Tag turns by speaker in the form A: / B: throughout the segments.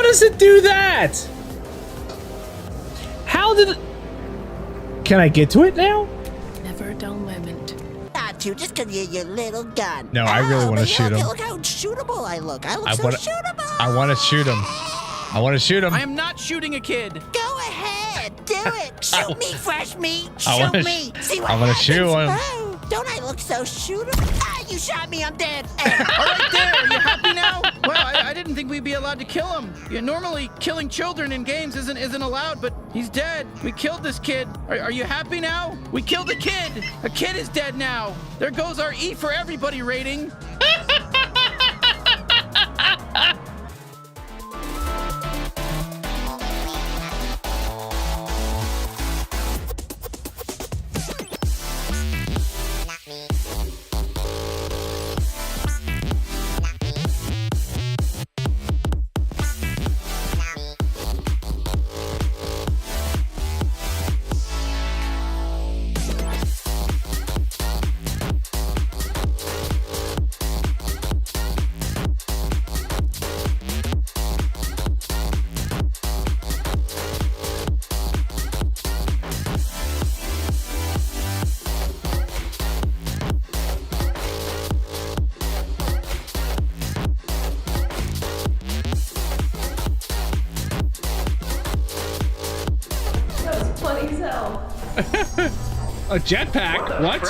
A: does it do that? How did it... Can I get to it now?
B: Never a dull moment.
C: Not to, just because you're your little gun.
A: No, I really want to shoot him.
C: Look how shootable I look. I look so shootable.
A: I want to shoot him. I want to shoot him.
D: I am not shooting a kid.
C: Go ahead. Do it. Shoot me, fresh meat.
A: I wanna
C: Shoot me. See what
A: I wanna
C: happens.
A: shoot him.
C: Oh, don't I look so shootable? Ah, you shot me. I'm dead.
D: All right, there. Are you happy now? Well, I didn't think we'd be allowed to kill him. Yeah, normally, killing children in games isn't allowed, but he's dead. We killed this kid. Are you happy now? We killed a kid. A kid is dead now. There goes our E for everybody rating.
A: A jetpack? What?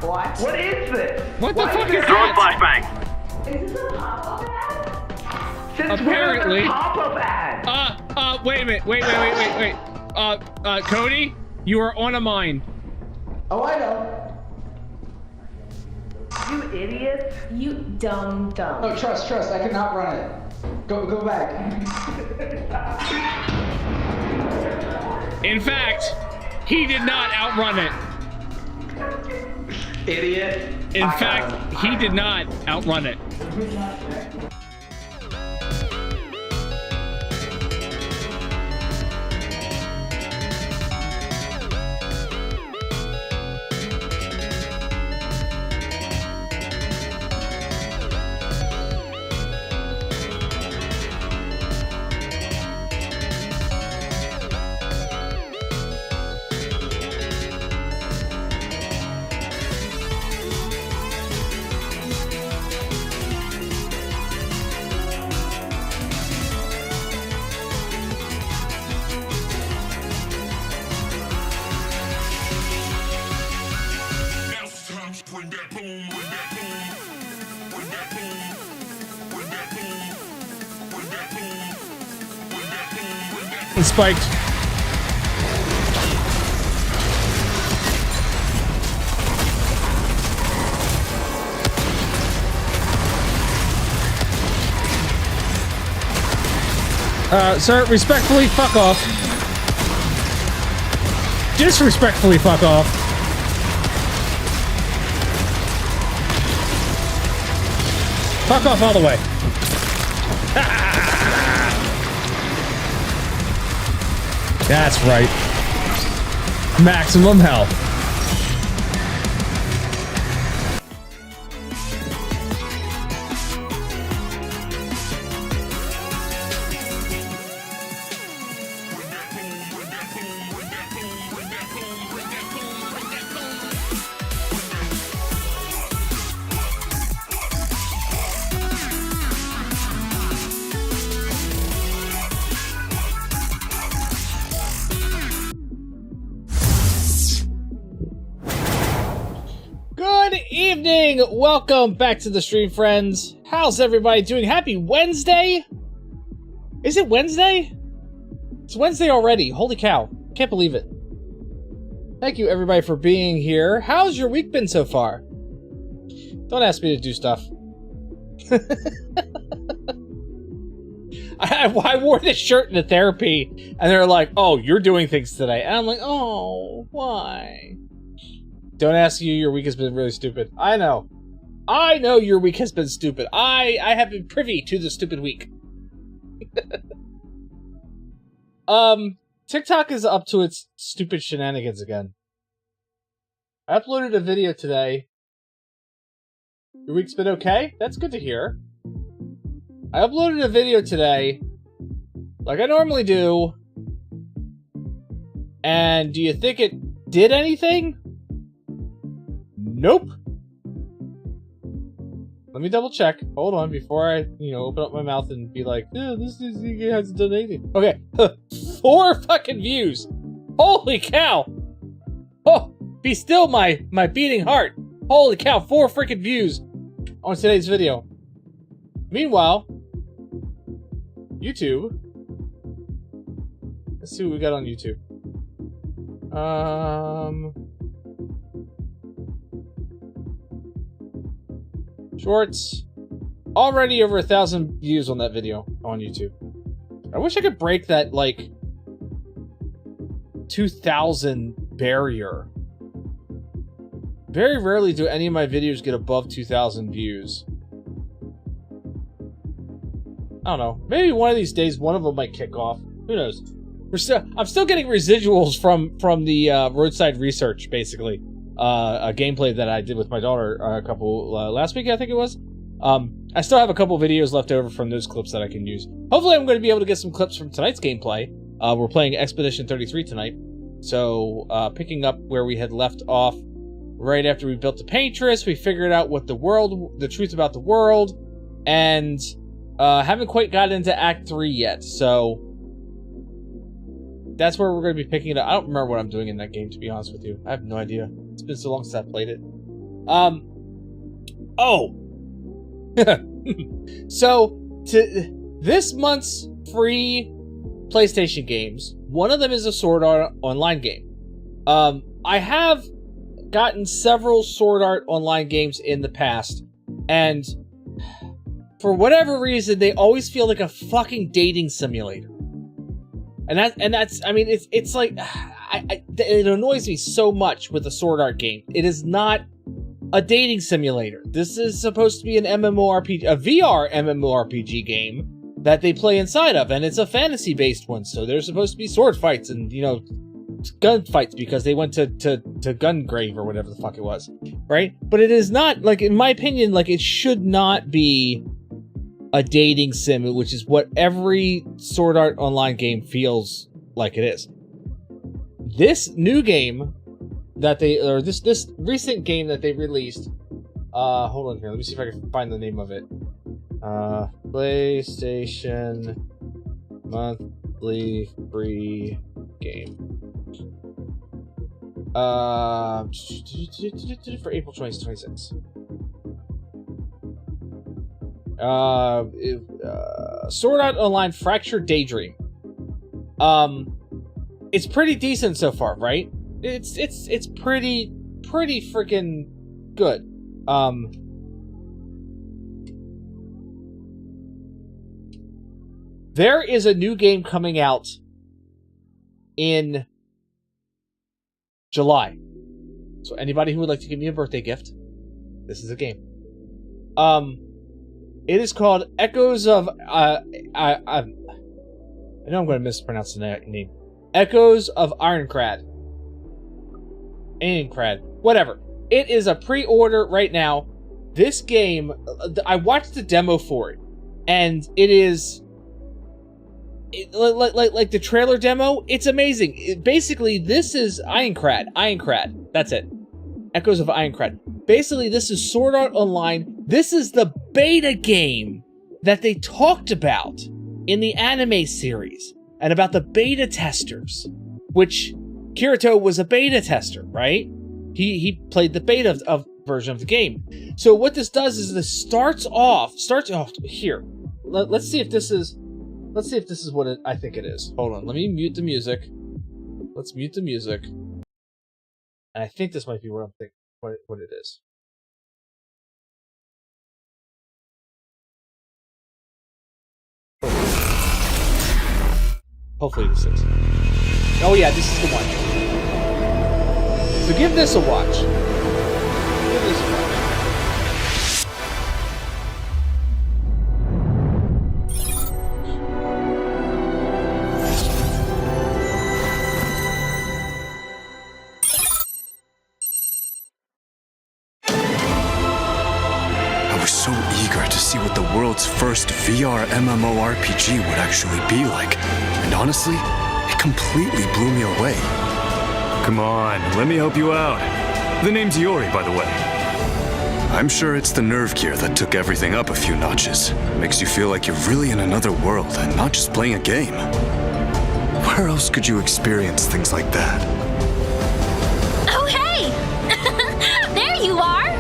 E: What? What is this?
A: What the fuck is
E: Throw
A: that?
E: flashbang. Is this a pop-up ad? Since
A: Apparently.
E: when is a pop-up ad?
A: Wait a minute. Wait. Cody, you are on a mine.
E: Oh, I know. You idiot.
B: You dumb.
F: No, trust. I can outrun it. Go back.
A: In fact, he did not outrun it.
E: Idiot.
A: In fact, he did not outrun it. Spiked. Sir, respectfully, fuck off. Disrespectfully, fuck off. Fuck off all the way. That's right. Maximum health. Evening! Welcome back to the stream, friends. How's everybody doing? Happy Wednesday? Is it Wednesday? It's Wednesday already. Holy cow. Can't believe it. Thank you, everybody, for being here. How's your week been so far? Don't ask me to do stuff. I wore this shirt into therapy, and they're like, oh, you're doing things today. And I'm like, oh, why? Don't ask you, your week has been really stupid. I know your week has been stupid. I have been privy to the stupid week. TikTok is up to its stupid shenanigans again. I uploaded a video today. Your week's been okay? That's good to hear. I uploaded a video today like I normally do. And do you think it did anything? Nope. Let me double check. Hold on before I, open up my mouth and be like, this hasn't done anything. Okay. 4 fucking views. Holy cow. Oh, be still my beating heart. Holy cow, 4 freaking views on today's video. Meanwhile, YouTube. Let's see what we got on YouTube. Shorts. Already over 1,000 views on that video on YouTube. I wish I could break that, like, 2,000 barrier. Very rarely do any of my videos get above 2,000 views. I don't know. Maybe one of these days, one of them might kick off. Who knows? I'm still getting residuals from the roadside research, basically. A gameplay that I did with my daughter a couple last week, I think it was. I still have a couple videos left over from those clips that I can use. Hopefully, I'm going to be able to get some clips from tonight's gameplay. We're playing Expedition 33 tonight, so picking up where we had left off right after we built the Paintress, we figured out what the truth about the world, and haven't quite got into Act 3 yet. So that's where we're going to be picking it up. I don't remember what I'm doing in that game, to be honest with you. I have no idea. It's been so long since I played it. So, to this month's free PlayStation games, one of them is a Sword Art Online game. I have gotten several Sword Art Online games in the past, and for whatever reason, they always feel like a fucking dating simulator. And that's, I mean, it's like, it annoys me so much with a Sword Art game. It is not a dating simulator. This is supposed to be an MMORPG, a VR MMORPG game that they play inside of, and it's a fantasy-based one, so there's supposed to be sword fights and, gun fights because they went to Gungrave or whatever the fuck it was, right? But it is not, like, in my opinion, like, it should not be a dating sim, which is what every Sword Art Online game feels like it is. This new game that this recent game that they released, hold on here, let me see if I can find the name of it. PlayStation monthly free game. For April 2026. Sword Art Online Fractured Daydream. It's pretty decent so far, right? It's pretty freaking good. There is a new game coming out in July. So anybody who would like to give me a birthday gift, this is a game. It is called Echoes of I know I'm going to mispronounce the name. Echoes of Ironcrad. Whatever. It is a pre-order right now. This game, I watched the demo for it, and it is like the trailer demo. It's amazing. Basically, this is Ironcrad. That's it. Echoes of Ironcrad. Basically, this is Sword Art Online. This is the beta game that they talked about in the anime series, and about the beta testers, which Kirito was a beta tester, right? He played the beta version of the game. So what this does is this starts off here. Let's see if this is what I think it is. Hold on, let me mute the music. Let's mute the music. And I think this might be what I'm thinking. What it is. Hopefully this is. Oh yeah, this is the one. So give this a watch. Give this a watch.
G: I was so eager to see what the world's first VR MMORPG would actually be like. And honestly, it completely blew me away.
H: Come on, let me help you out. The name's Yori, by the way.
G: I'm sure it's the nerve gear that took everything up a few notches. Makes you feel like you're really in another world and not just playing a game. Where else could you experience things like that?
I: Oh, hey! There you are!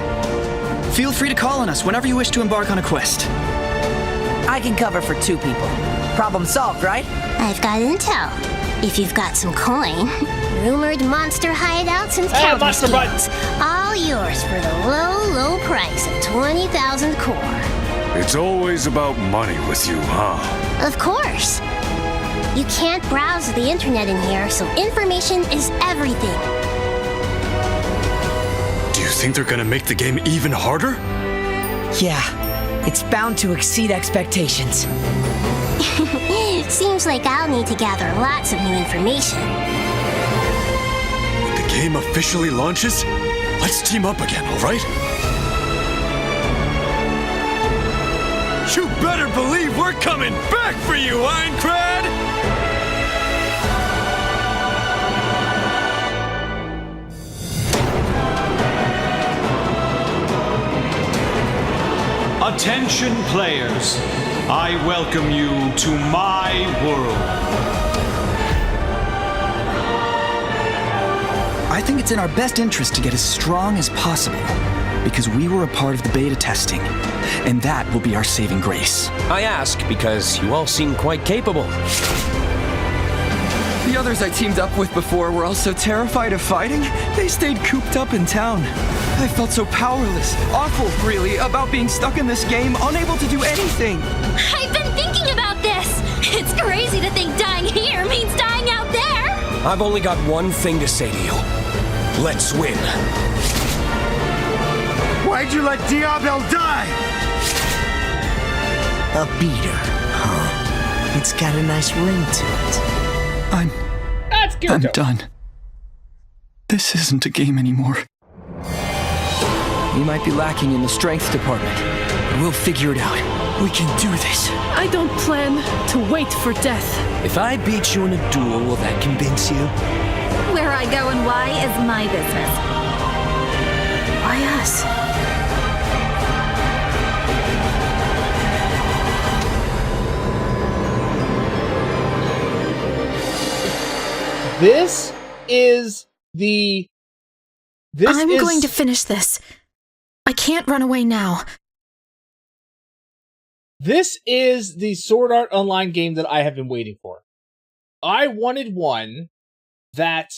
J: Feel free to call on us whenever you wish to embark on a quest.
C: I can cover for 2 people. Problem solved, right?
I: I've got intel. If you've got some coin. Rumored monster hideouts and counter
A: monster
I: schemes. All yours for the low, low price of 20,000 core.
H: It's always about money with you, huh?
I: Of course. You can't browse the internet in here, so information is everything.
G: Do you think they're gonna make the game even harder?
C: Yeah, it's bound to exceed expectations.
I: Seems like I'll need to gather lots of new information.
G: When the game officially launches, let's team up again, alright?
H: You better believe we're coming back for you, Aincrad!
K: Attention players, I welcome you to my world.
J: I think it's in our best interest to get as strong as possible, because we were a part of the beta testing, and that will be our saving grace.
L: I ask because you all seem quite capable.
J: The others I teamed up with before were also terrified of fighting. They stayed cooped up in town. I felt so powerless, awful, really, about being stuck in this game, unable to do anything.
I: I've been thinking about this. It's crazy to think dying here means dying out there.
L: I've only got one thing to say to you. Let's win.
H: Why'd you let Diablo die?
C: A beater, huh? It's got a nice ring to it.
J: I'm done. This isn't a game anymore. We might be lacking in the strength department, but we'll figure it out. We can do this.
B: I don't plan to wait for death.
L: If I beat you in a duel, will that convince you?
I: Where I go and why is my business. Why us?
A: This is the...
B: I'm going to finish this. I can't run away now.
A: This is the Sword Art Online game that I have been waiting for. I wanted one that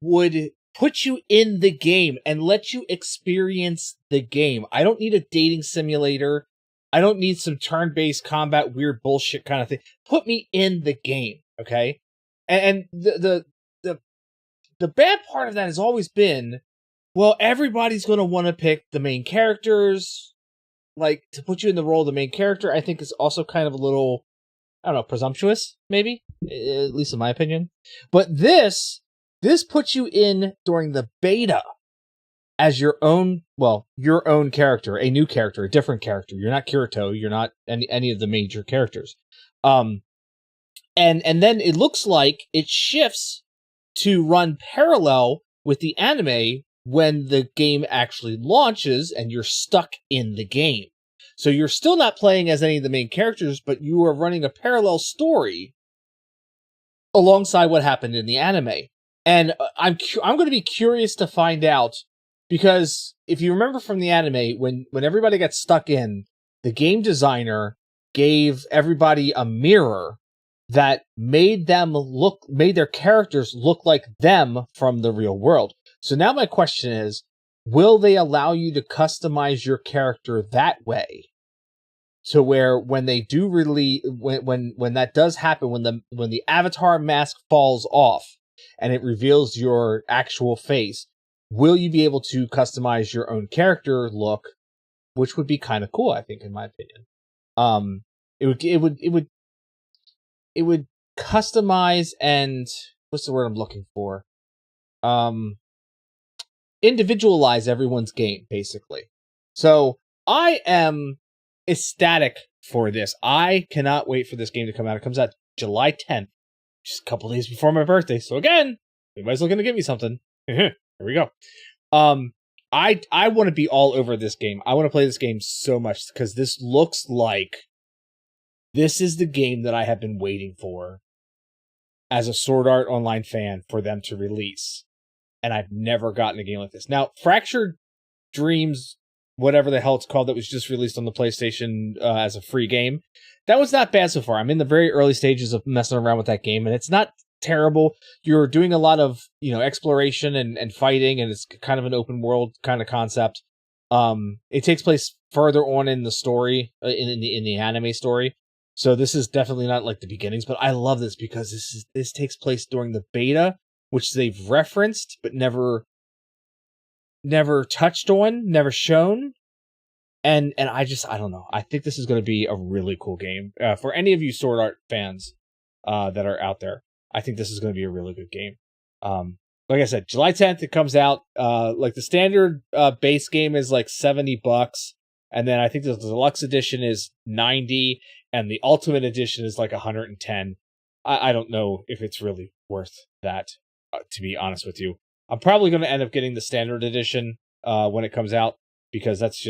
A: would put you in the game and let you experience the game. I don't need a dating simulator. I don't need some turn-based combat weird bullshit kind of thing. Put me in the game, okay? And the bad part of that has always been, well, everybody's going to want to pick the main characters. Like, to put you in the role of the main character, I think is also kind of a little, I don't know, presumptuous, maybe? At least in my opinion. But this puts you in during the beta as your own character, a new character, a different character. You're not Kirito, you're not any of the major characters. And then it looks like it shifts to run parallel with the anime when the game actually launches and you're stuck in the game. So you're still not playing as any of the main characters, but you are running a parallel story alongside what happened in the anime. And I'm going to be curious to find out, because if you remember from the anime, when everybody got stuck in, the game designer gave everybody a mirror that made their characters look like them from the real world. So now my question is, will they allow you to customize your character that way? To where when they do when that does happen, when the avatar mask falls off and it reveals your actual face, will you be able to customize your own character look, which would be kind of cool, I think, in my opinion. It would customize and what's the word I'm looking for? Individualize everyone's game, basically. So I am ecstatic for this. I cannot wait for this game to come out. It comes out July 10th, just a couple days before my birthday. So again, anybody's looking to give me something. Here we go. I want to be all over this game. I want to play this game so much because this looks like this is the game that I have been waiting for as a Sword Art Online fan for them to release. And I've never gotten a game like this. Now, Fractured Dreams, whatever the hell it's called, that was just released on the PlayStation as a free game, that was not bad so far. I'm in the very early stages of messing around with that game, and it's not terrible. You're doing a lot of, exploration and fighting, and it's kind of an open world kind of concept. It takes place further on in the story, in the anime story. So this is definitely not like the beginnings, but I love this because this takes place during the beta, which they've referenced but never touched on, never shown. And I don't know. I think this is going to be a really cool game. For any of you Sword Art fans that are out there, I think this is going to be a really good game. Like I said, July 10th it comes out. Like the standard base game is like $70, and then I think the deluxe edition is $90, and the ultimate edition is like $110. I don't know if it's really worth that, to be honest with you. I'm probably going to end up getting the standard edition when it comes out, because that's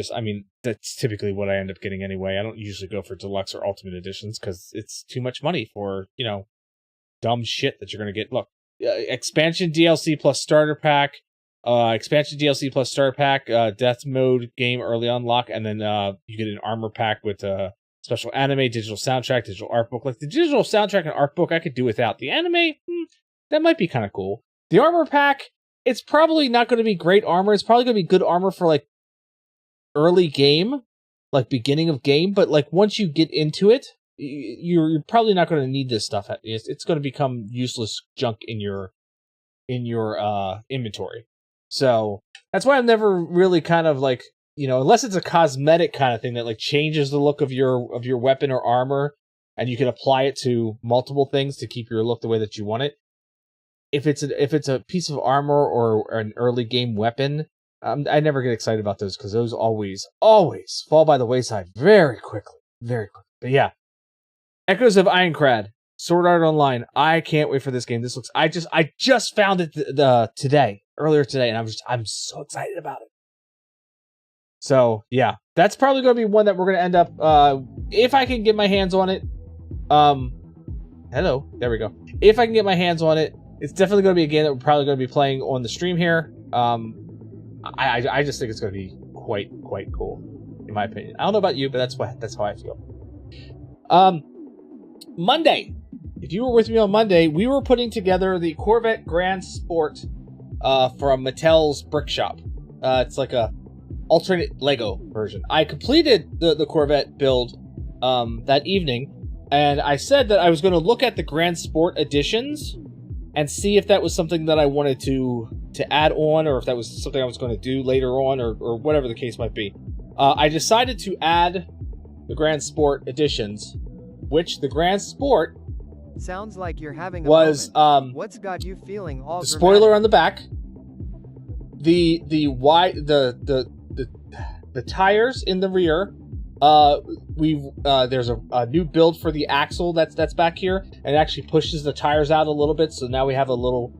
A: typically what I end up getting anyway. I don't usually go for deluxe or ultimate editions because it's too much money for, dumb shit that you're going to get. Look, expansion DLC plus starter pack, death mode game early unlock, and then you get an armor pack with special anime, digital soundtrack, digital art book. Like the digital soundtrack and art book I could do without. The anime, that might be kind of cool. The armor pack, it's probably not going to be great armor. It's probably going to be good armor for like early game, like beginning of game, but like once you get into it, you're probably not going to need this stuff. It's going to become useless junk in your inventory. So that's why I'm never really kind of like, unless it's a cosmetic kind of thing that like changes the look of your weapon or armor, and you can apply it to multiple things to keep your look the way that you want it. If it's a piece of armor or an early game weapon, I never get excited about those because those always fall by the wayside very quickly. But yeah, Echoes of Ironcrad, Sword Art Online. I can't wait for this game. This looks. I just found it earlier today, and I'm so excited about it. So yeah, that's probably going to be one that we're going to end up. If I can get my hands on it. Hello, there we go. If I can get my hands on it, it's definitely going to be a game that we're probably going to be playing on the stream here. I just think it's going to be quite cool, in my opinion. I don't know about you, but that's how I feel. Monday, if you were with me on Monday, we were putting together the Corvette Grand Sport from Mattel's Brick Shop. It's like a alternate Lego version. I completed the Corvette build that evening, and I said that I was going to look at the Grand Sport editions and see if that was something that I wanted to add on, or if that was something I was going to do later on, or whatever the case might be. I decided to add the Grand Sport editions, which the Grand Sport
M: sounds like you're having a
A: was
M: moment. What's got you feeling all
A: the spoiler on the back, the tires in the rear. There's a new build for the axle that's back here, and it actually pushes the tires out a little bit. So now we have a little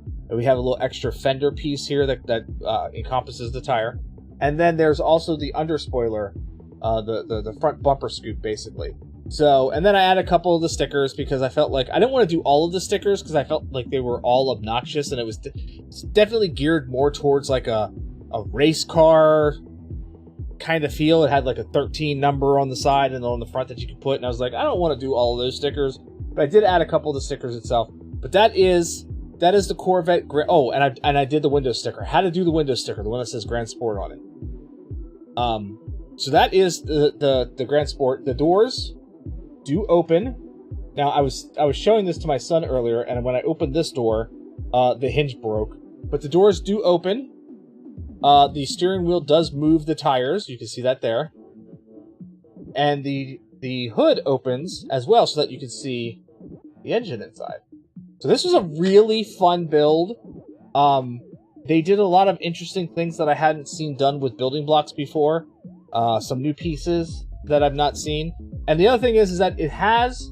A: extra fender piece here that encompasses the tire. And then there's also the under spoiler, the front bumper scoop basically. So, and then I added a couple of the stickers because I felt like I didn't want to do all of the stickers because I felt like they were all obnoxious, and it was definitely geared more towards like a race car kind of feel. It had like a 13 number on the side and on the front that you could put, and I was like, I don't want to do all of those stickers, but I did add a couple of the stickers itself. But that is the Corvette. Oh, and I did the window sticker. I had to do the window sticker, the one that says Grand Sport on it. So that is the Grand Sport. The doors do open. Now I was showing this to my son earlier, and when I opened this door, the hinge broke. But the doors do open. The steering wheel does move the tires. You can see that there. And the hood opens as well so that you can see the engine inside. So this was a really fun build. They did a lot of interesting things that I hadn't seen done with building blocks before. Some new pieces. that I've not seen. And the other thing is that it has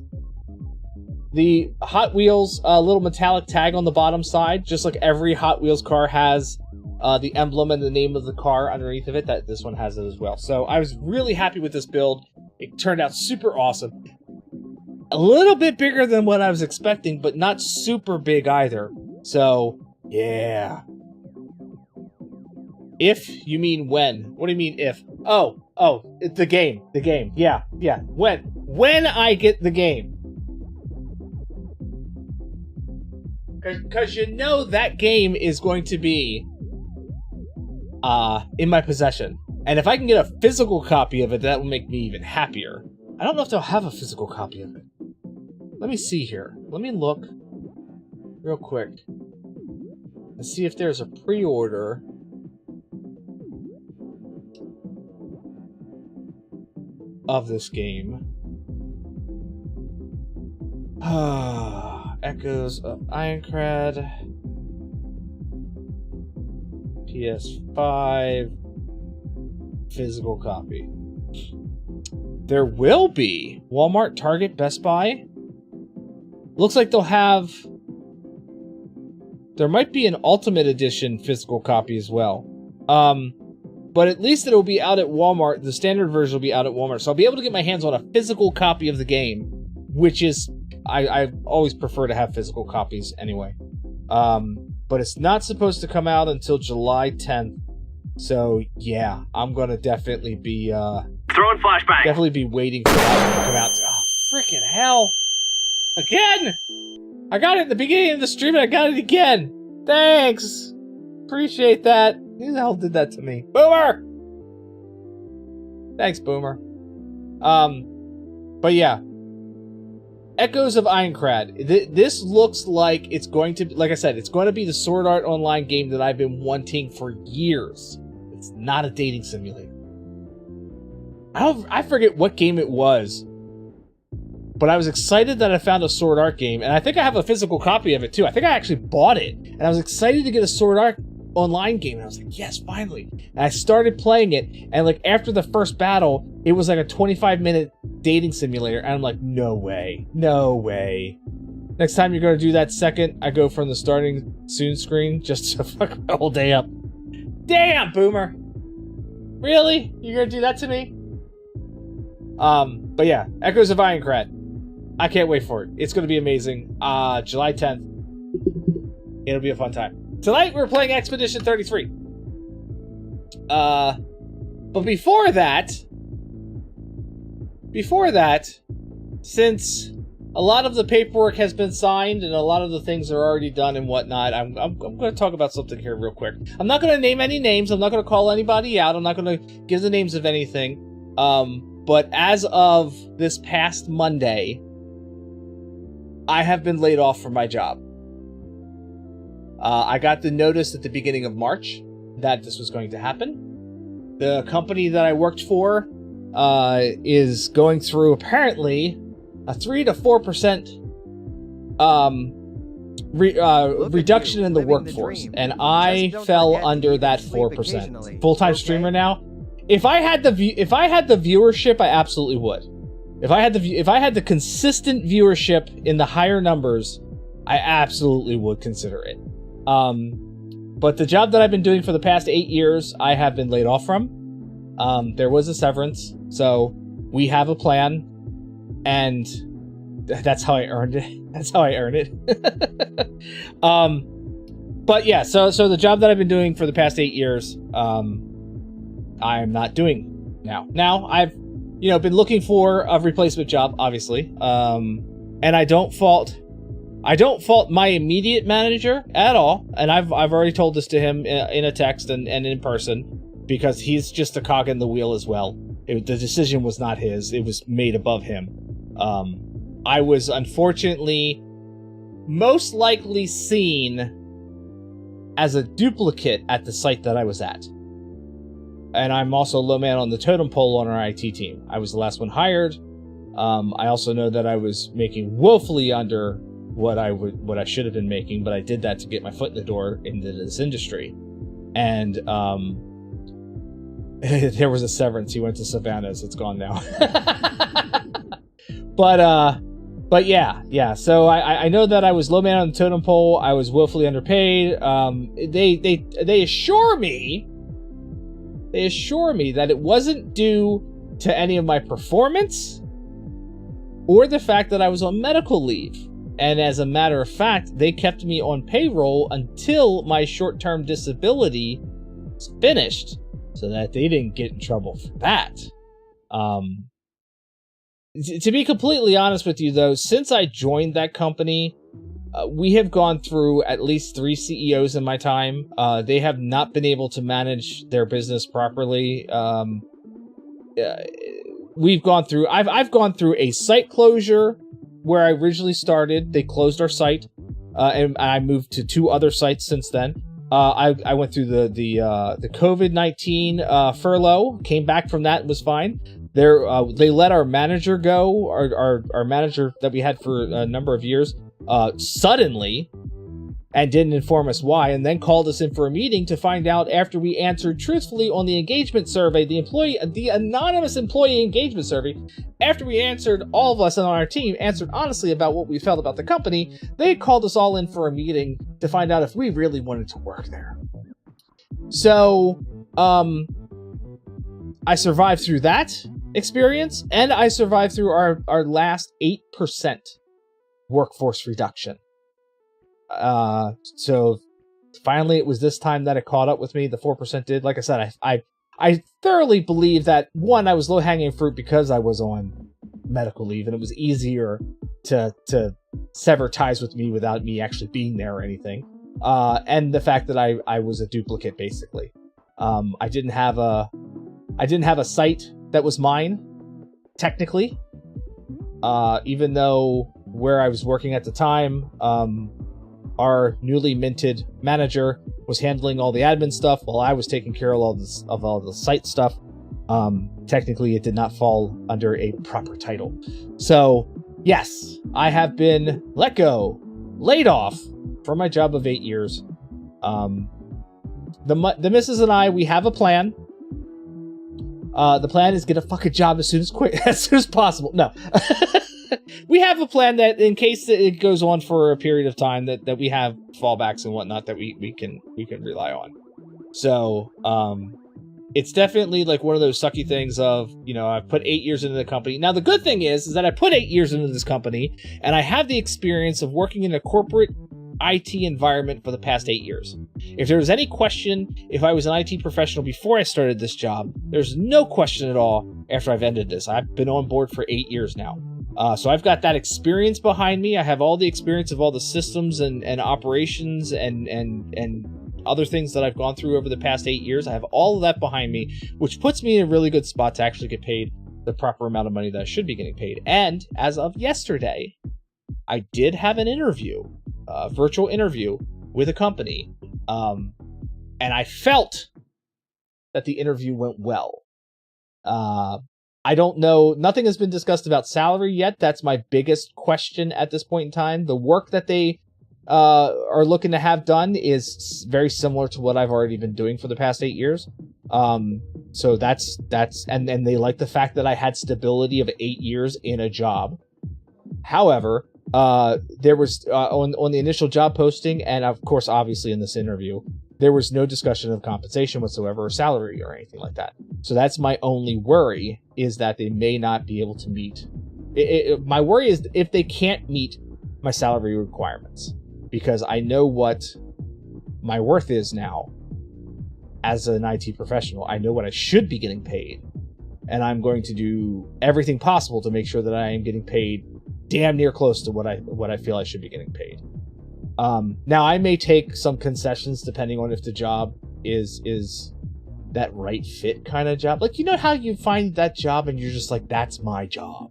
A: the Hot Wheels little metallic tag on the bottom side, just like every Hot Wheels car has the emblem and the name of the car underneath of it. That this one has it as well. So I was really happy with this build. It turned out super awesome. A little bit bigger than what I was expecting, but not super big either. So, yeah. If you mean when. What do you mean if? Oh, it's the game. The game. Yeah. When I get the game. Because you know that game is going to be in my possession. And if I can get a physical copy of it, that will make me even happier. I don't know if they'll have a physical copy of it. Let me see here. Let me look real quick and see if there's a pre-order. Of this game. Echoes of Ironclad. PS5. Physical copy. There will be Walmart, Target, Best Buy. Looks like they'll have... There might be an Ultimate Edition physical copy as well. But at least it'll be out at Walmart. The standard version will be out at Walmart. So I'll be able to get my hands on a physical copy of the game. Which is... I always prefer to have physical copies anyway. But it's not supposed to come out until July 10th. So, yeah. I'm going to definitely be...
E: Throwing flashbang.
A: Definitely be waiting for that to come out. Oh, freaking hell. Again! I got it at the beginning of the stream and I got it again. Thanks. Appreciate that. Who the hell did that to me? Boomer! Thanks, Boomer. But yeah. Echoes of Ironclad. This looks like it's going to be, like I said, it's going to be the Sword Art Online game that I've been wanting for years. It's not a dating simulator. I forget what game it was. But I was excited that I found a Sword Art game, and I think I have a physical copy of it too. I think I actually bought it, and I was excited to get a Sword Art Online game, and I was like, yes, finally. And I started playing it, and like after the first battle, it was like a 25-minute dating simulator, and I'm like, no way. Next time you're going to do that second, I go from the starting soon screen just to fuck my whole day up. Damn, Boomer! Really? You're going to do that to me? But yeah, Echoes of Ironclad. I can't wait for it. It's going to be amazing. July 10th. It'll be a fun time. Tonight, we're playing Expedition 33. But before that, since a lot of the paperwork has been signed and a lot of the things are already done and whatnot, I'm going to talk about something here real quick. I'm not going to name any names. I'm not going to call anybody out. I'm not going to give the names of anything. But as of this past Monday, I have been laid off from my job. I got the notice at the beginning of March that this was going to happen. The company that I worked for is going through apparently a 3 to 4% reduction in the workforce, and I fell under that 4%. Full-time streamer now. If I had the viewership, I absolutely would. If I had the consistent viewership in the higher numbers, I absolutely would consider it. But the job that I've been doing for the past 8 years, I have been laid off from. There was a severance, so we have a plan, and that's how I earned it. That's how I earn it. But yeah, so the job that I've been doing for the past 8 years, I'm not doing now. Now I've, been looking for a replacement job, obviously. And I don't fault my immediate manager at all. And I've already told this to him in a text and in person, because he's just a cog in the wheel as well. The decision was not his. It was made above him. I was unfortunately most likely seen as a duplicate at the site that I was at. And I'm also low man on the totem pole on our IT team. I was the last one hired. I also know that I was making woefully under what I should have been making, but I did that to get my foot in the door into this industry. And There was a severance. He went to Savannah's. It's gone now. But yeah. So I know that I was low man on the totem pole. I was woefully underpaid. They assure me that it wasn't due to any of my performance or the fact that I was on medical leave. And as a matter of fact, they kept me on payroll until my short-term disability was finished, so that they didn't get in trouble for that. To be completely honest with you, though, since I joined that company, we have gone through at least 3 CEOs in my time. They have not been able to manage their business properly. We've gone through... I've gone through a site closure where I originally started. They closed our site, and I moved to 2 other sites since then. I went through the COVID-19 furlough, came back from that, and was fine. They let our manager go, our manager that we had for a number of years, suddenly, and didn't inform us why, and then called us in for a meeting to find out after we answered truthfully on the engagement survey, the anonymous employee engagement survey. After we answered, all of us on our team answered honestly about what we felt about the company, they called us all in for a meeting to find out if we really wanted to work there. So, I survived through that experience, and I survived through our last 8% workforce reduction. So finally it was this time that it caught up with me. The 4% did. Like I said, I thoroughly believe that, one, I was low-hanging fruit because I was on medical leave, and it was easier to sever ties with me without me actually being there or anything. And the fact that I was a duplicate, basically. I didn't have a site that was mine, technically. Even though where I was working at the time, our newly minted manager was handling all the admin stuff while I was taking care of all the site stuff. Technically, it did not fall under a proper title. So, yes, I have been laid off from my job of 8 years. The missus and I, we have a plan. The plan is get a fucking job as soon as possible. No. We have a plan that in case it goes on for a period of time that we have fallbacks and whatnot that we can rely on. So, it's definitely like one of those sucky things of, I put 8 years into the company. Now, the good thing is that I put 8 years into this company, and I have the experience of working in a corporate IT environment for the past 8 years. If there was any question if I was an IT professional before I started this job, there's no question at all after I've ended this. I've been on board for 8 years now. So I've got that experience behind me. I have all the experience of all the systems and operations and other things that I've gone through over the past 8 years. I have all of that behind me, which puts me in a really good spot to actually get paid the proper amount of money that I should be getting paid. And as of yesterday, I did have an interview, a virtual interview with a company. And I felt that the interview went well. I don't know. Nothing has been discussed about salary yet. That's my biggest question at this point in time. The work that they are looking to have done is very similar to what I've already been doing for the past 8 years. So that's and they like the fact that I had stability of 8 years in a job. However, there was on the initial job posting, and of course, obviously in this interview, there was no discussion of compensation whatsoever or salary or anything like that. So that's my only worry, is that they may not be able to meet. My worry is if they can't meet my salary requirements, because I know what my worth is now as an IT professional. I know what I should be getting paid, and I'm going to do everything possible to make sure that I am getting paid damn near close to what I feel I should be getting paid. Now I may take some concessions depending on if the job is that right fit kind of job. Like, how you find that job and you're just like, that's my job.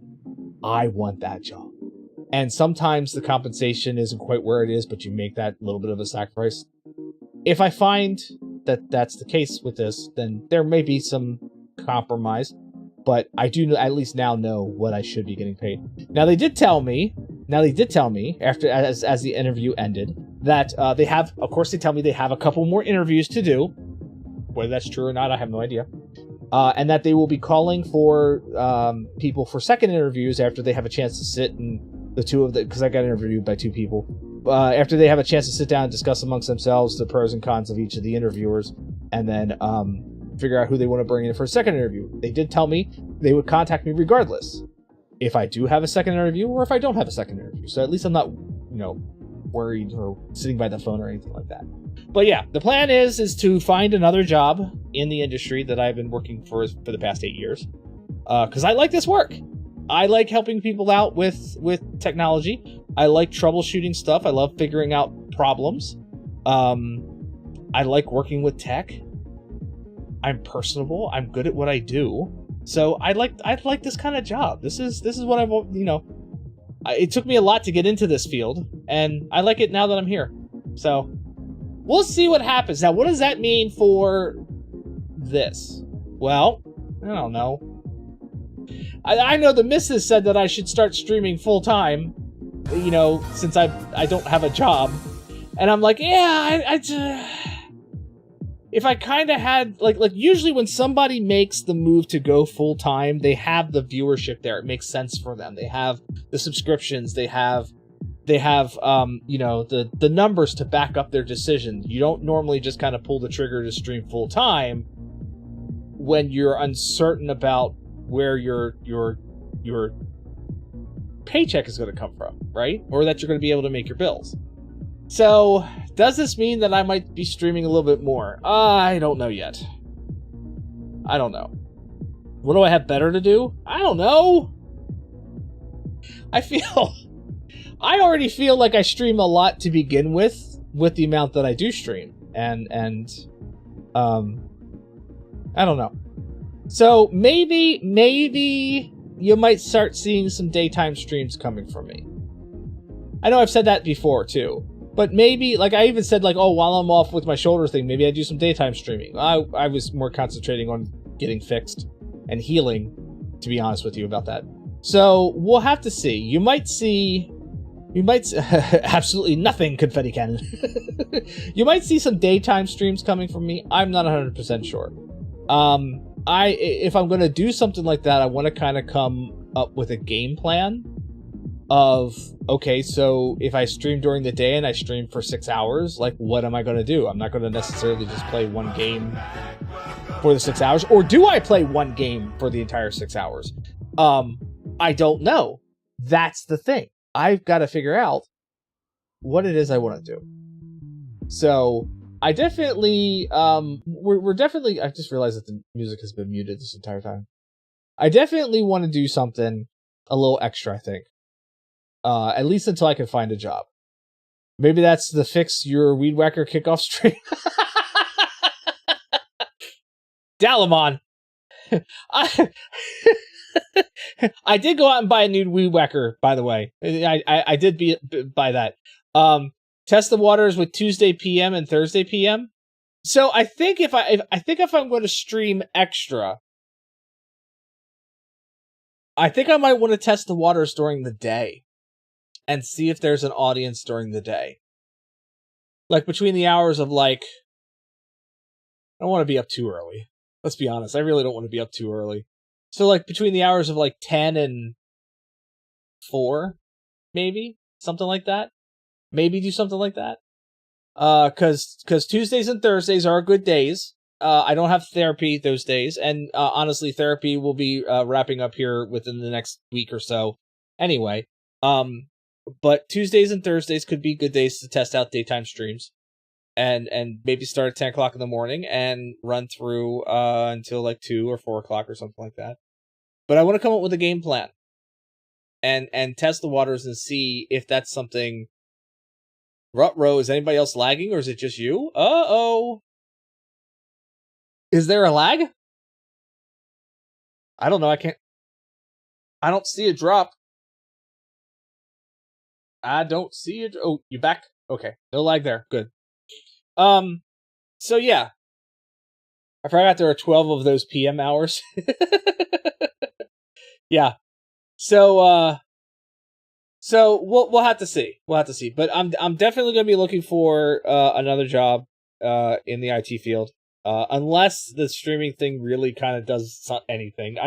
A: I want that job. And sometimes the compensation isn't quite where it is, but you make that little bit of a sacrifice. If I find that that's the case with this, then there may be some compromise. But I do at least now know what I should be getting paid. Now they did tell me after as the interview ended that they tell me they have a couple more interviews to do. Whether that's true or not, I have no idea. and that they will be calling for people for second interviews after they have a chance to sit and the two of them, because I got interviewed by two people, after they have a chance to sit down and discuss amongst themselves the pros and cons of each of the interviewers, and then figure out who they want to bring in for a second interview. They did tell me they would contact me regardless if I do have a second interview or if I don't have a second interview. So at least I'm not, worried or sitting by the phone or anything like that. But yeah, the plan is to find another job in the industry that I've been working for the past 8 years. Because I like this work. I like helping people out with technology. I like troubleshooting stuff. I love figuring out problems. I like working with tech. I'm personable. I'm good at what I do. So I like this kind of job. This is what I've, it took me a lot to get into this field, and I like it now that I'm here. So we'll see what happens. Now, what does that mean for this? Well, I don't know. I know the missus said that I should start streaming full time, since I don't have a job. And I'm like, yeah, if I kind of had, like usually when somebody makes the move to go full time, they have the viewership there. It makes sense for them. They have the subscriptions. They have the numbers to back up their decision. You don't normally just kind of pull the trigger to stream full time when you're uncertain about where your paycheck is going to come from, right? Or that you're going to be able to make your bills. So, does this mean that I might be streaming a little bit more? I don't know yet. I don't know. What do I have better to do? I don't know. I already feel like I stream a lot to begin with the amount that I do stream. And I don't know. So, maybe you might start seeing some daytime streams coming from me. I know I've said that before, too. But maybe, like I even said, while I'm off with my shoulder thing, maybe I do some daytime streaming. I was more concentrating on getting fixed and healing, to be honest with you about that. So, we'll have to see. You might absolutely nothing confetti cannon. You might see some daytime streams coming from me. I'm not 100% sure. If I'm going to do something like that, I want to kind of come up with a game plan of, okay, so if I stream during the day and I stream for 6 hours, what am I going to do? I'm not going to necessarily just play one game for the 6 hours. Or do I play one game for the entire 6 hours? I don't know. That's the thing. I've got to figure out what it is I want to do. So I definitely, we're definitely, I just realized that the music has been muted this entire time. I definitely want to do something a little extra, I think. At least until I can find a job. Maybe that's the Fix Your Weed Whacker kickoff stream. Dalamon. I did go out and buy a new Weed Whacker, by the way. I did buy that. Test the waters with Tuesday PM and Thursday PM. So I think if I'm going to stream extra, I think I might want to test the waters during the day and see if there's an audience during the day. Between the hours of I don't want to be up too early. Let's be honest, I really don't want to be up too early. So between the hours of 10 and 4, maybe? Something like that? Maybe do something like that? Cause Tuesdays and Thursdays are good days. I don't have therapy those days, and honestly, therapy will be wrapping up here within the next week or so. Anyway, but Tuesdays and Thursdays could be good days to test out daytime streams, and maybe start at 10 o'clock in the morning and run through until 2 or 4 o'clock or something like that. But I want to come up with a game plan and test the waters and see if that's something. Rutro, is anybody else lagging, or is it just you? Uh-oh. Is there a lag? I don't know. I don't see a drop. I don't see it. Oh, you back? Okay. No lag there. Good. So yeah. I forgot there are 12 of those PM hours. Yeah. So we'll have to see. We'll have to see. But I'm definitely going to be looking for another job in the IT field. unless the streaming thing really kind of does anything.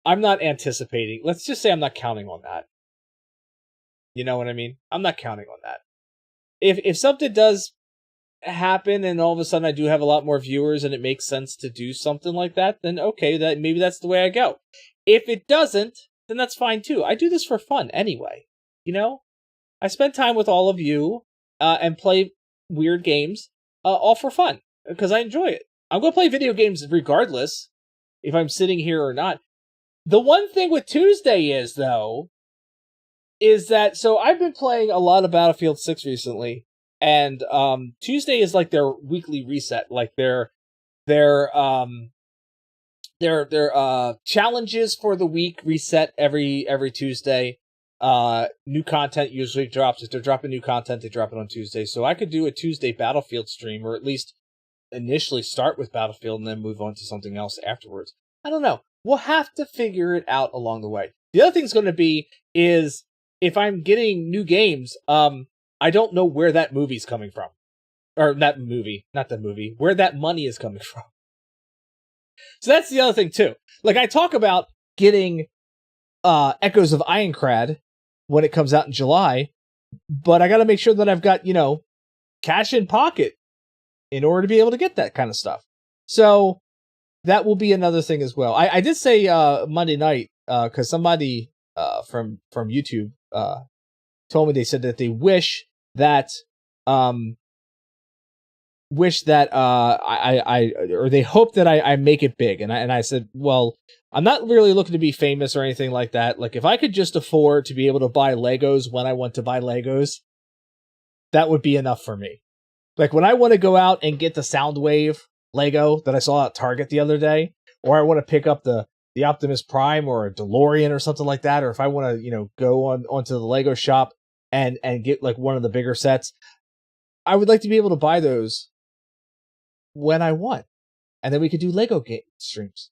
A: I'm not anticipating. Let's just say I'm not counting on that. You know what I mean? I'm not counting on that. If something does happen and all of a sudden I do have a lot more viewers and it makes sense to do something like that, then okay, maybe that's the way I go. If it doesn't, then that's fine too. I do this for fun anyway. You know? I spend time with all of you and play weird games all for fun because I enjoy it. I'm going to play video games regardless if I'm sitting here or not. The one thing with Tuesday is that, so I've been playing a lot of Battlefield 6 recently, and Tuesday is like their weekly reset, like their challenges for the week reset every Tuesday. New content usually drops. If they're dropping new content, they drop it on Tuesday. So I could do a Tuesday Battlefield stream, or at least initially start with Battlefield and then move on to something else afterwards. I don't know. We'll have to figure it out along the way. The other thing's going to be is if I'm getting new games, I don't know where that movie's coming from. Or not the movie, where that money is coming from. So that's the other thing too. Like I talk about getting Echoes of Ironcrad when it comes out in July, but I got to make sure that I've got, cash in pocket in order to be able to get that kind of stuff. So that will be another thing as well. I did say Monday night, because somebody from YouTube told me, they said that they wish that they hope that I make it big. And I said, well, I'm not really looking to be famous or anything like that. Like if I could just afford to be able to buy Legos when I want to buy Legos, that would be enough for me. Like when I want to go out and get the Soundwave Lego that I saw at Target the other day, or I want to pick up the Optimus Prime or a DeLorean or something like that, or if I want to, go onto the Lego shop and get like one of the bigger sets, I would like to be able to buy those when I want. And then we could do Lego game streams.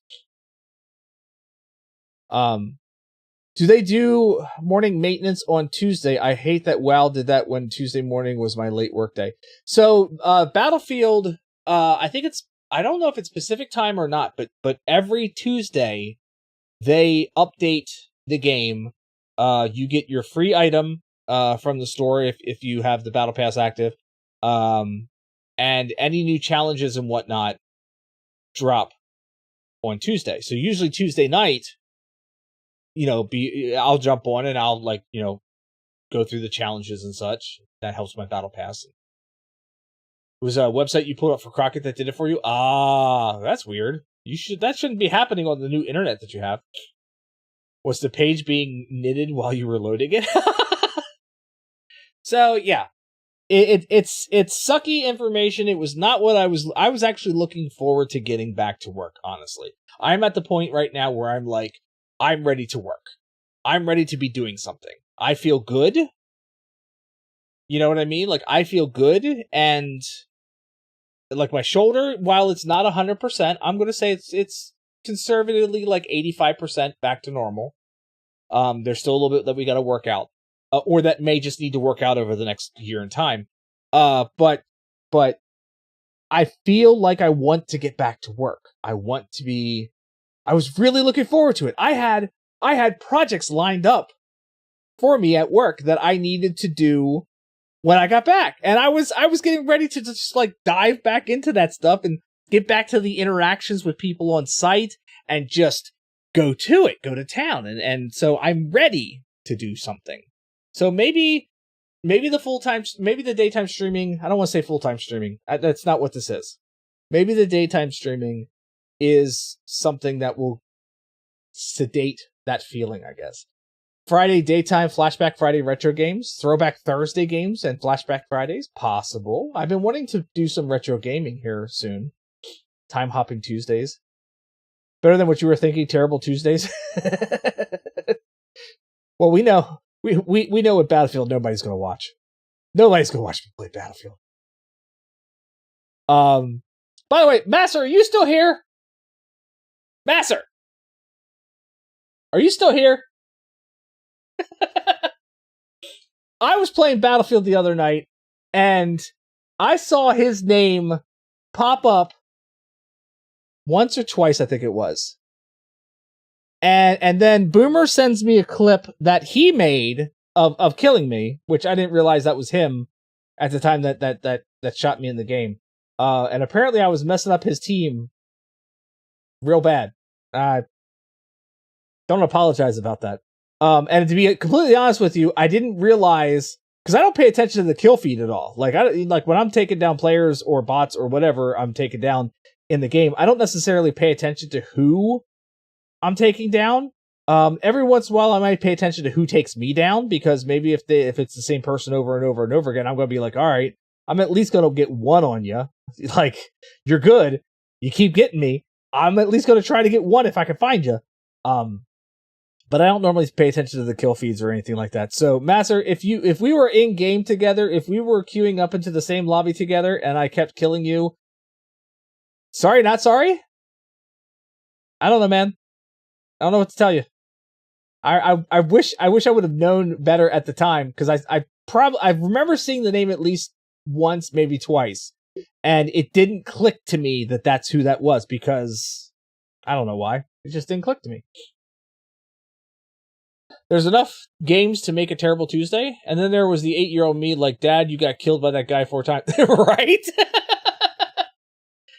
A: Do they do morning maintenance on Tuesday? I hate that WoW did that when Tuesday morning was my late work day. So, Battlefield, I don't know if it's Pacific time or not, but every Tuesday they update the game. You get your free item from the store if you have the Battle Pass active. And any new challenges and whatnot drop on Tuesday. So usually Tuesday night, I'll jump on and I'll go through the challenges and such. That helps my Battle Pass. It was a website you pulled up for Crockett that did it for you. Ah, that's weird. That shouldn't be happening on the new internet that you have. Was the page being knitted while you were loading it? So yeah, it's sucky information. It was not what I was actually looking forward to getting back to work. Honestly, I'm at the point right now where I'm like, I'm ready to work. I'm ready to be doing something. I feel good. You know what I mean? Like I feel good, and like my shoulder, while it's not 100%, I'm going to say it's conservatively like 85% back to normal. There's still a little bit that we got to work out, or that may just need to work out over the next year in time. But I feel like I want to get back to work. I was really looking forward to it. I had projects lined up for me at work that I needed to do when I got back. And I was getting ready to just like dive back into that stuff and get back to the interactions with people on site and just go to town. And so I'm ready to do something. So maybe the daytime streaming, I don't want to say full-time streaming. That's not what this is. Maybe the daytime streaming is something that will sedate that feeling, I guess. Friday daytime Flashback Friday retro games, Throwback Thursday games, and Flashback Fridays, possible. I've been wanting to do some retro gaming here soon. Time hopping Tuesdays. Better than what you were thinking, terrible Tuesdays. Well, we know what Battlefield nobody's going to watch. Nobody's going to watch me play Battlefield. By the way, Masser, are you still here? Masser! Are you still here? I was playing Battlefield the other night, and I saw his name pop up once or twice, I think it was. And then Boomer sends me a clip that he made of killing me, which I didn't realize that was him at the time that shot me in the game. And apparently I was messing up his team real bad. Don't apologize about that. And to be completely honest with you, I didn't realize, because I don't pay attention to the kill feed at all. Like when I'm taking down players or bots or whatever I'm taking down in the game, I don't necessarily pay attention to who I'm taking down. Every once in a while I might pay attention to who takes me down, because maybe if it's the same person over and over and over again, I'm going to be like, all right, I'm at least going to get one on you. Like, you're good. You keep getting me. I'm at least going to try to get one if I can find you. But I don't normally pay attention to the kill feeds or anything like that. So, Master, if we were in game together, if we were queuing up into the same lobby together and I kept killing you, sorry, not sorry? I don't know, man. I don't know what to tell you. I wish I would have known better at the time, because I remember seeing the name at least once, maybe twice, and it didn't click to me that that's who that was, because I don't know why. It just didn't click to me. There's enough games to make a terrible Tuesday, and then there was the 8-year-old me like, Dad, you got killed by that guy 4 times. Right?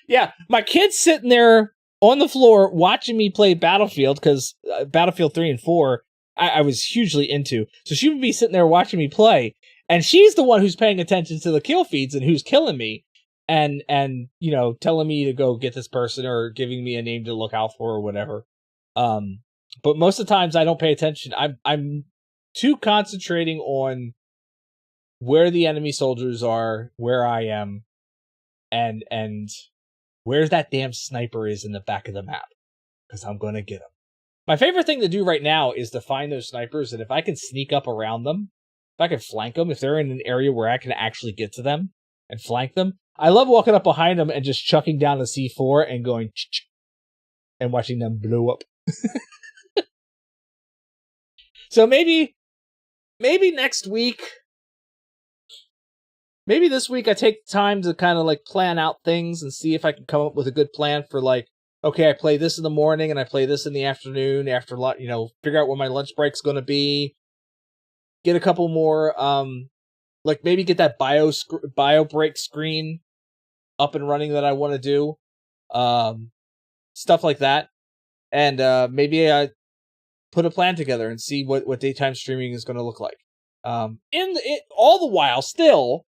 A: Yeah, my kid's sitting there on the floor watching me play Battlefield, because Battlefield 3 and 4, I was hugely into. So she would be sitting there watching me play, and she's the one who's paying attention to the kill feeds and who's killing me, and telling me to go get this person or giving me a name to look out for or whatever. But most of the times I don't pay attention. I'm too concentrating on where the enemy soldiers are, where I am, and where that damn sniper is in the back of the map, because I'm going to get him. My favorite thing to do right now is to find those snipers, and if I can sneak up around them, if I can flank them, if they're in an area where I can actually get to them and flank them, I love walking up behind them and just chucking down a C4 and going ch-ch, and watching them blow up. So maybe next week, maybe this week I take time to kind of like plan out things and see if I can come up with a good plan for, like, okay, I play this in the morning and I play this in the afternoon after, figure out what my lunch break's going to be. Get a couple more, like maybe get that bio break screen up and running that I want to do. Stuff like that. And maybe I put a plan together and see what daytime streaming is going to look like. All the while still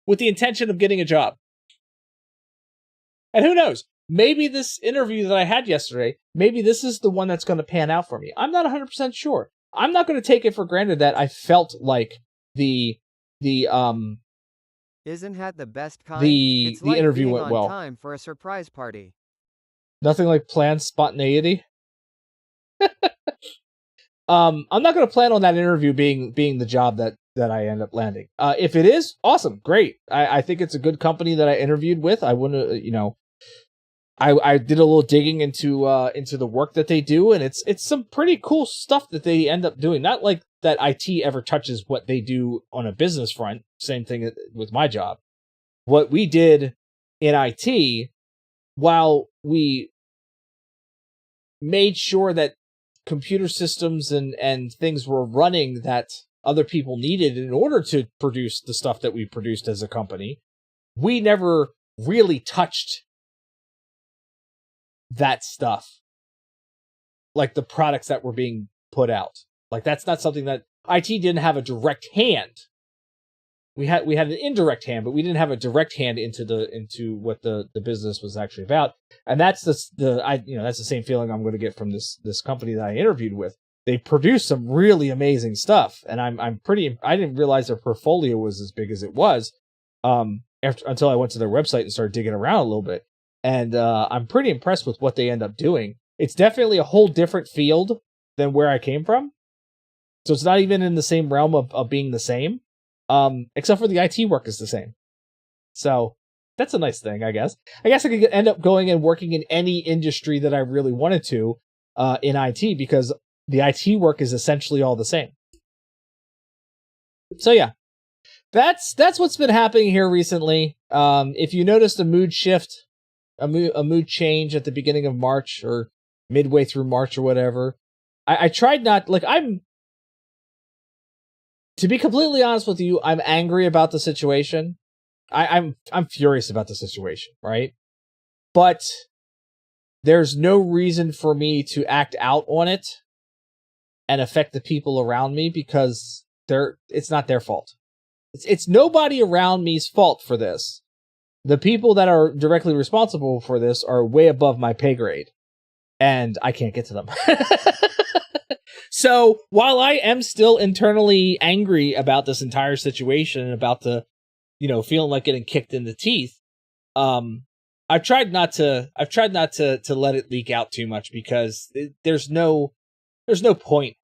A: with the intention of getting a job. And who knows? Maybe this interview that I had yesterday, maybe this is the one that's going to pan out for me. I'm not 100% sure. I'm not going to take it for granted that I felt like the
M: isn't that the best kind?
A: The
M: like
A: interview went well.
M: Time for a surprise party.
A: Nothing like planned spontaneity. I'm not going to plan on that interview being the job that I end up landing. If it is, awesome, great. I think it's a good company that I interviewed with. I wouldn't, I did a little digging into the work that they do, and it's some pretty cool stuff that they end up doing. Not like that IT ever touches what they do on a business front. Same thing with my job. What we did in IT, while we made sure that computer systems and things were running that other people needed in order to produce the stuff that we produced as a company, we never really touched that stuff, like the products that were being put out. Like, that's not something that IT didn't have a direct hand. We had an indirect hand, but we didn't have a direct hand into what the business was actually about. And that's that's the same feeling I'm going to get from this company that I interviewed with. They produce some really amazing stuff, and I didn't realize their portfolio was as big as it was until I went to their website and started digging around a little bit. And I'm pretty impressed with what they end up doing. It's definitely a whole different field than where I came from. So it's not even in the same realm of being the same. Except for the IT work is the same. So that's a nice thing, I guess. I guess I could end up going and working in any industry that I really wanted to in IT, because the IT work is essentially all the same. So yeah, that's what's been happening here recently. If you noticed a mood shift a mood change at the beginning of March or midway through March or whatever. I tried not, like, to be completely honest with you, I'm angry about the situation. I'm furious about the situation, right? But there's no reason for me to act out on it and affect the people around me because it's not their fault. It's nobody around me's fault for this. The people that are directly responsible for this are way above my pay grade, and I can't get to them. So while I am still internally angry about this entire situation and about the, feeling like getting kicked in the teeth, I've tried not to let it leak out too much because there's no point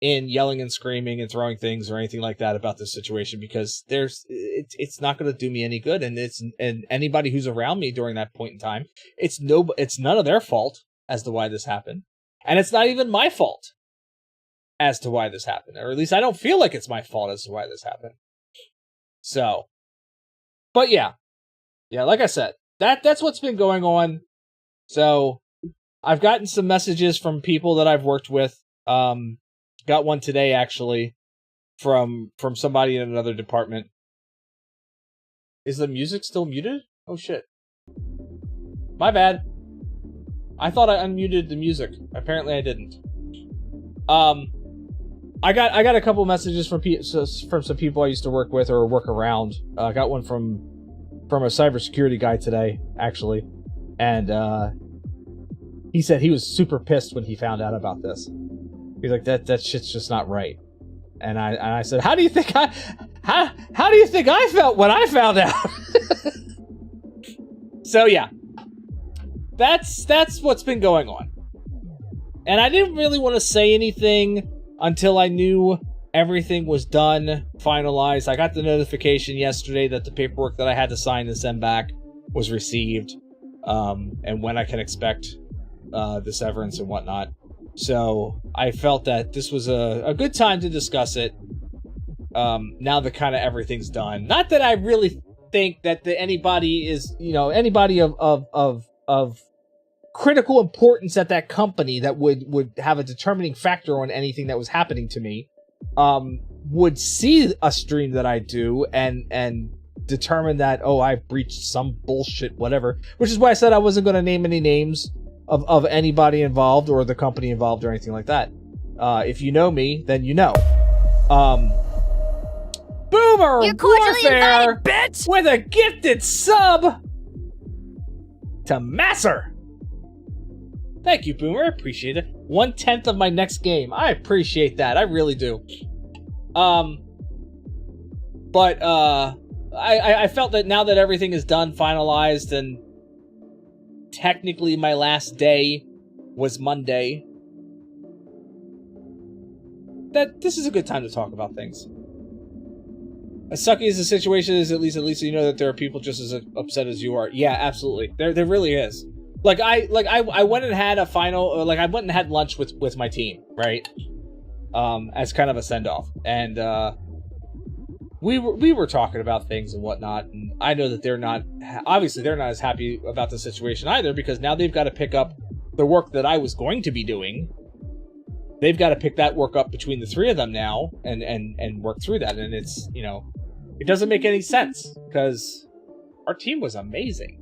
A: in yelling and screaming and throwing things or anything like that about this situation because it's not going to do me any good, and anybody who's around me during that point in time, it's none of their fault as to why this happened, and it's not even my fault as to why this happened, or at least I don't feel like it's my fault as to why this happened. So, but yeah, like I said, that's what's been going on. So I've gotten some messages from people that I've worked with. Got one today actually from somebody in another department. Is the music still muted? Oh shit. My bad. I thought I unmuted the music. Apparently I didn't. I got a couple messages from some people I used to work with or work around. I got one from a cybersecurity guy today, actually, and he said he was super pissed when he found out about this. He's like, that shit's just not right. And I said, how do you think I felt when I found out? So yeah, that's what's been going on. And I didn't really want to say anything until I knew everything was done, finalized. I got the notification yesterday that the paperwork that I had to sign and send back was received, and when I can expect the severance and whatnot. So I felt that this was a good time to discuss it, now that kind of everything's done. Not that I really think that anybody is, anybody of critical importance at that company that would have a determining factor on anything that was happening to me, would see a stream that I do and determine that, oh, I breached some bullshit, whatever, which is why I said I wasn't going to name any names of anybody involved or the company involved or anything like that. If you know me, then you know. Boomer Warfare
I: bitch!
A: With a gifted sub to Masser. Thank you, Boomer. I appreciate it. 1/10 of my next game. I appreciate that. I really do. But I felt that now that everything is done, finalized, and technically my last day was Monday, that this is a good time to talk about things. As sucky as the situation is, at least you know that there are people just as upset as you are. Yeah, absolutely. There really is. I went and had a final, I went and had lunch with my team, right? As kind of a send-off. And, we were talking about things and whatnot, and I know that they're not as happy about the situation either, because now they've got to pick up the work that I was going to be doing. They've got to pick that work up between the three of them now and work through that, and it's, it doesn't make any sense, because our team was amazing.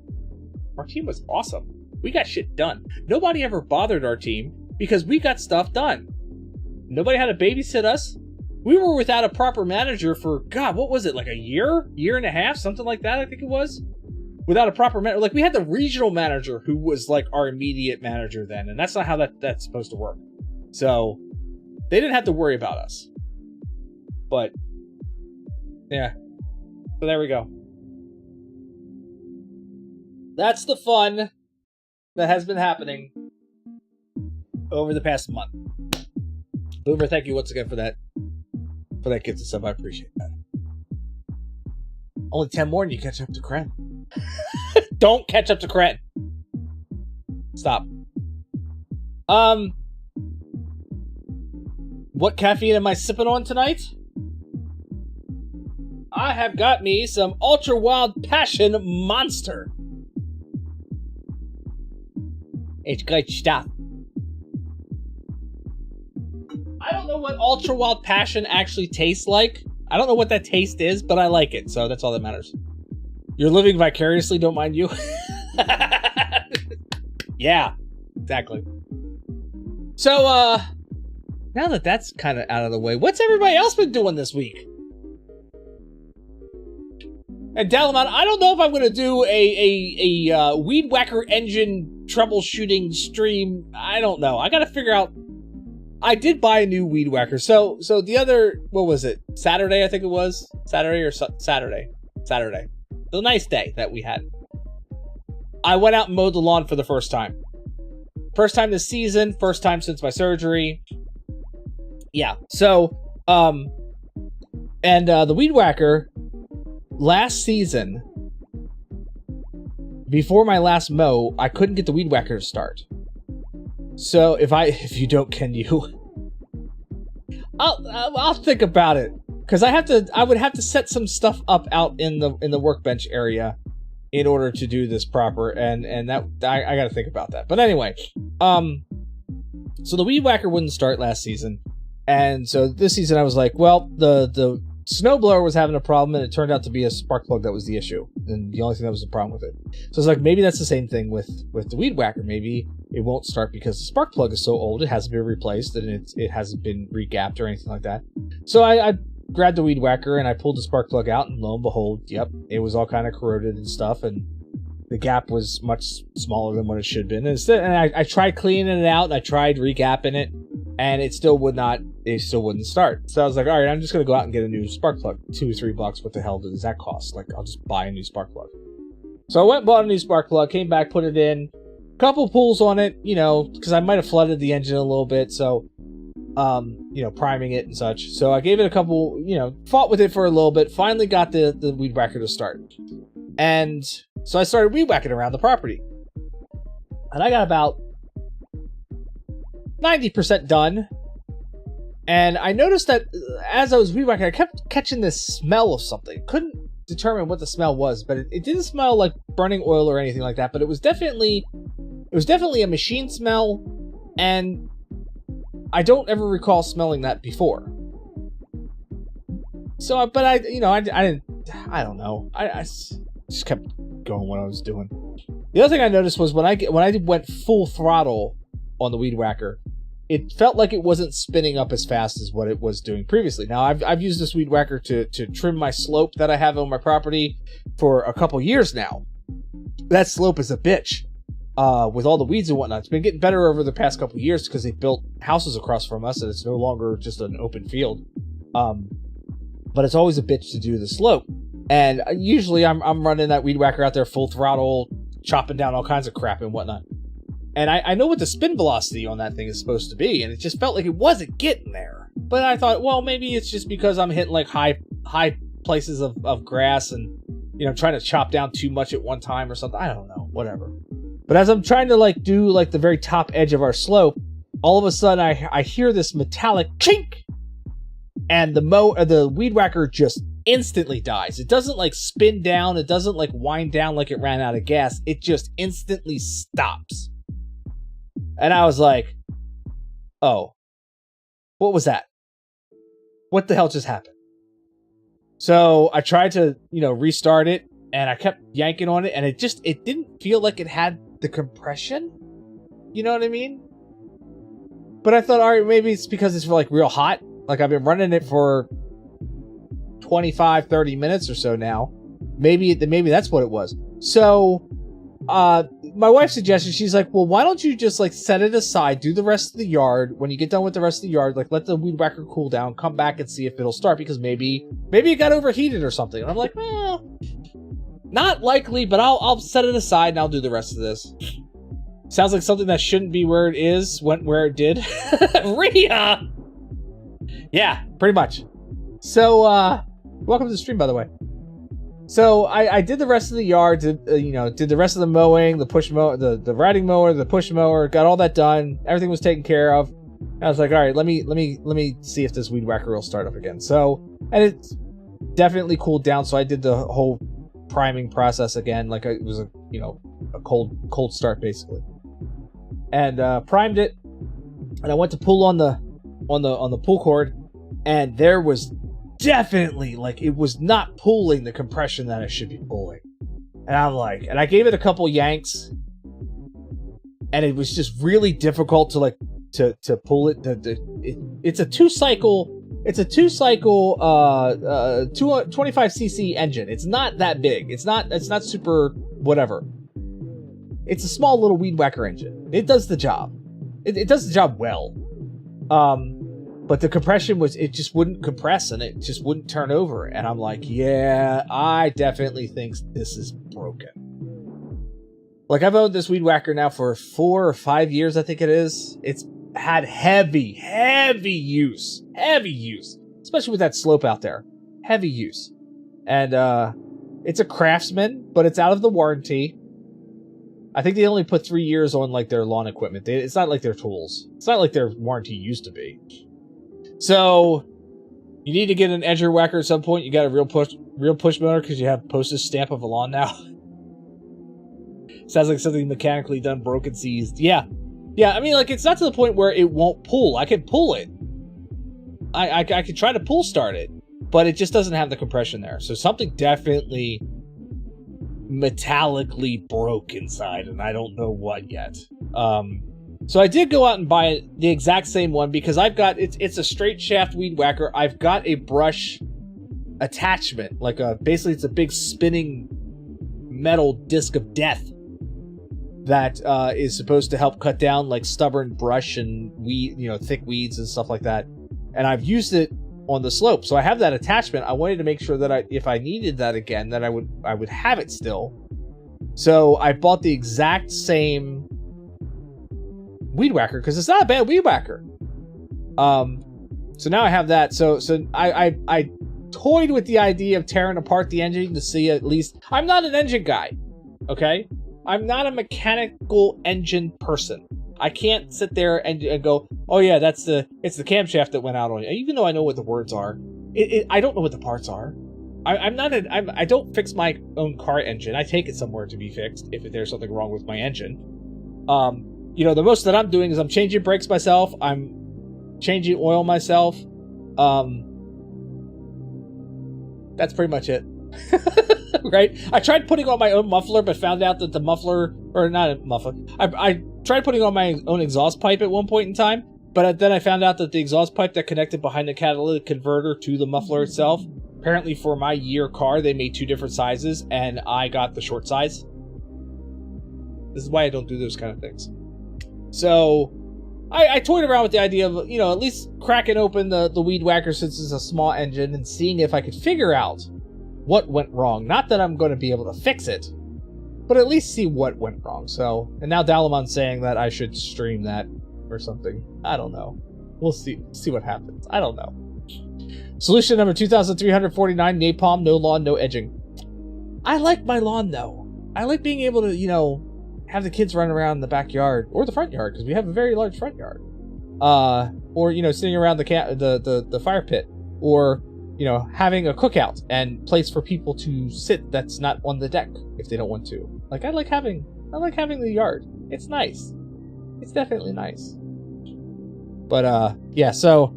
A: Our team was awesome. We got shit done. Nobody ever bothered our team because we got stuff done. Nobody had to babysit us. We were without a proper manager for, God, what was it, like a year and a half, something like that, I think it was? Without a proper manager. Like, we had the regional manager who was like our immediate manager then, and that's not how that's supposed to work. So, they didn't have to worry about us. But, yeah. So there we go. That's the fun that has been happening over the past month. Boomer, thank you once again for that gift and stuff. I appreciate that. Only 10 more and you catch up to Kren. Don't catch up to Kren. Stop. What caffeine am I sipping on tonight? I have got me some Ultra Wild Passion Monster. It's good stuff. I don't know what Ultra Wild Passion actually tastes like. I don't know what that taste is, but I like it, so that's all that matters. You're living vicariously, don't mind you. Yeah, exactly. So, now that that's kind of out of the way, what's everybody else been doing this week? And Dalamon, I don't know if I'm going to do a Weed Whacker engine troubleshooting stream. I don't know. I got to figure out. I did buy a new Weed Whacker. So the other, what was it? Saturday, I think it was. Saturday or Saturday. Saturday. The nice day that we had. I went out and mowed the lawn for the first time. First time this season. First time since my surgery. Yeah. So, and the Weed Whacker last season, before my last mow, I couldn't get the Weed Whacker to start. So if you don't, can you? I'll think about it, because I would have to set some stuff up out in the workbench area in order to do this proper, and that I got to think about that. But anyway, so the Weed Whacker wouldn't start last season, and so this season I was like, well, the snowblower was having a problem, and it turned out to be a spark plug that was the issue, and the only thing that was the problem with it. So it's like, maybe that's the same thing with the Weed Whacker. Maybe it won't start because the spark plug is so old, it hasn't been replaced, and it hasn't been regapped or anything like that. So I grabbed the Weed Whacker, and I pulled the spark plug out, and lo and behold, yep, it was all kind of corroded and stuff, and the gap was much smaller than what it should have been. And I tried cleaning it out, and I tried regapping it, and it still wouldn't start. So I was like, all right, I'm just going to go out and get a new spark plug. $2 or $3, what the hell does that cost? Like, I'll just buy a new spark plug. So I went and bought a new spark plug, came back, put it in, couple pulls on it, because I might have flooded the engine a little bit, so, priming it and such. So I gave it a couple, fought with it for a little bit, finally got the Weed Whacker to start. And so I started weed whacking around the property. And I got about 90% done. And I noticed that as I was weed whacking, I kept catching this smell of something. Couldn't determine what the smell was, but it didn't smell like burning oil or anything like that, but it was definitely a machine smell, and I don't ever recall smelling that before. So, but I don't know. I just kept going what I was doing. The other thing I noticed was when I went full throttle on the Weed Whacker, it felt like it wasn't spinning up as fast as what it was doing previously. Now, I've used this Weed Whacker to trim my slope that I have on my property for a couple years now. That slope is a bitch. With all the weeds and whatnot. It's been getting better over the past couple years because they built houses across from us, and it's no longer just an open field. But it's always a bitch to do the slope. And usually I'm running that Weed Whacker out there full throttle, chopping down all kinds of crap and whatnot. And I know what the spin velocity on that thing is supposed to be, and it just felt like it wasn't getting there. But I thought, well, maybe it's just because I'm hitting like high places of grass and, trying to chop down too much at one time or something. I don't know, whatever. But as I'm trying to do the very top edge of our slope, all of a sudden I hear this metallic chink, and the Weed Whacker just instantly dies. It doesn't spin down, it doesn't wind down like it ran out of gas. It just instantly stops. And I was like, oh, what was that? What the hell just happened? So I tried to, restart it, and I kept yanking on it, and it didn't feel like it had the compression. You know what I mean? But I thought, all right, maybe it's because it's real hot. I've been running it for 25, 30 minutes or so now. Maybe that's what it was. So, my wife suggested, she's like, well, why don't you just set it aside, do the rest of the yard. When you get done with the rest of the yard, let the Weed Whacker cool down, come back and see if it'll start, because maybe it got overheated or something. And I'm like, not likely, but I'll set it aside and I'll do the rest of this. Sounds like something that shouldn't be where it is went where it did. Rhea! Yeah, pretty much. So, welcome to the stream, by the way. So I did the rest of the yard, did the rest of the mowing, the push mower, the riding mower, the push mower, got all that done. Everything was taken care of. I was like, all right, let me see if this Weed Whacker will start up again. So, and it definitely cooled down. So I did the whole priming process again, like it was a cold start basically. and primed it, and I went to pull on the pull cord, and there was definitely, like, it was not pulling the compression that it should be pulling. And I'm like, and I gave it a couple yanks, and it was just really difficult to like to pull it. It's a two cycle 25cc engine. It's not that big. It's not super whatever. It's a small little weed whacker engine. It does the job. It does the job well. But the compression it just wouldn't compress, and it just wouldn't turn over. And I'm like, yeah, I definitely think this is broken. Like, I've owned this weed whacker now for 4 or 5 years, I think it is. It's had heavy use, especially with that slope out there. Heavy use. And it's a Craftsman, but it's out of the warranty. I think they only put 3 years on like their lawn equipment. It's not like their tools. It's not like their warranty used to be. So you need to get an edger whacker at some point. You got a real push motor because you have postage stamp of a lawn now. Sounds like something mechanically done, broken, seized. Yeah. I mean, like, it's not to the point where it won't pull. I can pull it. I can try to pull start it, but it just doesn't have the compression there. So something definitely metallically broke inside, and I don't know what yet. So I did go out and buy the exact same one because I've got it's a straight shaft weed whacker. I've got a brush attachment, like basically it's a big spinning metal disc of death that is supposed to help cut down like stubborn brush and weed, thick weeds and stuff like that. And I've used it on the slope, so I have that attachment. I wanted to make sure that if I needed that again, that I would have it still. So I bought the exact same weed whacker because it's not a bad weed whacker. So now I have that. So I toyed with the idea of tearing apart the engine to see at least. I'm not an engine guy, okay? I'm not a mechanical engine person. I can't sit there and go, oh yeah, it's the camshaft that went out on you. Even though I know what the words are, I don't know what the parts are. I don't fix my own car engine. I take it somewhere to be fixed if there's something wrong with my engine. The most that I'm doing is I'm changing brakes myself. I'm changing oil myself. That's pretty much it. Right? I tried putting on my own muffler, but found out that the muffler, or not a muffler, I tried putting on my own exhaust pipe at one point in time, but then I found out that the exhaust pipe that connected behind the catalytic converter to the muffler itself, apparently for my year car, they made 2 different sizes, and I got the short size. This is why I don't do those kind of things. So I toyed around with the idea of, at least cracking open the weed whacker since it's a small engine and seeing if I could figure out what went wrong. Not that I'm going to be able to fix it, but at least see what went wrong. So, and now Dalamon's saying that I should stream that or something. I don't know. We'll see what happens. I don't know. Solution number 2349, napalm, no lawn, no edging. I like my lawn though. I like being able to, have the kids run around the backyard or the front yard because we have a very large front yard. Or sitting around the fire pit, or having a cookout and place for people to sit that's not on the deck if they don't want to. Like I like having the yard. It's nice. It's definitely nice. But yeah, so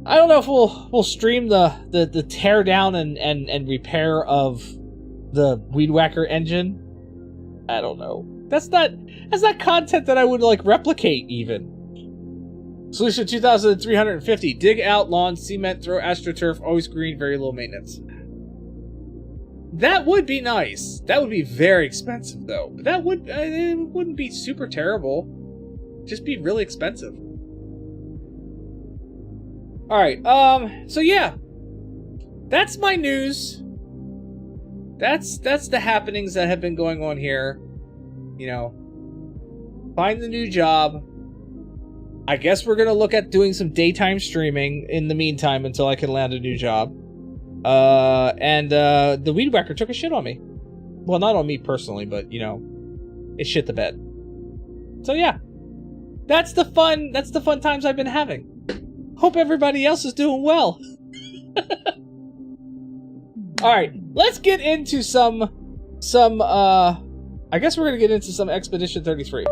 A: I don't know if we'll stream the tear down and repair of the weed whacker engine. I don't know. That's not content that I would like replicate even. Solution 2350. Dig out lawn, cement, throw astroturf, always green, very low maintenance. That would be nice. That would be very expensive though. But that it wouldn't be super terrible. Just be really expensive. Alright, so yeah. That's my news. That's the happenings that have been going on here. Find the new job. I guess we're going to look at doing some daytime streaming in the meantime until I can land a new job. And the weed whacker took a shit on me. Well, not on me personally, but, it shit the bed. So yeah, that's the fun times I've been having. Hope everybody else is doing well. Alright, let's get into some I guess we're going to get into some Expedition 33.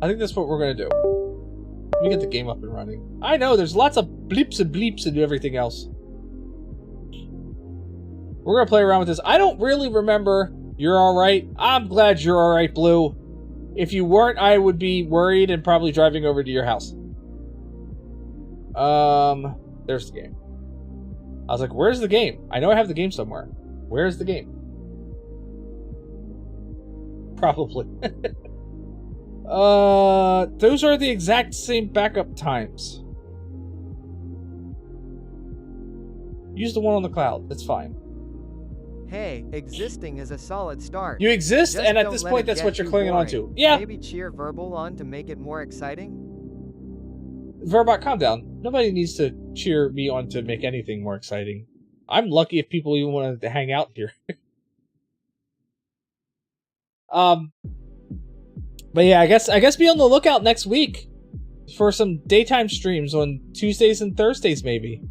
A: I think that's what we're gonna do. Let me get the game up and running. I know, there's lots of bleeps and bleeps and everything else. We're gonna play around with this. I don't really remember. You're alright. I'm glad you're alright, Blue. If you weren't, I would be worried and probably driving over to your house. There's the game. I was like, where's the game? I know I have the game somewhere. Where's the game? Probably. Those are the exact same backup times. Use the one on the cloud. That's fine.
M: Hey, existing is a solid start.
A: You exist,
M: Just
A: and at
M: don't
A: this
M: let
A: point,
M: it
A: that's
M: get
A: what you're
M: too
A: clinging on
M: boring.
A: to. Yeah.
M: Maybe cheer Verbal on to make it more exciting?
A: Verbot, calm down. Nobody needs to cheer me on to make anything more exciting. I'm lucky if people even want to hang out here. But yeah, I guess be on the lookout next week for some daytime streams on Tuesdays and Thursdays, maybe.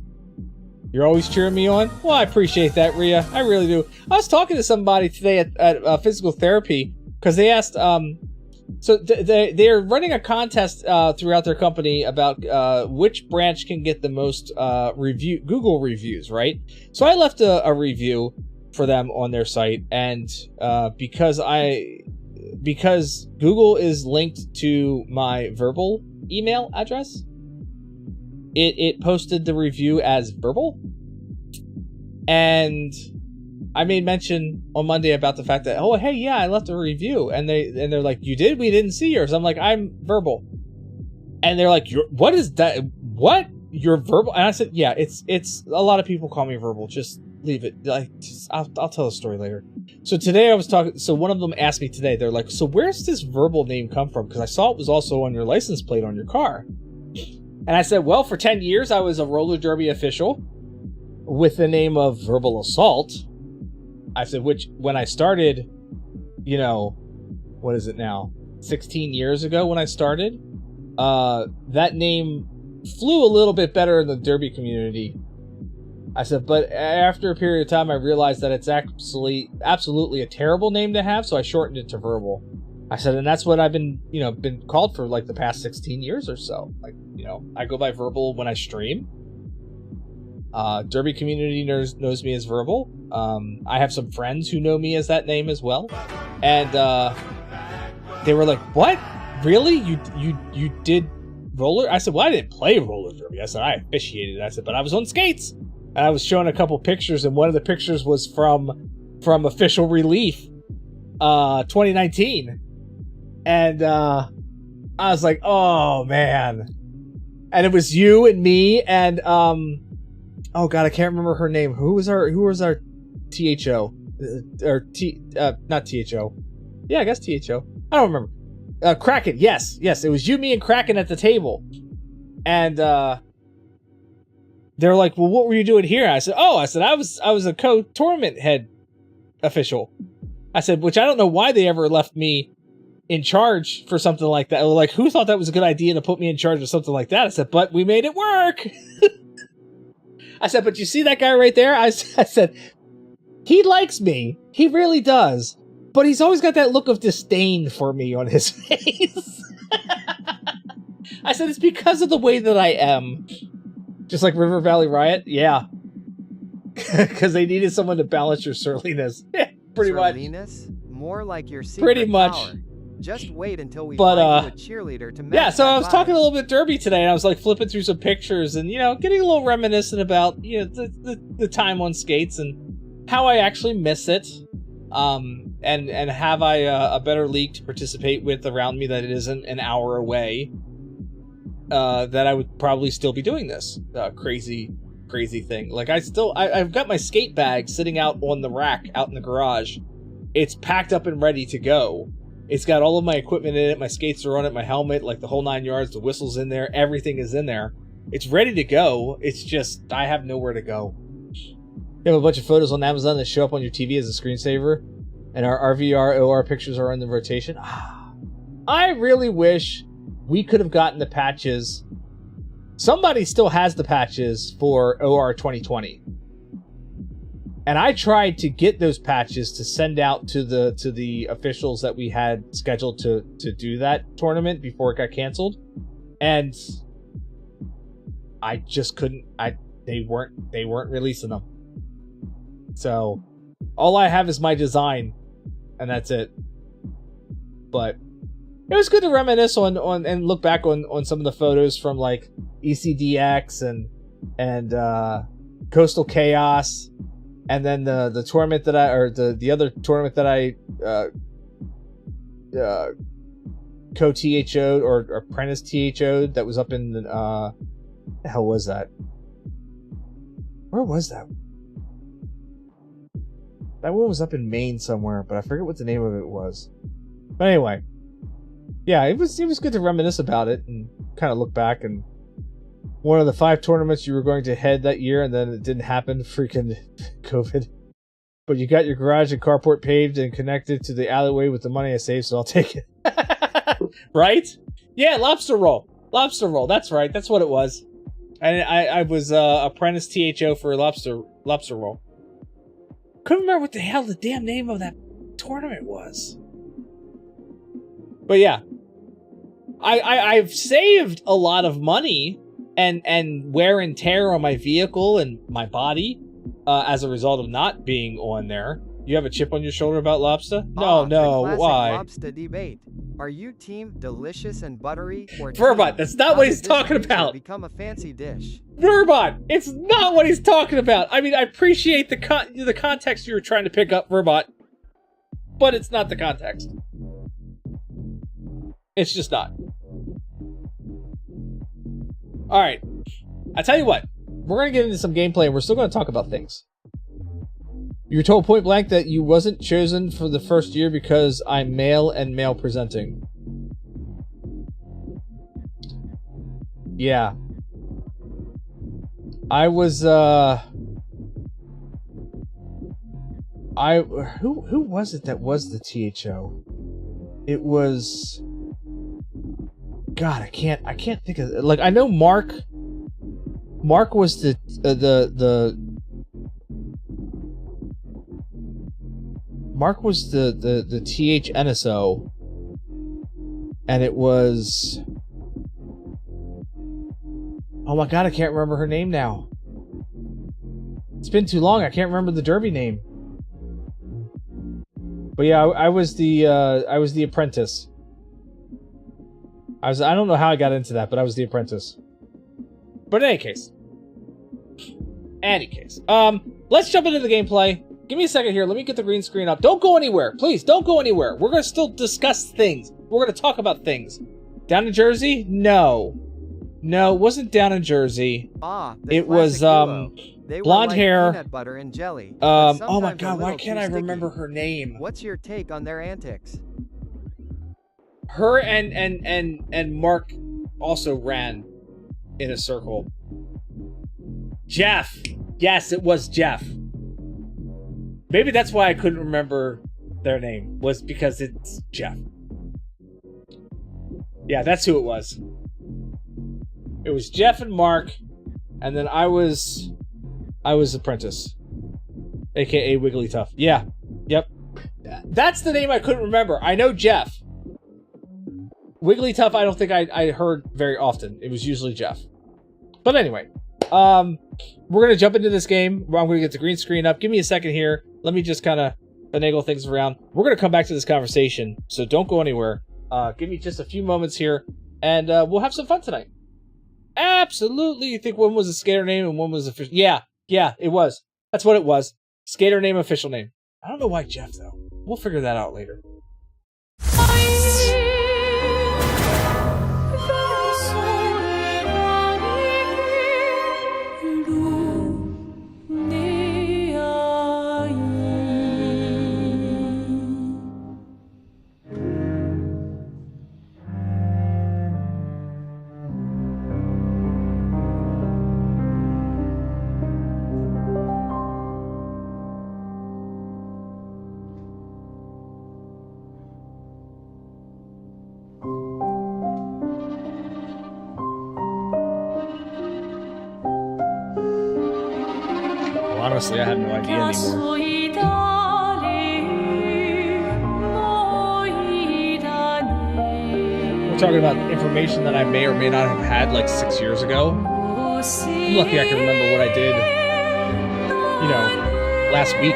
A: You're always cheering me on? Well, I appreciate that, Rhea. I really do. I was talking to somebody today at physical therapy because they asked, so they're running a contest throughout their company about which branch can get the most Google reviews, right? So I left a review for them on their site, and because Google is linked to my verbal email address, it posted the review as verbal. And I made mention on Monday about the fact that, oh, hey, yeah, I left a review. And they're like, you did? We didn't see yours. I'm like, I'm verbal. And they're like, what is that? What? You're verbal? And I said, yeah, it's a lot of people call me verbal. Just leave it. I'll tell the story later. So today I was talking, so one of them asked me today, they're like, so where's this verbal name come from? Because I saw it was also on your license plate on your car. And I said, well, for 10 years, I was a roller derby official with the name of Verbal Assault. I said, which, when I started, what is it now? 16 years ago when I started, that name flew a little bit better in the derby community. I said, but after a period of time, I realized that it's absolutely a terrible name to have, so I shortened it to Verbal. I said, and that's what I've been called for like the past 16 years or so. Like, I go by Verbal when I stream. Derby community knows me as Verbal. I have some friends who know me as that name as well. And they were like, what? Really? You did roller? I said, well, I didn't play roller derby. I said, I officiated. I said, but I was on skates. And I was showing a couple pictures, and one of the pictures was from Official Relief 2019. And I was like, oh man. And it was you and me and oh god, I can't remember her name. Who was our THO? Not THO. Yeah, I guess THO. I don't remember. Kraken, yes, it was you, me, and Kraken at the table. And they're like, well, what were you doing here? I said, I was a co-tournament head official. I said, which I don't know why they ever left me in charge for something like that. Like, who thought that was a good idea to put me in charge of something like that? I said, but we made it work. I said, but you see that guy right there? I said, he likes me. He really does. But he's always got that look of disdain for me on his face. I said, it's because of the way that I am. Just like River Valley Riot? Yeah. Because they needed someone to balance your surliness. Pretty
M: surliness?
A: much.
M: More like your secret
A: pretty much.
M: Power. Just wait until we find you a cheerleader to match.
A: Yeah, so I was talking a little bit derby today, and I was like flipping through some pictures and, getting a little reminiscent about, the time on skates and how I actually miss it. And have I a better league to participate with around me that it isn't an hour away, that I would probably still be doing this crazy thing. Like, I've got my skate bag sitting out on the rack out in the garage. It's packed up and ready to go. It's got all of my equipment in it. My skates are on it, my helmet, like the whole 9 yards, the whistle's in there, everything is in there. It's ready to go. It's just, I have nowhere to go. You have a bunch of photos on Amazon that show up on your TV as a screensaver, and our RVR, OR pictures are in the rotation. I really wish we could have gotten the patches. Somebody still has the patches for OR 2020. And I tried to get those patches to send out to the officials that we had scheduled to do that tournament before it got canceled. And I just couldn't. They weren't releasing them. So all I have is my design, and that's it. But it was good to reminisce on and look back on some of the photos from like ECDX and Coastal Chaos, and then the tournament that the other tournament that I co-THO'd or apprentice THO'd that was up in the hell was that? Where was that? That one was up in Maine somewhere, but I forget what the name of it was. But anyway, yeah, it was good to reminisce about it and kind of look back. And one of the 5 tournaments you were going to head that year, and then it didn't happen, freaking COVID. But you got your garage and carport paved and connected to the alleyway with the money I saved, so I'll take it. Right? Yeah, lobster roll. Lobster roll. That's right. That's what it was. And I was apprentice THO for lobster roll. Couldn't remember what the hell the damn name of that tournament was. But yeah, I've saved a lot of money and wear and tear on my vehicle and my body as a result of not being on there. You have a chip on your shoulder about lobster? No, why?
M: Lobster debate. Are you team delicious and buttery or
A: Verbot, that's not what he's talking about.
M: Become a fancy dish.
A: Verbot, it's not what he's talking about. I mean, I appreciate the context you were trying to pick up, Verbot, but it's not the context. It's just not. All right, I tell you what, we're gonna get into some gameplay, and we're still gonna talk about things. You were told point blank that you wasn't chosen for the first year because I'm male and male presenting. Yeah. I was, who was it that was the THO? It was, God, I can't think of, like, I know Mark was the Mark was the THNSO, and it was, oh my God, I can't remember her name now. It's been too long. I can't remember the Derby name. But yeah, I was the apprentice. I don't know how I got into that, but I was the apprentice. But in any case, let's jump into the gameplay. Give me a second here. Let me get the green screen up. Don't go anywhere. Please, don't go anywhere. We're going to still discuss things. We're going to talk about things. Down in Jersey? No. No, it wasn't down in Jersey. It was, blonde hair.
M: Peanut butter and jelly.
A: Oh my God, why can't I remember her name?
M: What's your take on their antics?
A: Her and Mark also ran in a circle. Jeff. Yes, it was Jeff. Maybe that's why I couldn't remember their name, was because it's Jeff. Yeah, that's who it was. It was Jeff and Mark, and then I was apprentice, aka Wigglytuff. Yeah, yep. That's the name I couldn't remember. I know Jeff. Wigglytuff, I don't think I heard very often. It was usually Jeff. But anyway, we're gonna jump into this game. I'm gonna get the green screen up. Give me a second here. Let me just kind of finagle things around. We're gonna come back to this conversation, so don't go anywhere. Give me just a few moments here, and we'll have some fun tonight. Absolutely. You think one was a skater name and one was official? Yeah, it was. That's what it was. Skater name, official name. I don't know why Jeff, though. We'll figure that out later. Honestly, I have no idea anymore. We're talking about information that I may or may not have had like 6 years ago. I'm lucky I can remember what I did, you know, last week.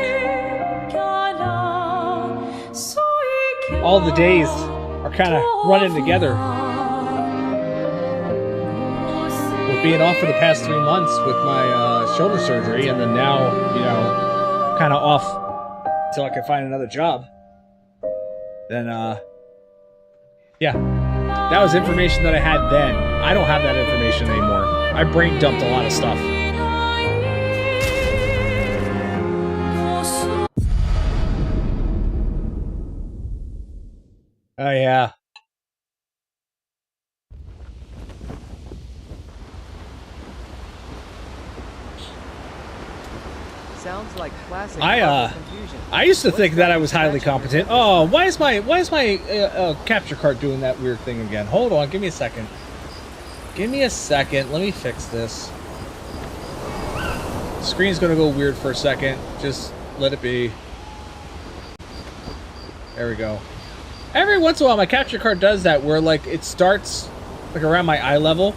A: All the days are kind of running together. With being off for the past 3 months with my shoulder surgery, and then now, you know, kind of off until I can find another job. Then, yeah, that was information that I had then. I don't have that information anymore. I brain dumped a lot of stuff. Oh, yeah.
M: Sounds like classic confusion.
A: I used to think that I was highly competent. Oh, why is my capture card doing that weird thing again? Hold on, give me a second. Give me a second. Let me fix this. The screen's gonna go weird for a second. Just let it be. There we go. Every once in a while, my capture card does that, where like it starts like around my eye level.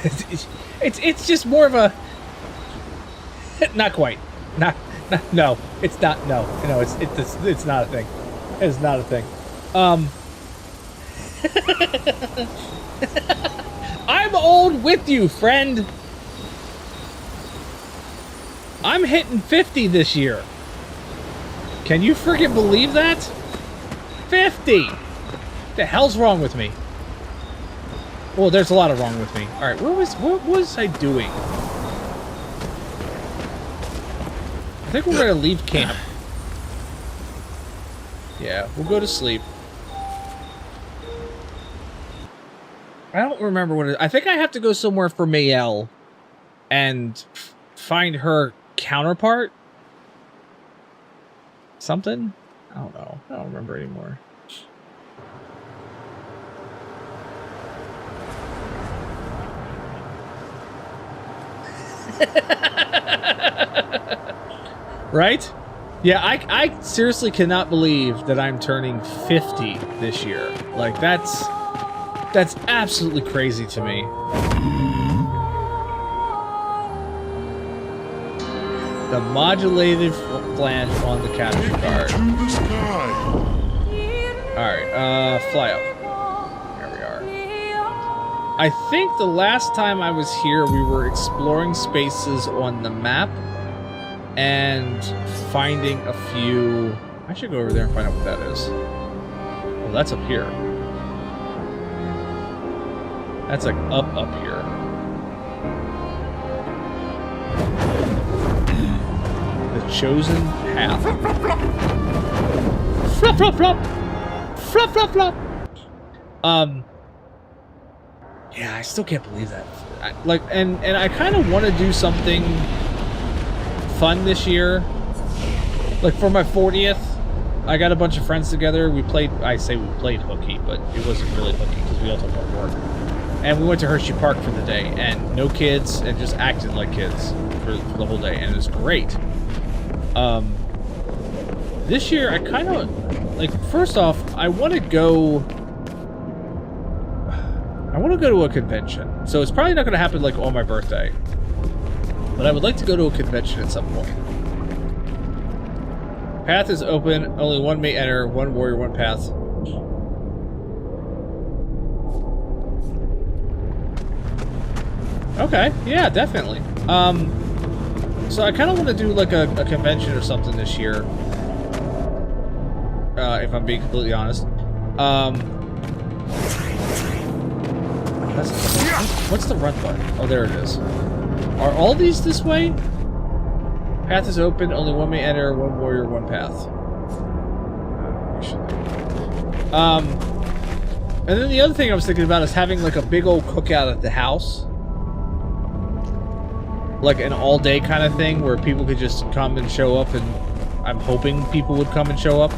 A: It's just more of a. Not quite. Not no. It's not. No. It's not a thing. It's not a thing. I'm old with you, friend. I'm hitting 50 this year. Can you freaking believe that? 50. What the hell's wrong with me? Well, there's a lot of wrong with me. All right, what was I doing? I think we're gonna leave camp. Yeah, we'll go to sleep. I don't remember what it is. I think I have to go somewhere for Mayel and find her counterpart. Something? I don't know. I don't remember anymore. Right? Yeah, I seriously cannot believe that I'm turning 50 this year. Like, that's absolutely crazy to me. The modulated flange on the capture card. Alright, fly up. There we are. I think the last time I was here, we were exploring spaces on the map and finding a few... I should go over there and find out what that is. Well, that's up here. That's like up here. The chosen path. Flop, flop, flop. Flop, flop, flop. Yeah, I still can't believe that. And I kind of want to do something fun this year. Like for my 40th, I got a bunch of friends together. We played, I say we played hooky, but it wasn't really hooky because we all took our work. And we went to Hershey Park for the day, and no kids, and just acted like kids for the whole day, and it was great. This year, I kind of, like, first off, I want to go to a convention. So it's probably not going to happen, like, on my birthday. But I would like to go to a convention at some point. Path is open, only one may enter, one warrior, one path. Okay, yeah, definitely. So I kind of want to do like a convention or something this year. If I'm being completely honest. What's the run button? Oh, there it is. Are all these this way? Path is open, only one may enter, one warrior, one path. And then the other thing I was thinking about is having like a big old cookout at the house. Like an all-day kind of thing where people could just come and show up, and I'm hoping people would come and show up.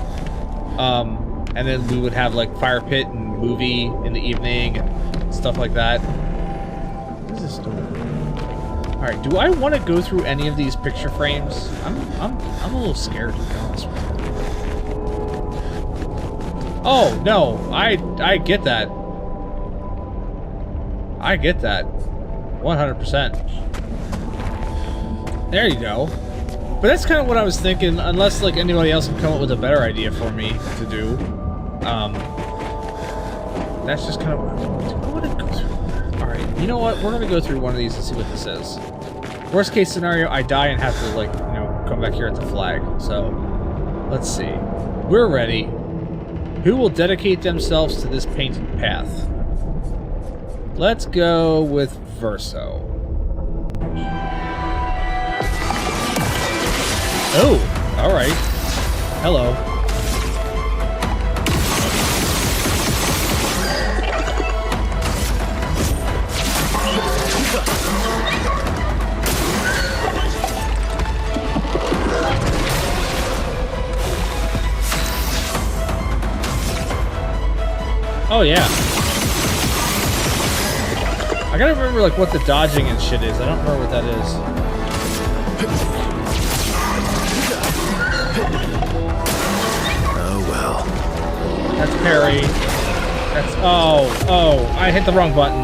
A: And then we would have like fire pit and movie in the evening and stuff like that. What is this door? All right, do I want to go through any of these picture frames? I'm a little scared, to be honest with you. Oh no, I get that. I get that, 100%. There you go. But that's kind of what I was thinking, unless like anybody else can come up with a better idea for me to do. That's just kind of what I want to go through. All right, you know what? We're gonna go through one of these and see what this is. Worst case scenario, I die and have to like, you know, come back here at the flag. So, let's see. We're ready. Who will dedicate themselves to this painted path? Let's go with Verso. Oh, all right. Hello. Oh yeah. I gotta remember like what the dodging and shit is. I don't remember what that is.
L: Oh well.
A: That's parry. That's oh, I hit the wrong button.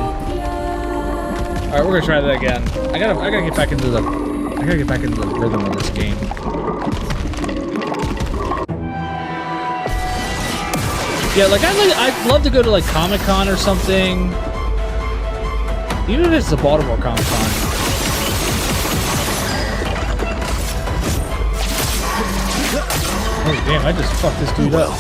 A: Alright, we're gonna try that again. I gotta get back into the rhythm of this game. Yeah, like I'd love to go to like Comic-Con or something. Even if it's the Baltimore Comic-Con. Oh damn, I just fucked this dude up.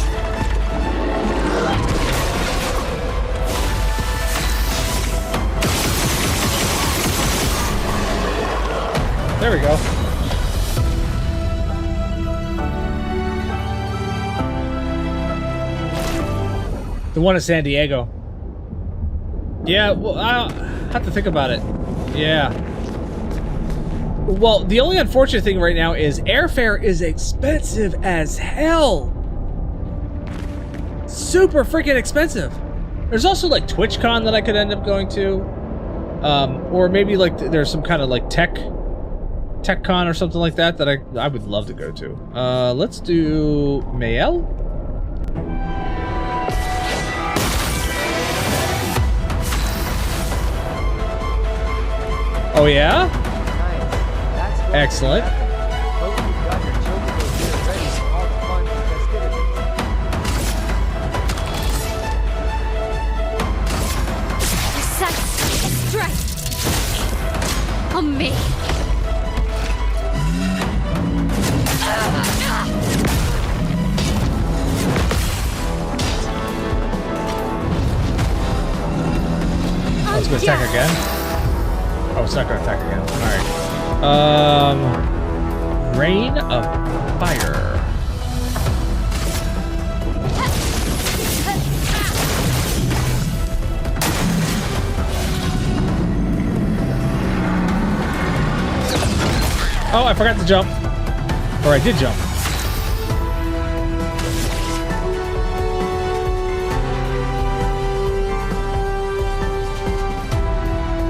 A: There we go. The one in San Diego. Yeah, well, I have to think about it. Yeah. Well, the only unfortunate thing right now is airfare is expensive as hell. Super freaking expensive. There's also like TwitchCon that I could end up going to. Or maybe like there's some kind of like TechCon or something like that that I would love to go to. Let's do Mael. Oh yeah? Nice. Excellent.
M: Hope you've got your children ready for all the fun and festivities.
N: Set, strike. On me.
A: Let's go attack again. Oh, it's not gonna attack again. Alright. Rain of Fire. Oh, I forgot to jump. Or I did jump.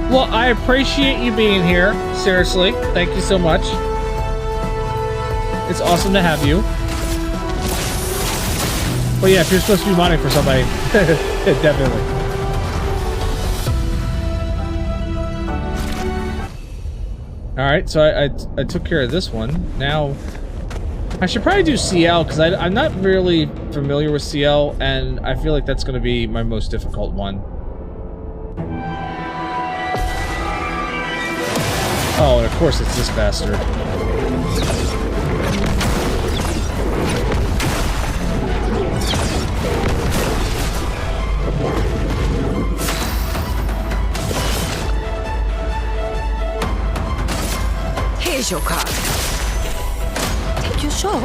A: Well, I appreciate you being here. Seriously, thank you so much. It's awesome to have you. But yeah, if you're supposed to be modding for somebody, definitely. Alright, so I took care of this one. Now, I should probably do CL, because I'm not really familiar with CL, and I feel like that's going to be my most difficult one. Oh, and of course it's this bastard.
B: Here's your card. Take your shot.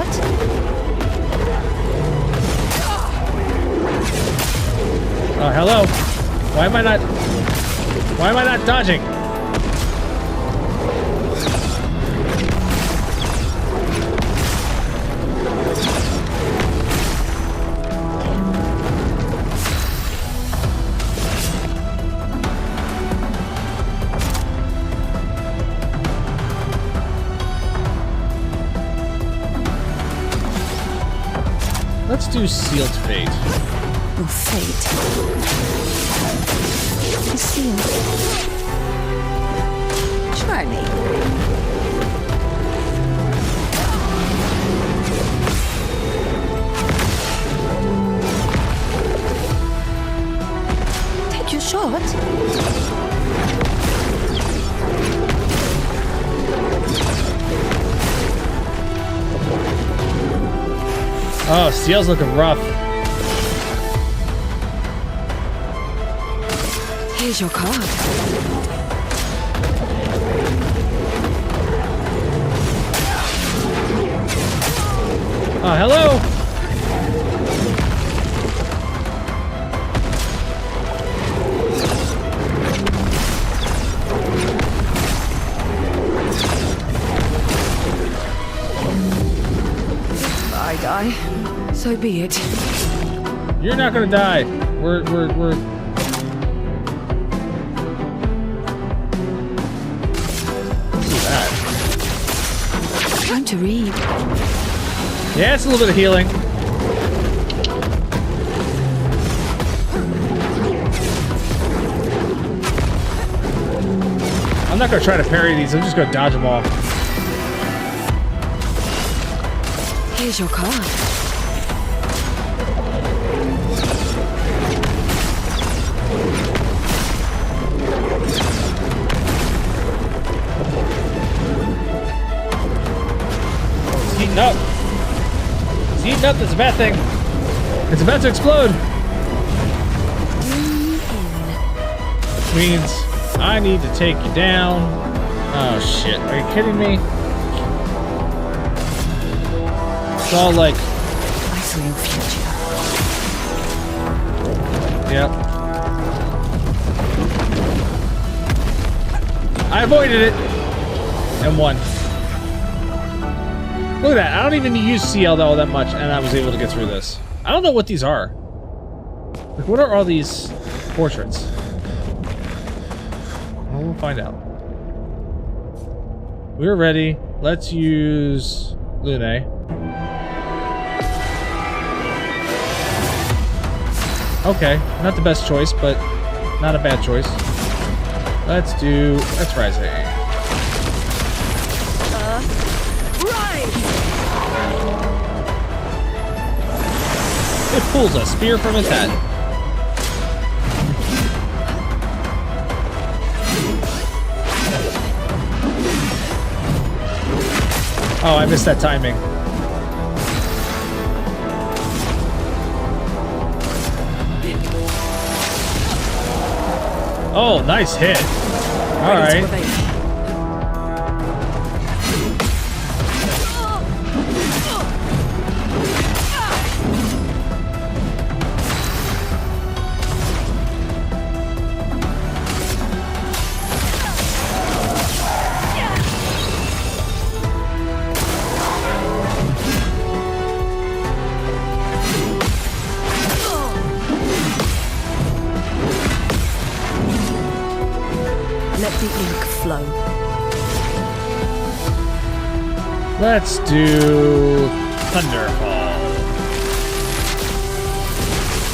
A: Hello. Why am I not dodging? let's do Sealed Fate.
B: Oh, fate. Sealed. Try me. Take your shot.
A: Oh, Steel's looking rough.
B: Here's your card.
A: Oh, hello.
B: I die. So be it.
A: You're not gonna die. We're. Look at that.
B: Time to read.
A: Yeah, it's a little bit of healing. I'm not gonna try to parry these. I'm just gonna dodge them all.
B: Here's your card.
A: It's heating up. It's heating up. That's a bad thing. It's about to explode. Which means I need to take you down. Oh shit. Are you kidding me? It's all like...
B: I saw your future.
A: Yep. I avoided it! And won. Look at that. I don't even use CL all that much, and I was able to get through this. I don't know what these are. Like, what are all these portraits? Well, we'll find out. We're ready. Let's use Lune. Okay, not the best choice, but not a bad choice. Let's do Rising.
B: Rise!
A: It pulls a spear from his head. Oh, I missed that timing. Oh, nice hit. All right.
B: Let the ink flow.
A: Let's do Thunderfall.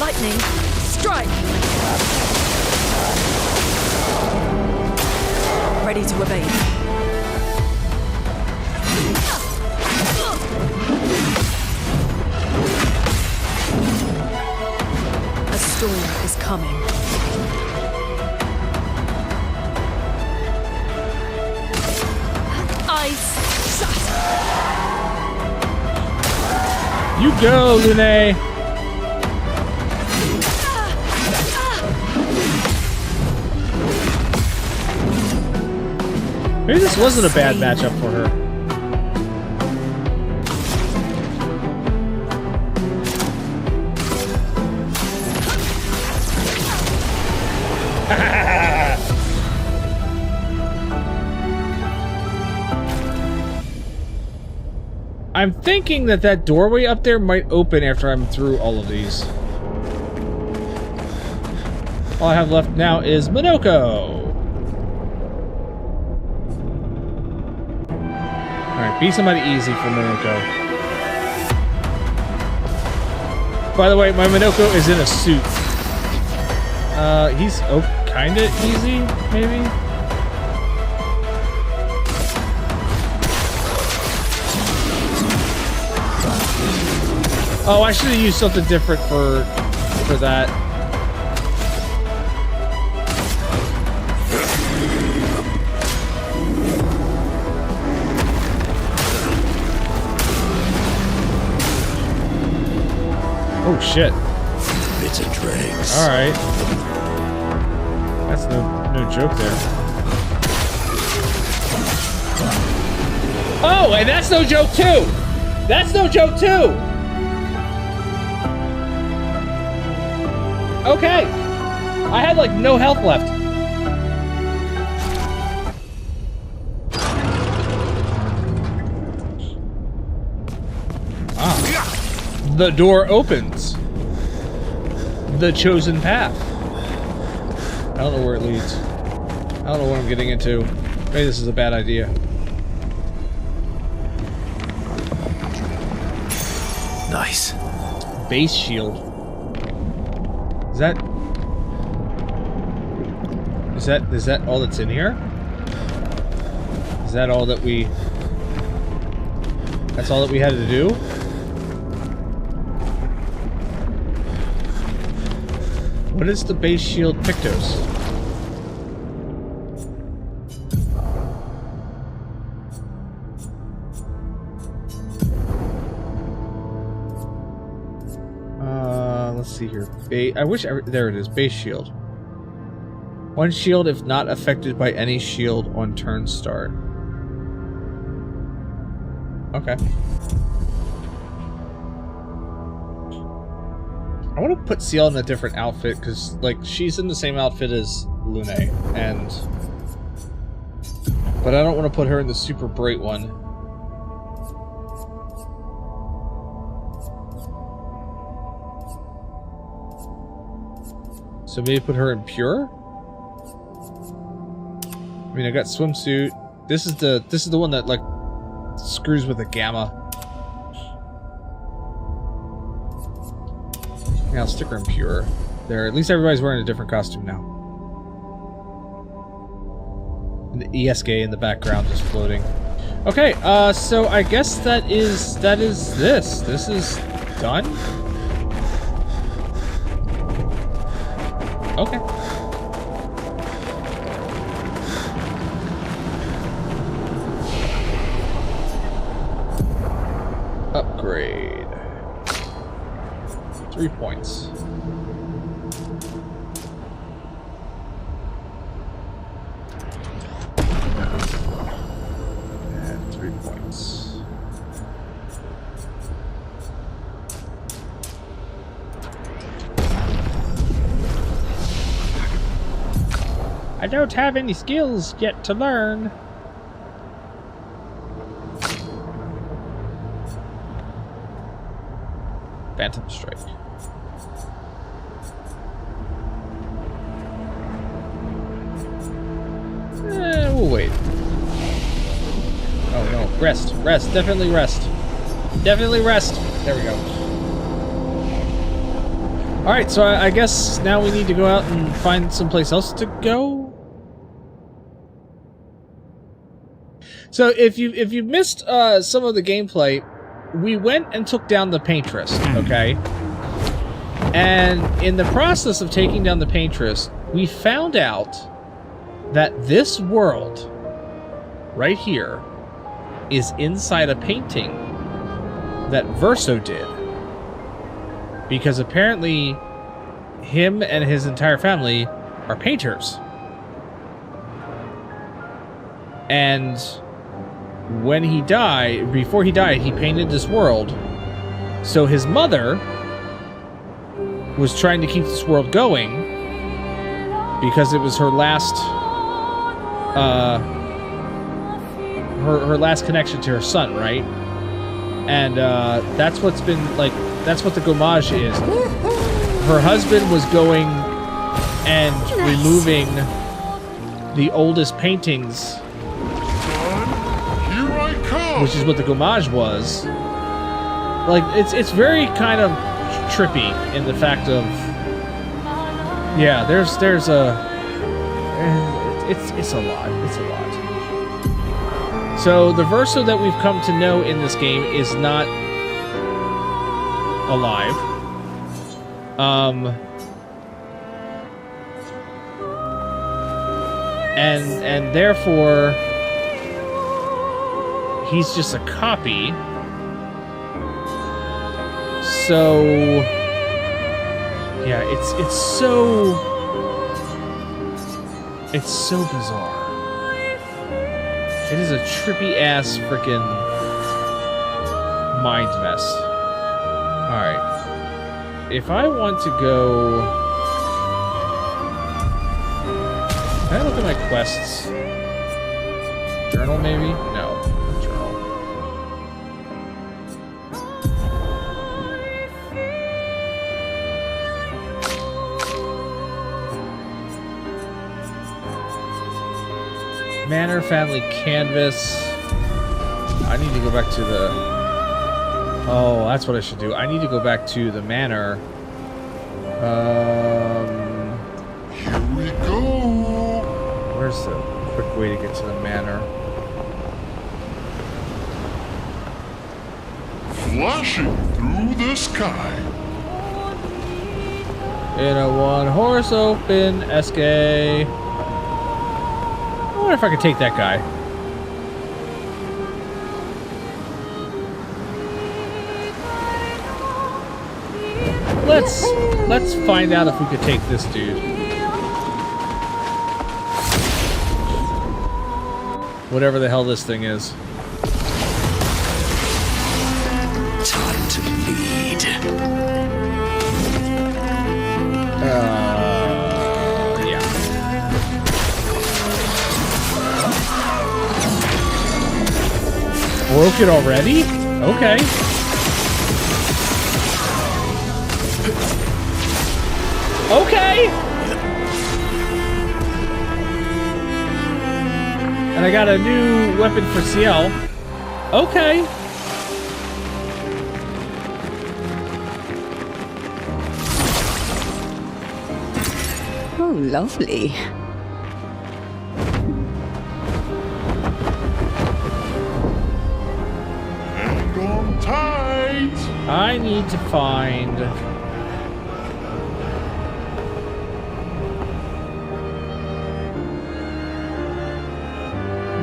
B: Lightning, strike! Ready to obey. A storm is coming.
A: You go, Lune. Maybe this wasn't a bad matchup for her. I'm thinking that that doorway up there might open after I'm through all of these. All I have left now is Minoko. Alright, be somebody easy for Minoko. By the way, my Minoko is in a suit. He's kinda easy, maybe? Oh, I should have used something different for that. Oh shit.
H: It's a dregs.
A: Alright. That's no joke there. Oh, and that's no joke too! That's no joke too! Okay. I had like no health left. Ah. The door opens. The chosen path. I don't know where it leads. I don't know what I'm getting into. Maybe this is a bad idea.
H: Nice.
A: Base shield. Is that all that's in here? Is that all that we... That's all that we had to do? What is the base shield Pictos? Let's see here. I wish there it is. Base shield. One shield if not affected by any shield on turn start. Okay. I want to put Ciel in a different outfit because, like, she's in the same outfit as Lune, but I don't want to put her in the super bright one. So maybe put her in pure. I mean, I got swimsuit. This is the one that like screws with a gamma. Yeah, I'll stick her in pure. There, at least everybody's wearing a different costume now. And the ESK in the background just floating. Okay, so I guess that is this. This is done. Okay. Upgrade. 3 points. And 3 points. I don't have any skills yet to learn. Phantom Strike. We'll wait. Oh no, rest, rest, definitely rest. Definitely rest. There we go. Alright, so I guess now we need to go out and find someplace else to go. So if you missed some of the gameplay, we went and took down the Paintress, okay? And in the process of taking down the Paintress, we found out that this world right here is inside a painting that Verso did. Because apparently him and his entire family are painters. And when he died, before he died, he painted this world. So his mother was trying to keep this world going because it was her last her last connection to her son, right? And that's what's been like, that's what the homage is. Her husband was going and removing the oldest paintings, which is what the homage was. Like, it's very kind of trippy in the fact of, yeah, there's a, it's a lot. It's a lot. So the Verso that we've come to know in this game is not alive. And therefore he's just a copy. So yeah, it's so bizarre. It is a trippy ass freaking mind mess. Alright. If I want to go... Can I look at my quests? Journal, maybe? No. Journal. Manor, family canvas. I need to go back to the... Oh, that's what I should do. I need to go back to the manor.
O: Here we go.
A: Where's the quick way to get to the manor?
O: Flashing through the sky.
A: In a one-horse open SK. I wonder if I could take that guy. Let's find out if we could take this dude. Whatever the hell this thing is.
C: Time to lead.
A: Yeah. Broke it already? Okay. Okay! And I got a new weapon for CL. Okay.
P: Oh, lovely.
O: Hang on tight.
A: I need to find...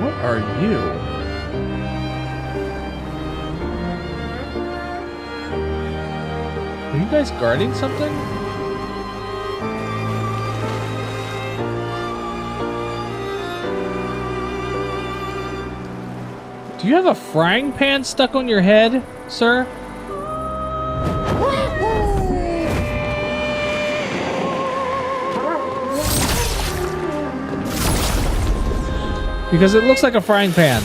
A: What are you? Are you guys guarding something? Do you have a frying pan stuck on your head, sir? Because it looks like a frying pan.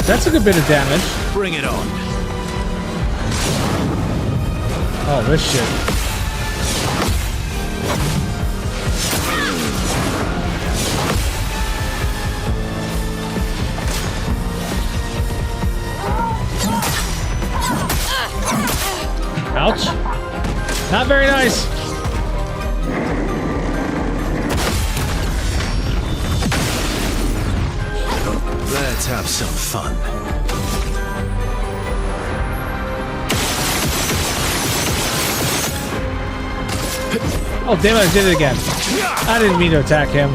A: That's a good bit of damage.
H: Bring it on.
A: Oh, this shit. Ouch. Not very nice.
H: Let's have some fun.
A: Oh, damn it, I did it again. I didn't mean to attack him.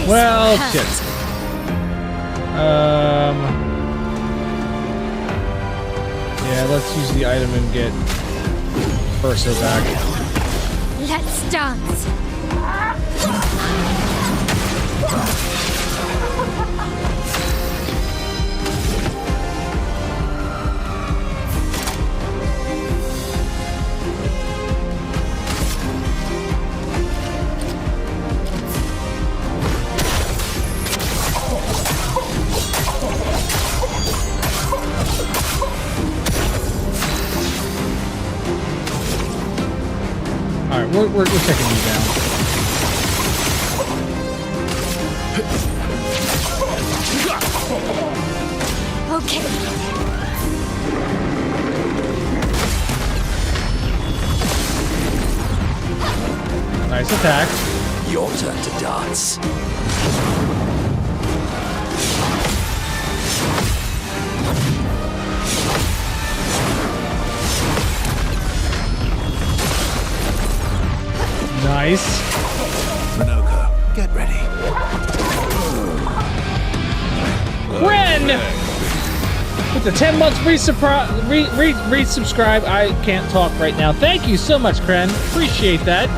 A: Well, shit. Yeah, let's use the item and get Ursa back.
N: Let's dance.
A: Alright, we're taking you down.
N: Okay.
A: Nice attack.
L: Your turn to dance.
A: Nice.
L: Minoko, get ready.
A: Ren! With the 10 months resubscribe. I can't talk right now. Thank you so much, Kren. Appreciate that.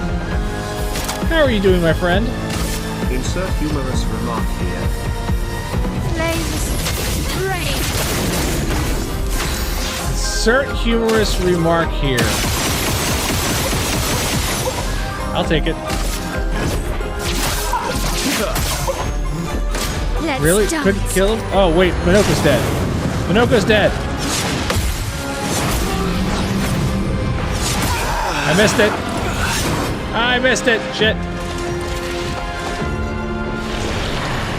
A: How are you doing, my friend?
Q: Insert humorous remark here.
A: Insert humorous remark here. I'll take it.
N: Let's
A: really?
N: dance.
A: Couldn't kill him? Oh, wait. Minoko's dead. Minoko's dead. I missed it. I missed it. Shit.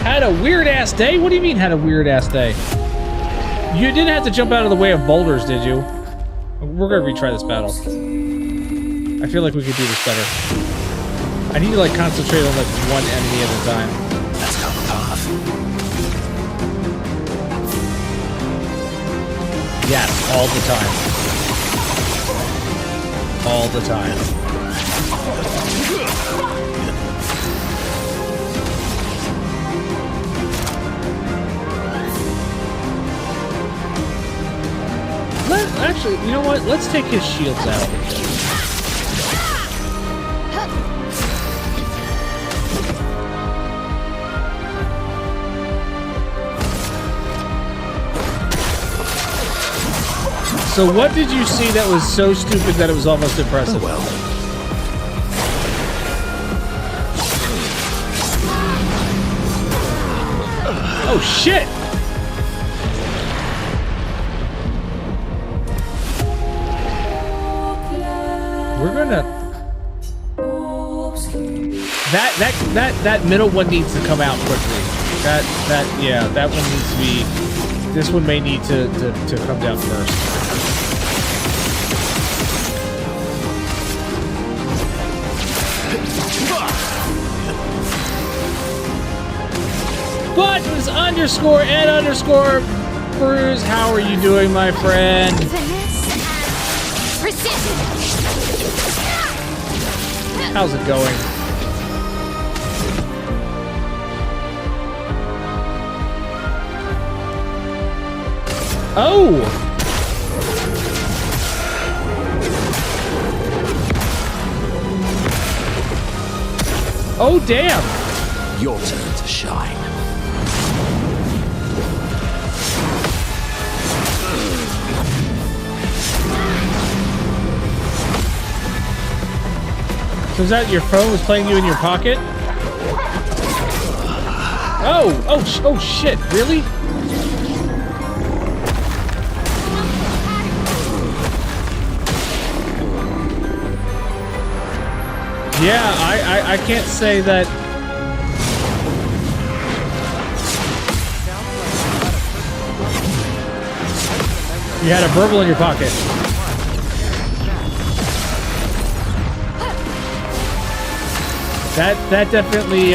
A: Had a weird-ass day? What do you mean had a weird-ass day? You didn't have to jump out of the way of boulders, did you? We're gonna retry this battle. I feel like we could do this better. I need to, like, concentrate on, like, one enemy at a time.
L: Let's cut the path.
A: Yes, all the time. All the time. Actually, you know what? Let's take his shields out. So what did you see that was so stupid that it was almost impressive?
L: Oh, well.
A: Oh, shit! We're gonna... That middle one needs to come out quickly. Yeah, that one needs to be... This one may need to come down first. Buttons underscore and underscore Bruce, how are you doing, my friend?
N: Precision.
A: How's it going? Oh! Oh, damn!
L: Your turn to shine.
A: So is that your phone was playing you in your pocket? Oh shit, really? Yeah, I can't say that. You had a burble in your pocket. That definitely,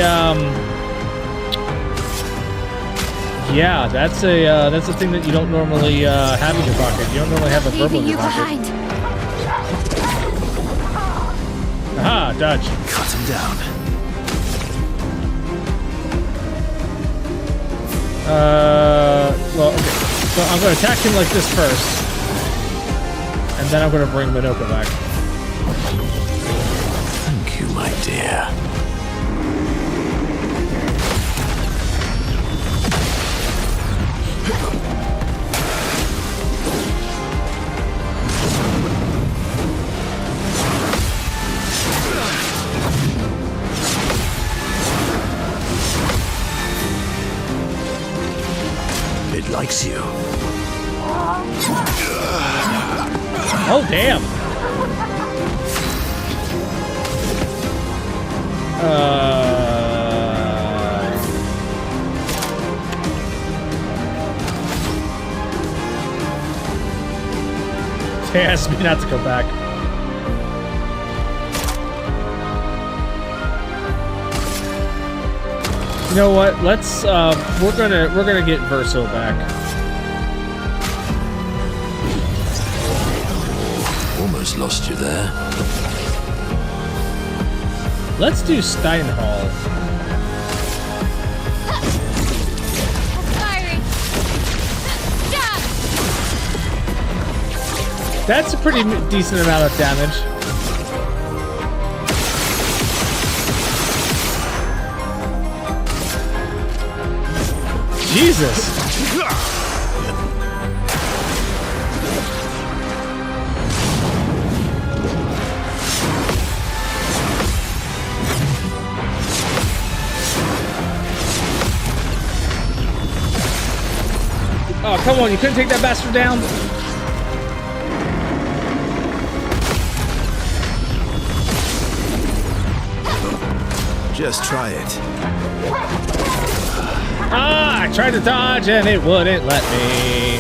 A: yeah, that's a thing that you don't normally have in your pocket. You don't normally have a burble in your pocket. Aha, dodge.
L: Cut him down.
A: Well, okay. So I'm going to attack him like this first. And then I'm going to bring Madoka back.
L: Thank you, my dear. It likes you.
A: Oh, damn. It asked me not to go back. You know what? Let's we're gonna get Verso back.
L: Almost lost you there.
A: Let's do Steinhall. That's a pretty decent amount of damage. Jesus. Oh, come on, you couldn't take that bastard down?
L: Just try it.
A: Ah, I tried to dodge and it wouldn't let me.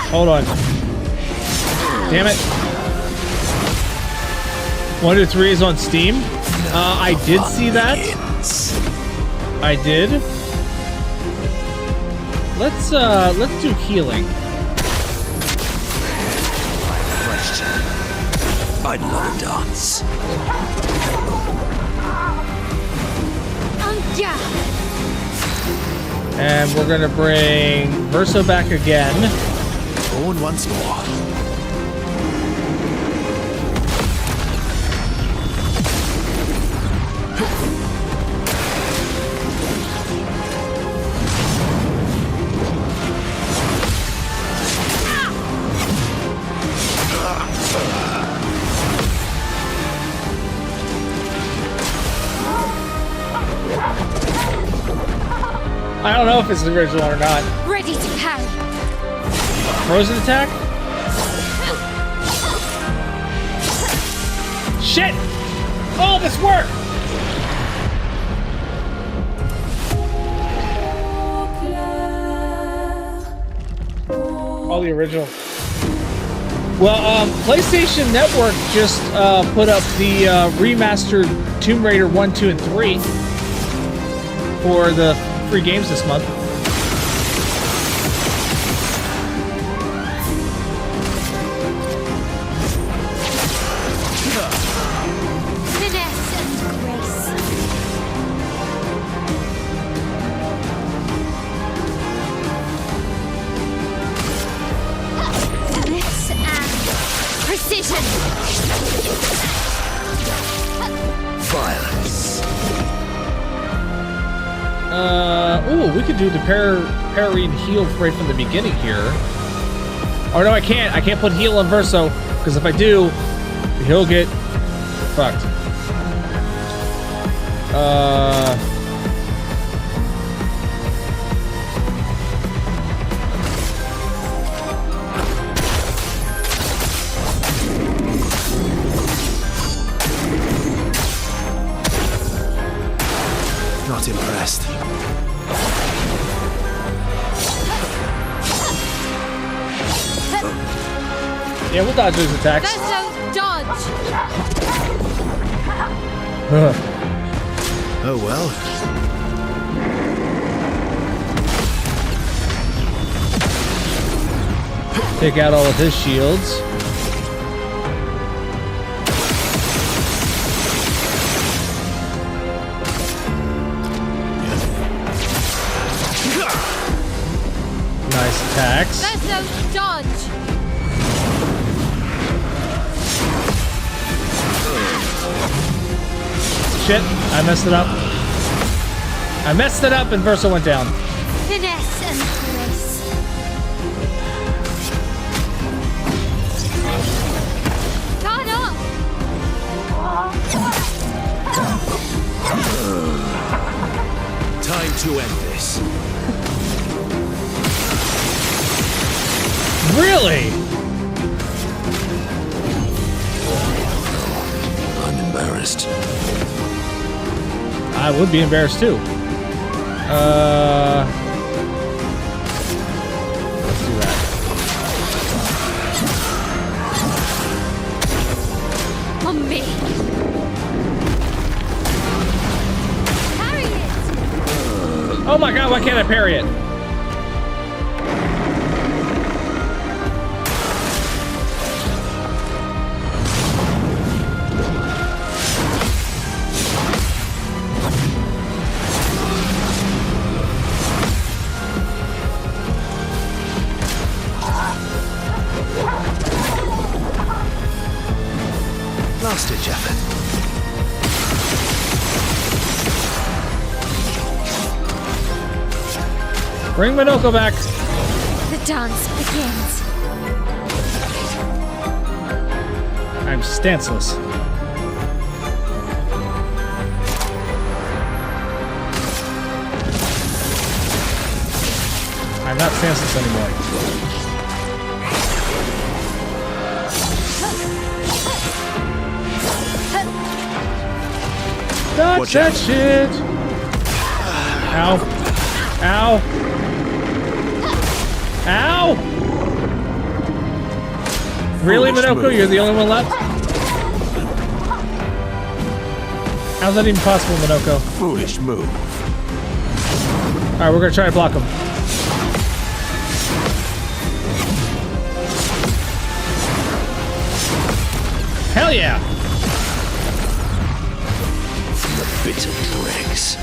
A: Hold on. Damn it. 1 to 3 is on Steam. I did see that. I did. Let's do healing.
L: I'd love a dance.
A: And we're gonna bring Verso back again.
L: Born once more.
A: I don't know if it's the original or not.
N: Ready to parry.
A: Frozen attack? Shit! All this work! All the original. Well, PlayStation Network just put up the remastered Tomb Raider 1, 2, and 3 for the free games this month.
N: Finesse and grace. Finesse and precision.
L: Violence.
A: Ooh, we could do the parry and heal right from the beginning here. Oh no, I can't. I can't put heal on Verso, because if I do, he'll get fucked.
L: Not impressed.
A: Yeah, we'll dodge those attacks.
N: Verso, dodge.
L: Oh well.
A: Take out all of his shields. nice attacks.
N: Verso, dodge.
A: Shit, I messed it up. I messed it up and Verso went down.
N: Finesse and grace. Guard up.
L: Time to end this.
A: Really?
L: I'm embarrassed.
A: I would be embarrassed too. Let's do that.
N: On me. Parry it.
A: Oh my god, why can't I parry it?
L: Last ditch effort.
A: Bring Minoko back.
N: The dance begins.
A: I'm stanceless. I'm not stanceless anymore. Dodge that shit! Ow. Ow. Ow! Really, Minoko? You're the only one left? How's that even possible, Minoko?
L: Foolish move.
A: Alright, we're gonna try to block him. Hell yeah!
L: Bitter dregs.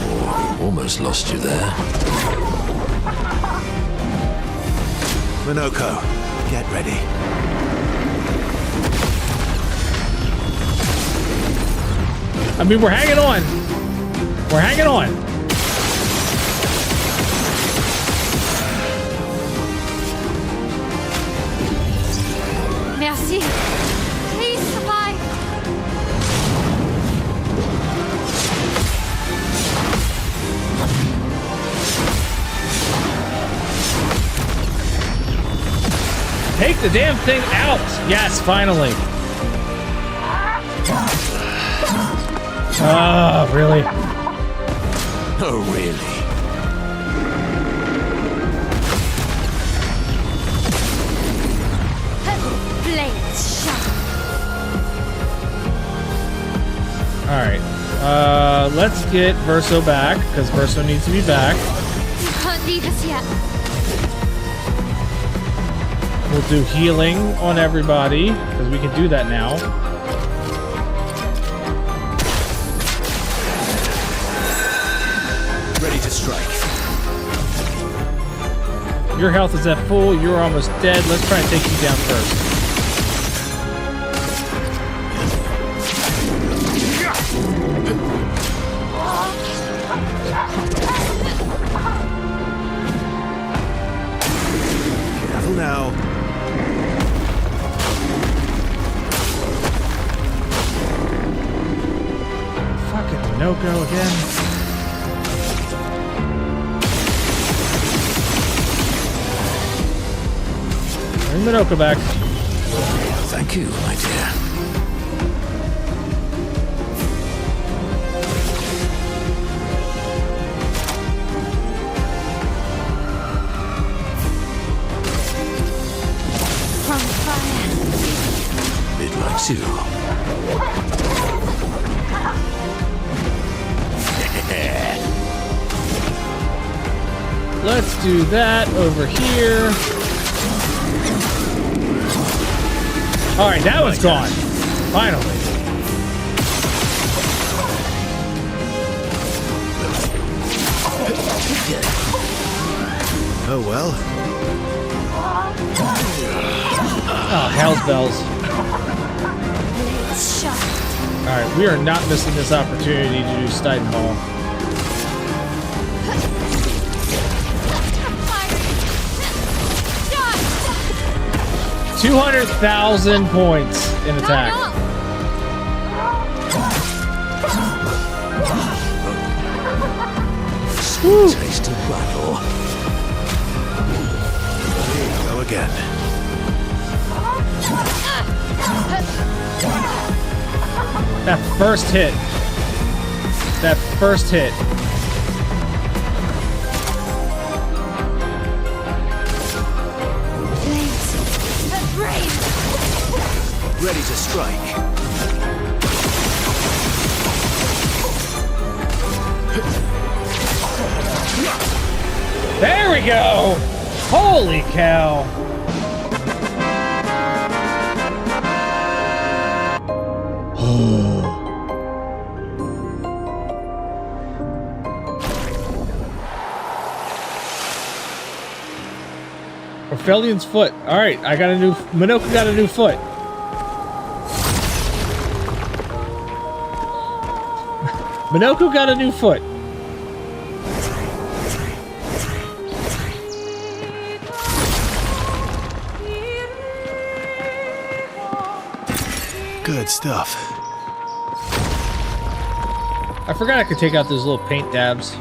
L: Oh, almost lost you there. Minoko, get ready.
A: I mean, we're hanging on. We're hanging on.
N: Merci. Please survive.
A: Take the damn thing out! Yes, finally. Oh, really?
L: Oh, really?
N: Blades sharp.
A: Alright. Let's get Verso back, because Verso needs to be back.
N: You can't leave us yet.
A: We'll do healing on everybody, because we can do that now.
L: Ready to strike.
A: Your health is at full, you're almost dead. Let's try and take you down first.
L: Careful now.
A: Fucking Minoko again. Bring Minoko back.
L: Thank you, my dear.
N: From fire.
L: It likes you.
A: Let's do that over here. Alright, that one's gone. Finally.
H: Oh well.
A: Oh, hell's bells. Alright, we are not missing this opportunity to do Stitan Ball. 200,000 points in attack.
H: Taste of battle. Here you go again.
A: That first hit. That first hit.
L: Ready to strike.
A: There we go! Holy cow! Orphelian's foot. Alright, I got a new... Minoku got a new foot. Minoku got a new foot.
H: Good stuff.
A: I forgot I could take out those little paint dabs.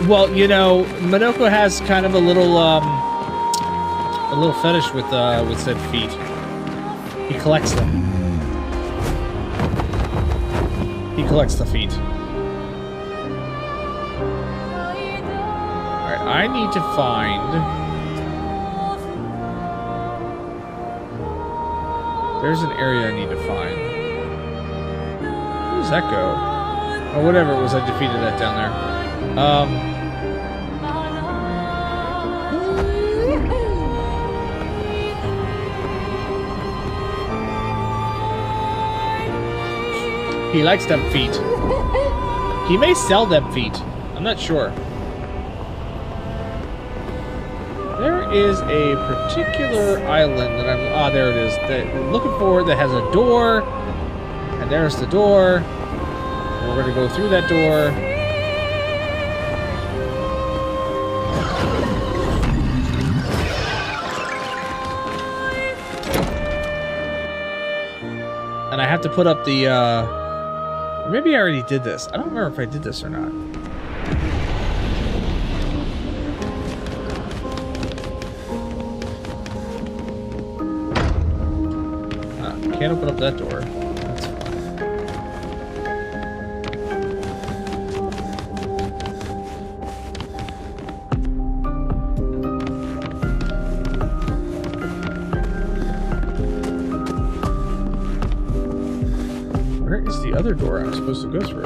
A: Well, you know, Minoku has kind of a little fetish with said feet. He collects them. He collects the feet. Alright, I need to find... There's an area I need to find. Where does that go? Oh, whatever it was, I defeated that down there. He likes them feet. He may sell them feet. I'm not sure. There is a particular island that I'm... Ah, there it is. That I'm looking for that has a door. And there's the door. And we're going to go through that door. And I have to put up the... Or maybe I already did this. I don't remember if I did this or not. Can't open up that door. That's fine. Where is the other door I'm supposed to go through?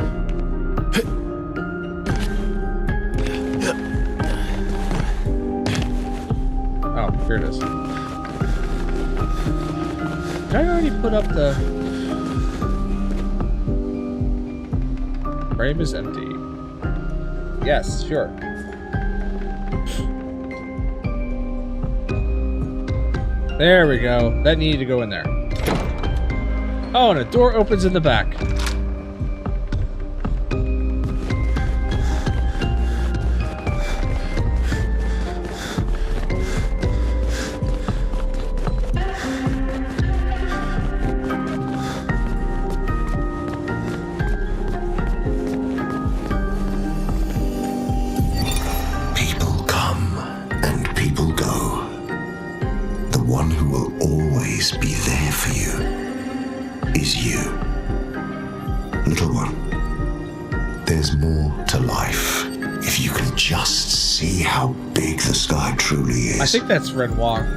A: Oh, here it is. Did I already put up the... Frame is empty. Yes, sure. There we go. That needed to go in there. Oh, and a door opens in the back. I think that's Renoir.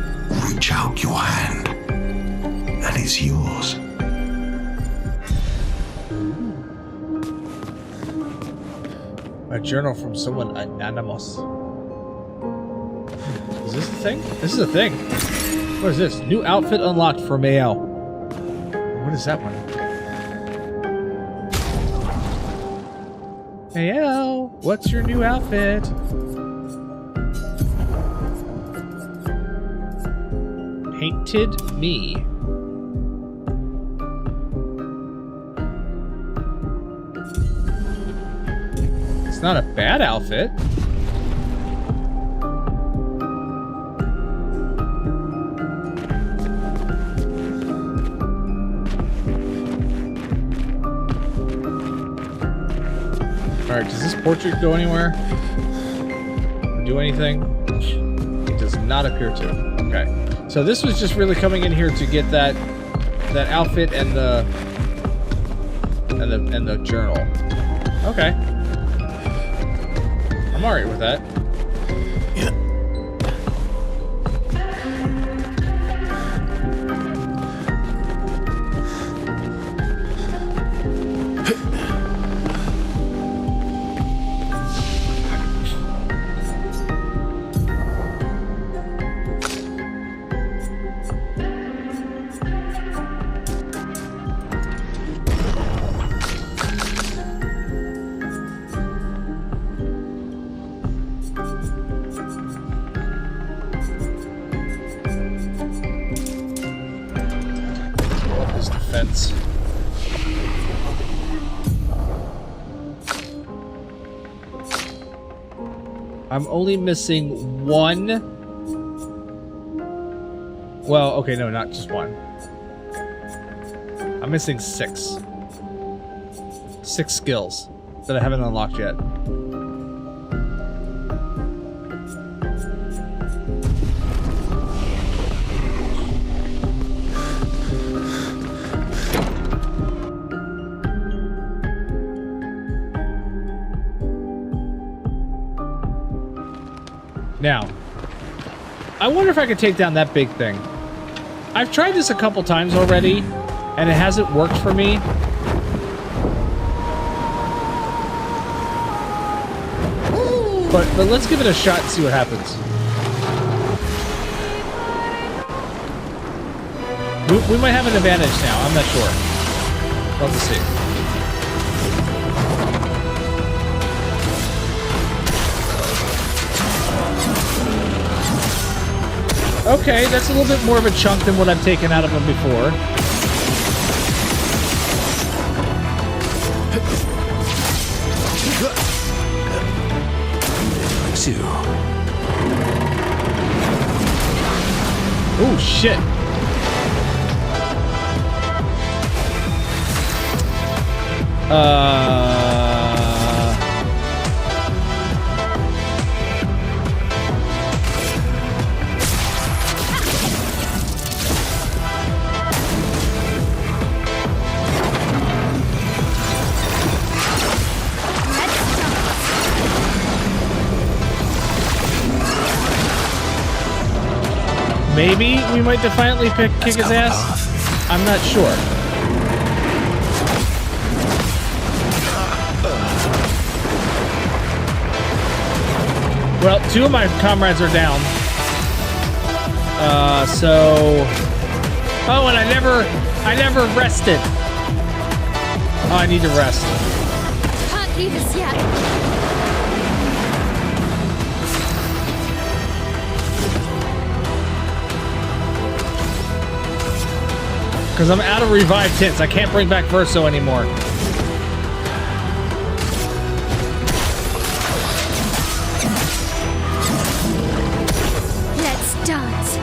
R: Reach out your hand, and it's yours.
A: A journal from someone anonymous. Is this the thing? This is a thing. What is this? New outfit unlocked for Mael. What is that one? Hey, hello. What's your new outfit? Painted me. It's not a bad outfit. Alright, does this portrait go anywhere? Do anything? It does not appear to. Okay. So this was just really coming in here to get that outfit and the journal. Okay. I'm alright with that.
C: Yeah.
A: I'm only missing one. Well, okay, no, not just one. I'm missing 6. 6 skills that I haven't unlocked yet. Now, I wonder if I could take down that big thing. I've tried this a couple times already, and it hasn't worked for me. But let's give it a shot and see what happens. We might have an advantage now. I'm not sure. We'll have to see. Okay, that's a little bit more of a chunk than what I've taken out of him before. Oh, shit. Maybe we might defiantly kick his ass. I'm not sure. Well, 2 of my comrades are down. Oh, and I never rested. Oh, I need to rest.
N: Can't leave us yet.
A: Because I'm out of revived hits. I can't bring back Verso anymore.
N: Let's dance.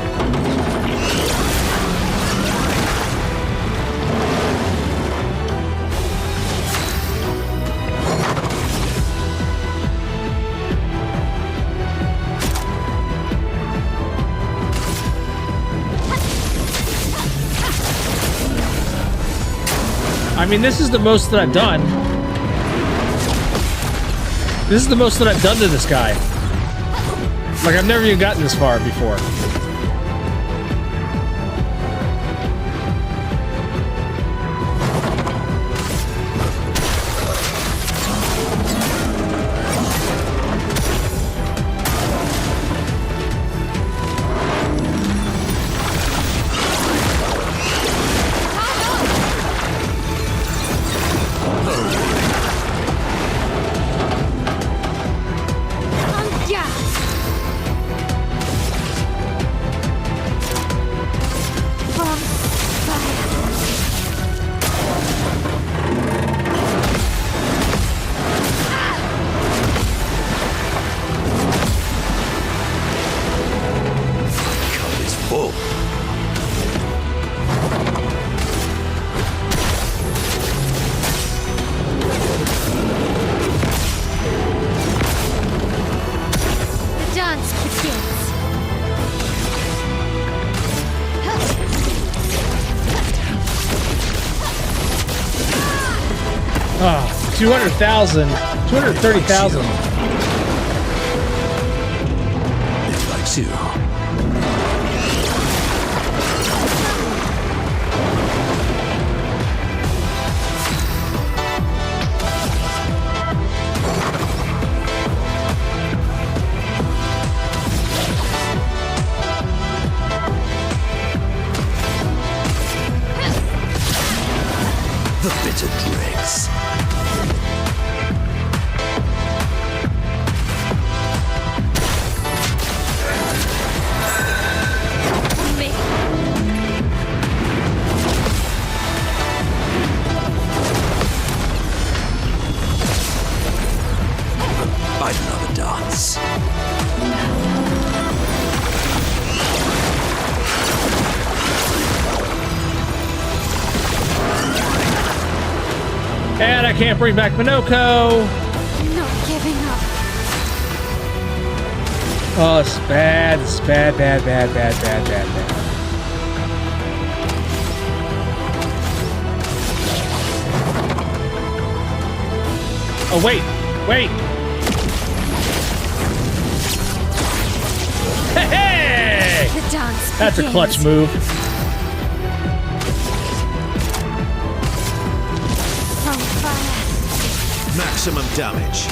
A: I mean, this is the most that I've done. This is the most that I've done to this guy. Like, I've never even gotten this far before. 200,000. 230,000.
R: It likes you. The bitter dregs. I'd love a dance.
A: And I can't bring back Minoko.
N: Not giving up.
A: Oh, it's bad. It's bad, bad, bad, bad, bad, bad, bad. Oh, wait. Wait. Hey!
N: The dance
A: That's a clutch move.
N: From fire.
R: Maximum damage.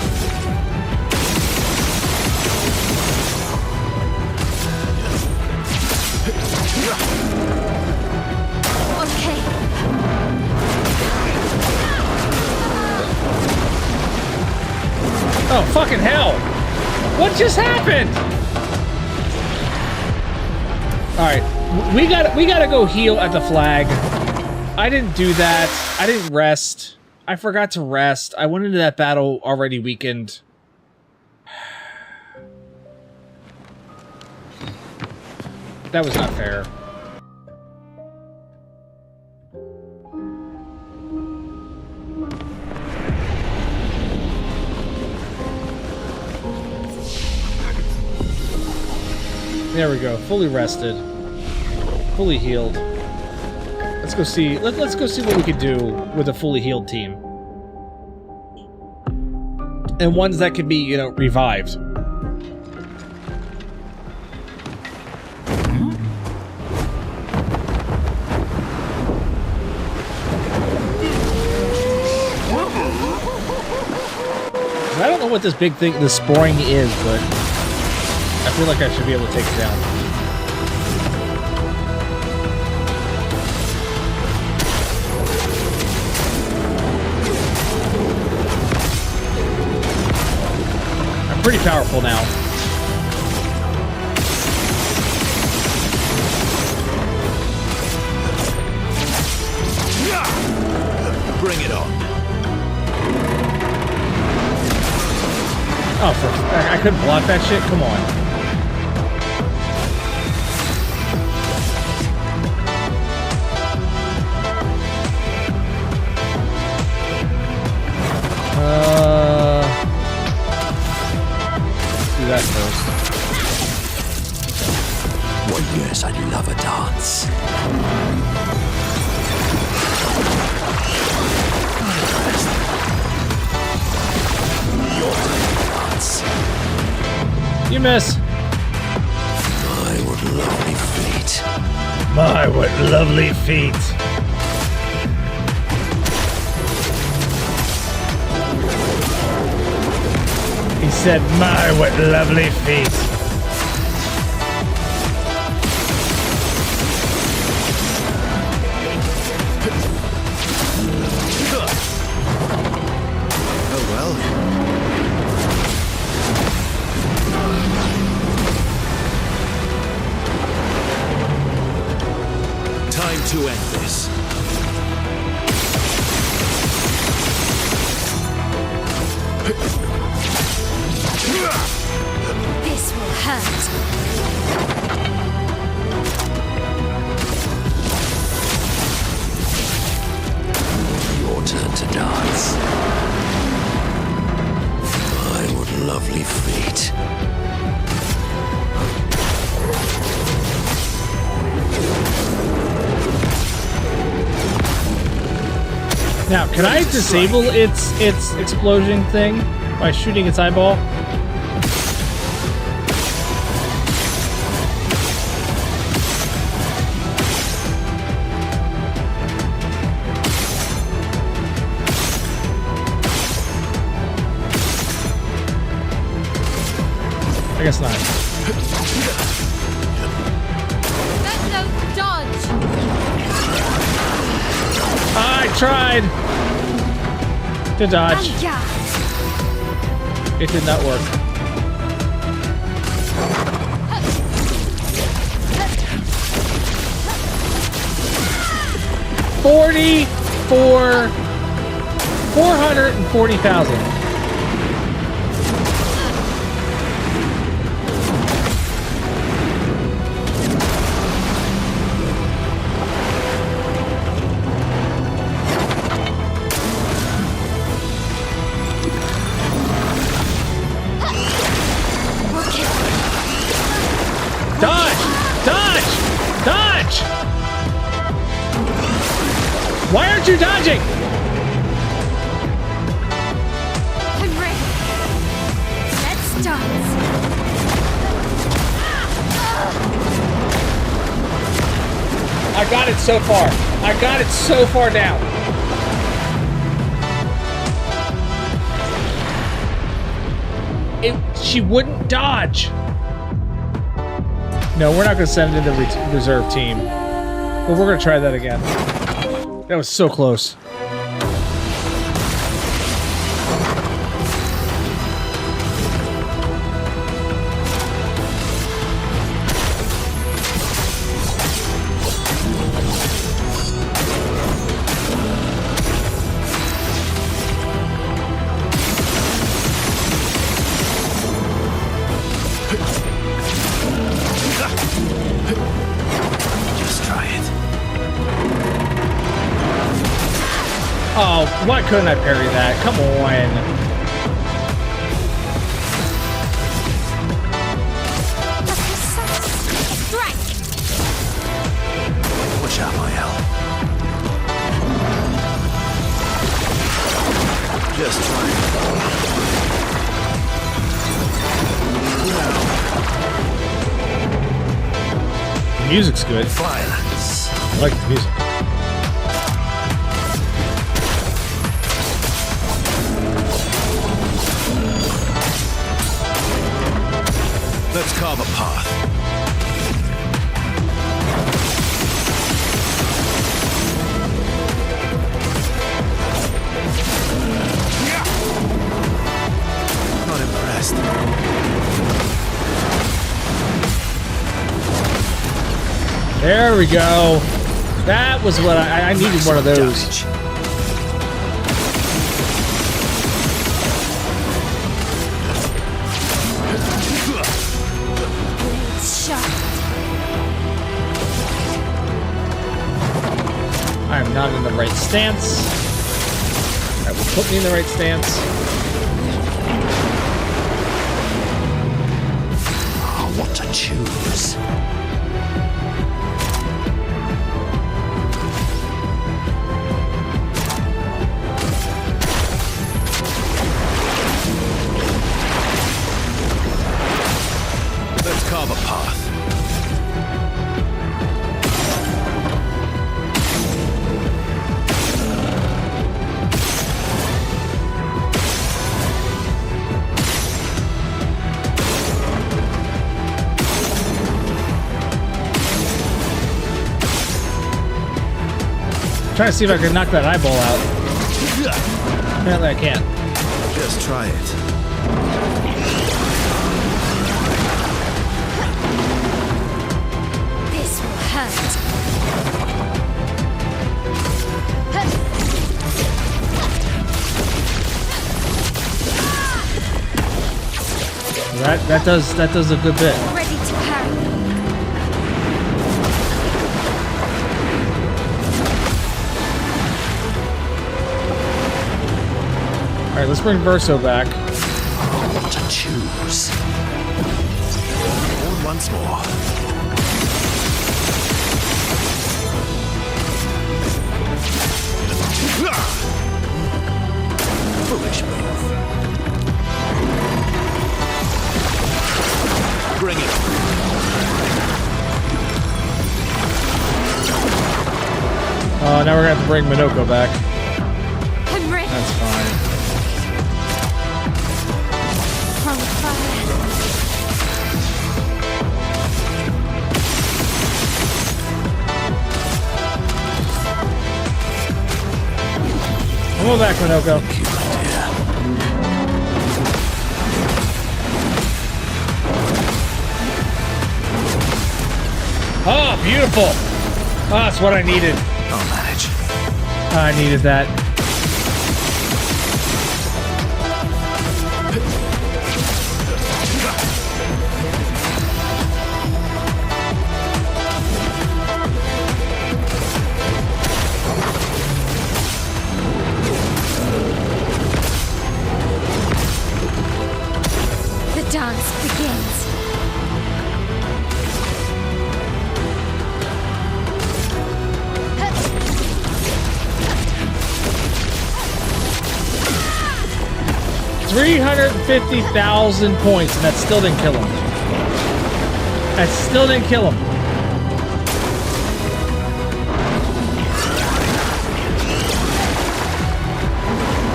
N: Okay.
A: Oh, fucking hell. What just happened? Alright, we gotta go heal at the flag. I didn't do that. I didn't rest. I forgot to rest. I went into that battle already weakened. That was not fair. There we go. Fully rested. Fully healed. Let's go see. Let's go see what we could do with a fully healed team. And ones that can be, you know, revived. I don't know what this big thing, this sporing is, but I feel like I should be able to take it down. I'm pretty powerful now.
R: Bring it on.
A: Oh, I couldn't block that shit? Come on. Let's do that first.
R: Well, yes, I'd love a dance.
A: You miss.
R: My, what lovely feet.
A: My, what lovely feet. He said, my, what lovely feet.
R: Oh well. Time to end this.
N: This will hurt.
R: Your turn to dance. My, what lovely feet.
A: Now, can I disable its explosion thing by shooting its eyeball? I guess not.
N: No, dodge.
A: I tried to dodge. It did not work. $440,000. Why aren't you dodging?
N: I'm ready. Let's dance.
A: I got it so far. I got it so far down. She wouldn't dodge. No, we're not going to send it to the reserve team. But we're going to try that again. That was so close. Oh, why couldn't I parry that? Come on.
R: Watch out, Mael. Just try it.
A: The music's good.
R: Violence.
A: I like the music.
R: Let's carve a path. Not impressed.
A: There we go. That was what I needed one of those. I am not in the right stance. That will put me in the right stance.
R: Oh, what to choose? Let's carve a path.
A: Trying to see if I can knock that eyeball out. Apparently I can't.
R: Just try it.
N: This will hurt.
A: That does a good bit.
N: Ready to parry.
A: Alright, let's bring Verso back.
R: What to choose? Or once more.
L: Foolish move. Bring it.
A: Oh, now we're gonna have to bring Minoko back.
N: I'm ready.
A: That's fine.
N: From fire.
A: Come on back, Minoko. Oh, beautiful. Oh, that's what I needed.
L: I'll manage.
A: I needed that.
N: The dance begins. $350,000 points, and that still didn't kill him. That still didn't kill him.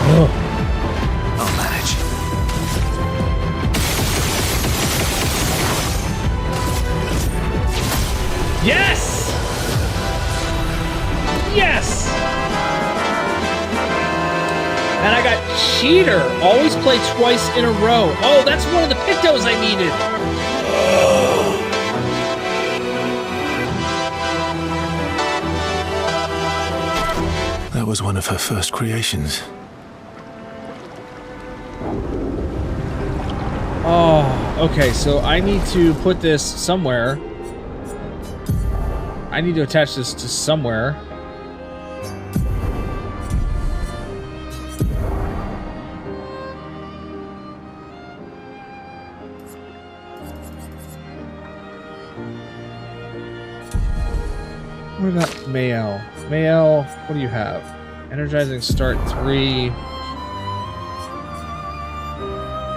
N: Ugh.
L: I'll manage.
A: Yes! Yes! And I got Cheater. Always play twice in a row. Oh, that's one of the Pictos I needed.
R: That was one of her first creations.
A: Oh, okay. So I need to put this somewhere. I need to attach this to somewhere. What about Mael? Mael, what do you have? Energizing start 3.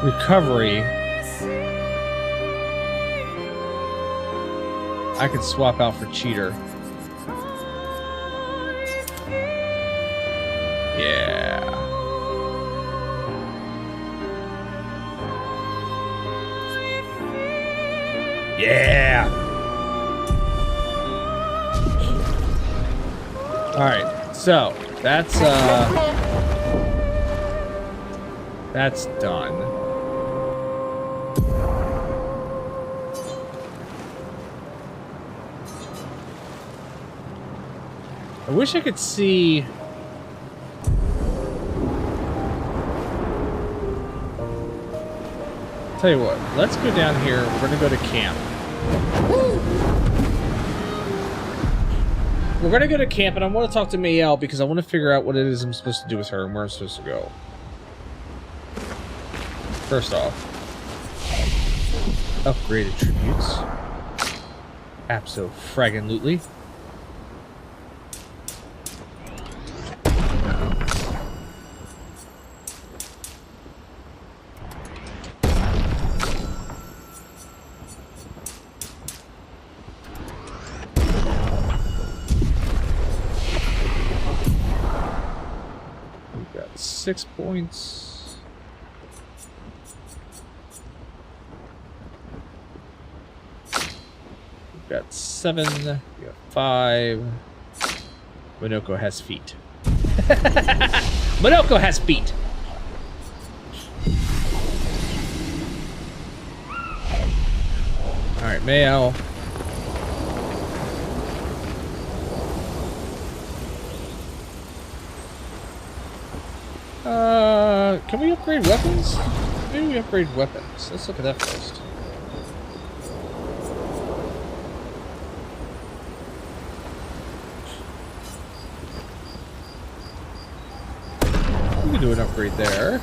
A: Recovery. I could swap out for Cheater. Yeah. Yeah. All right. So, that's done. I wish I could see. Tell you what, let's go down here. We're gonna go to camp. We're gonna go to camp, and I want to talk to Mael because I want to figure out what it is I'm supposed to do with her and where I'm supposed to go. First off, upgrade attributes. Abso-fraggin-lutely. We've got 6 points. Got 7, we got 5. Minoko has feet. Minoko has feet! Alright, Mael. Can we upgrade weapons? Maybe we upgrade weapons. Let's look at that first. We can do an upgrade there.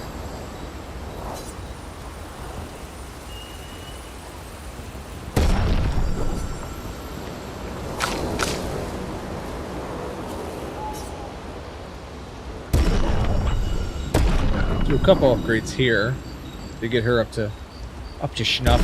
A: do a couple upgrades here to get her up to snuff.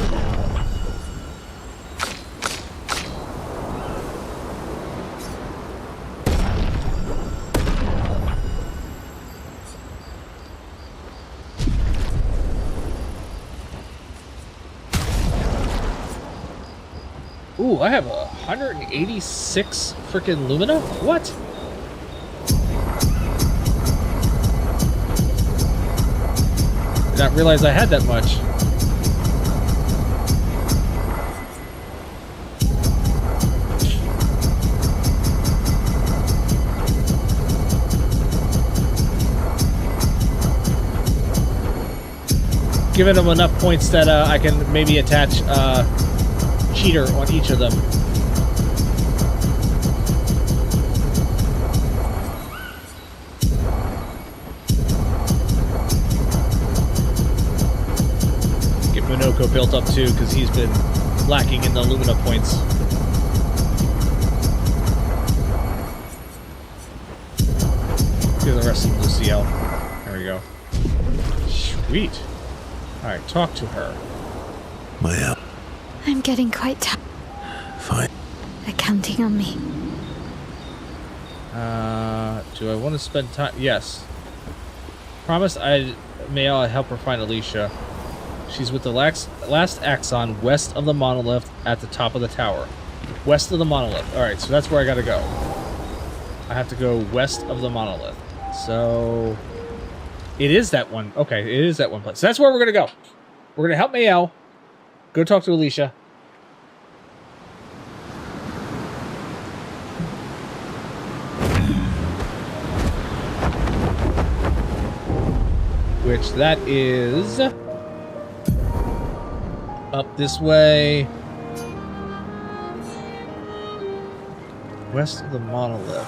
A: Ooh, I have 186 freaking Lumina? What? Did not realize I had that much. Giving them enough points that I can maybe attach cheater on each of them. Get Monoko built up too, because he's been lacking in the Lumina points. Do the rest of Luciel. There we go. Sweet. Alright, talk to her.
R: Well,
B: I'm getting quite tired.
R: fine.
B: They're counting on me.
A: Do I want to spend time? Yes. Promise I'll help her find Alicia. She's with the last axon west of the monolith at the top of the tower. West of the monolith. Alright, so that's where I gotta go. I have to go west of the monolith. So... it is that one. Okay, it is that one place. So that's where we're gonna go. We're gonna help Mayel. Go talk to Alicia. Which that is up this way. West of the monolith.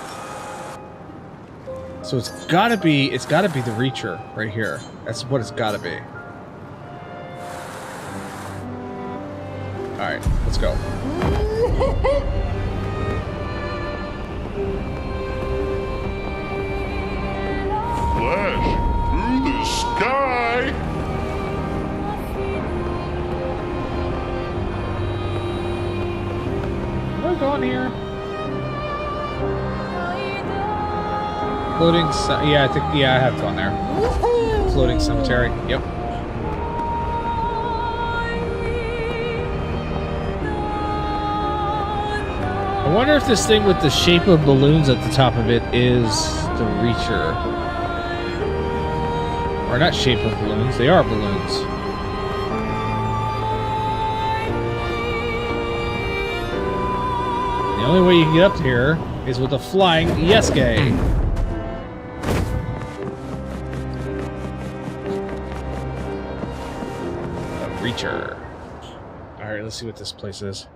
A: So it's gotta be the Reacher right here. That's what it's gotta be. Alright, let's go.
O: Flash through the sky.
A: Am I going here? Floating, yeah, I have gone there. Floating cemetery, yep. I wonder if this thing with the shape of balloons at the top of it is the Reacher. Or not shape of balloons, they are balloons. The only way you can get up here is with a flying Yesuke. Reacher. Alright, let's see what this place is.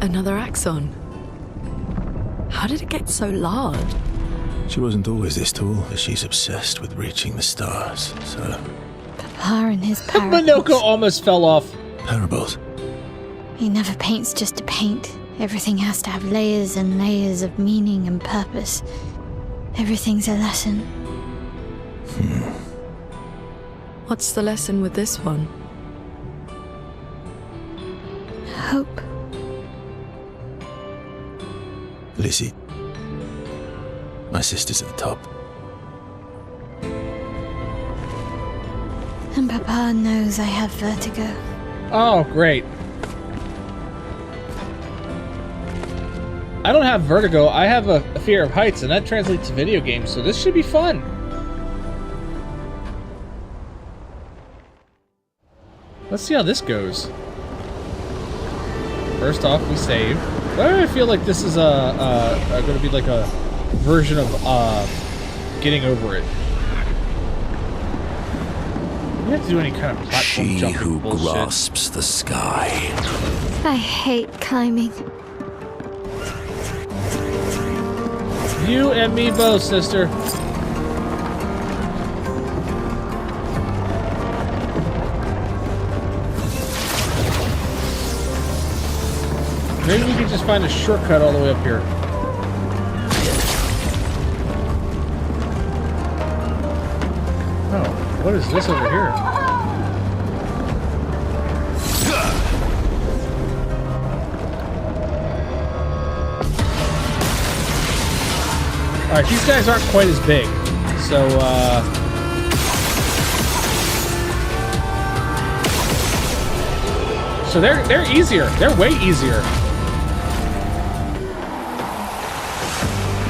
P: Another axon. How did it get so large?
R: She wasn't always this tall, but she's obsessed with reaching the stars, so...
B: Papa and his parables.
A: Monoko almost fell off.
R: Parables?
B: He never paints just to paint. Everything has to have layers and layers of meaning and purpose. Everything's a lesson.
P: What's the lesson with this one?
B: Hope.
R: Lizzie. My sister's at the top.
B: And Papa knows I have vertigo.
A: Oh, great. I don't have vertigo, I have a fear of heights, and that translates to video games, so this should be fun. Let's see how this goes. First off, we save. Why do I feel like this is going to be like a version of getting over it? You have to do any kind of platform
L: She
A: jumping
L: who
A: bullshit.
L: grasps the sky.
B: I hate climbing.
A: You and me both, sister. Maybe we can just find a shortcut all the way up here. Oh, what is this over here? Alright, these guys aren't quite as big. So, So they're easier. They're way easier.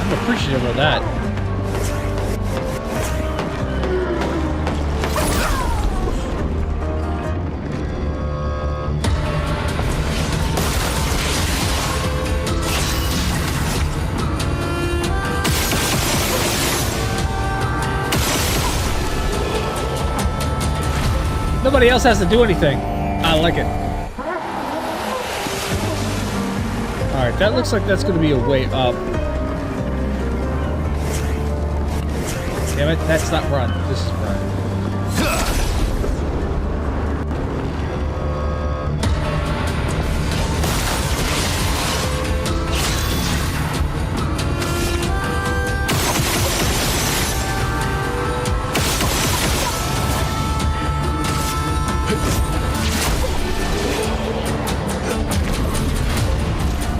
A: I'm appreciative of that. Nobody else has to do anything. I like it. Alright, that looks like that's going to be a way up. Damn it, that's not run. This is run.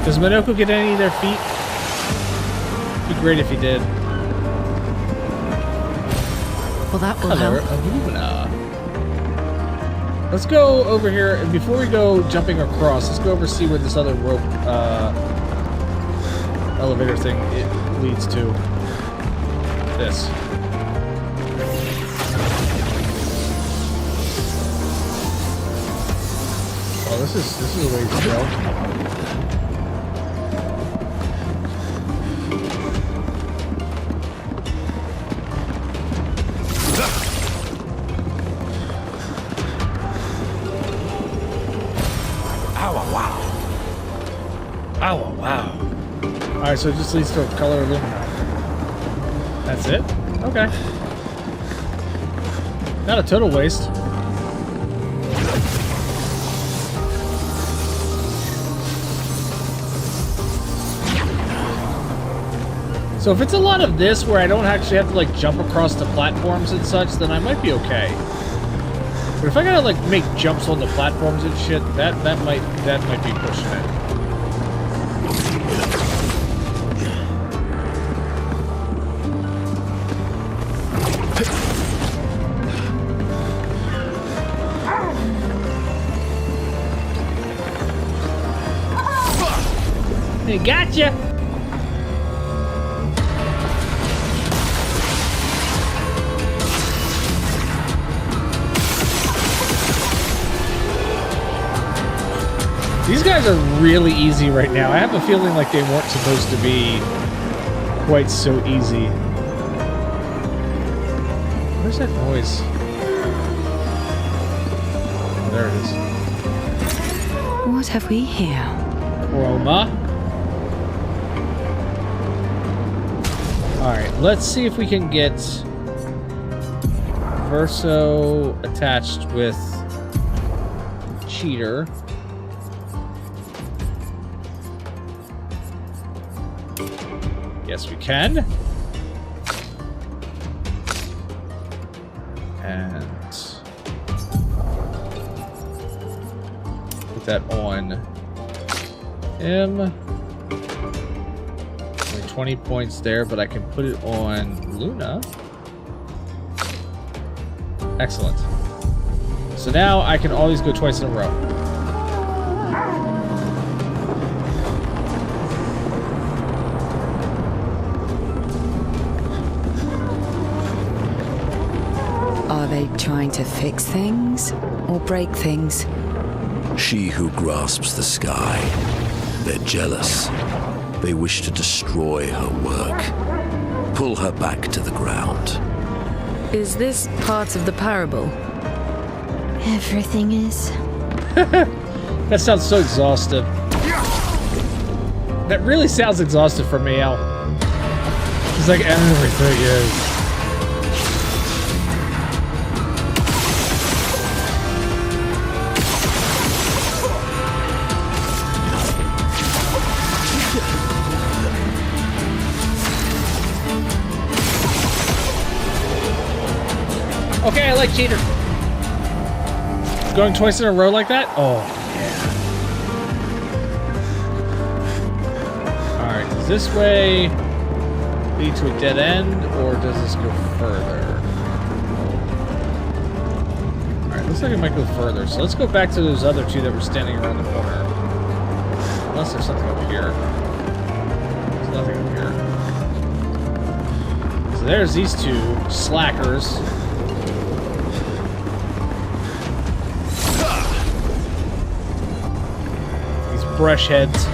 A: Does Minoko get any of their feet? It'd be great if he did.
P: Well, that will help.
A: Alumina. Let's go over here, and before we go jumping across, let's go over and see where this other rope elevator thing it leads to. This. Oh, this is a ways to go. Oh, wow. Alright, so it just leads to a color alumina. That's it? Okay. Not a total waste. So if it's a lot of this where I don't actually have to like jump across the platforms and such, then I might be okay. But if I gotta like make jumps on the platforms and shit, that might be pushing it. Hey, gotcha! These guys are really easy right now. I have a feeling like they weren't supposed to be quite so easy. Where's that noise? Oh, there it is.
P: What have we here?
A: Chroma. Alright, let's see if we can get Verso attached with Cheater. Yes, we can. And put that on him. Only 20 points there, but I can put it on Luna. Excellent. So now I can always go twice in a row.
P: Are they trying to fix things or break things?
L: She who grasps the sky
R: They're jealous. They wish to destroy her work. Pull her back to the ground.
P: Is this part of the parable?
B: Everything is.
A: That sounds so exhaustive. That really sounds exhaustive for me, Al. It's like everything is. Okay, I like cheater. Going twice in a row like that? Oh, yeah. Alright, does this way lead to a dead end, or does this go further? Alright, looks like it might go further. So let's go back to those other two that were standing around the corner. Unless there's something up here. There's nothing up here. So there's these two slackers. Brush heads.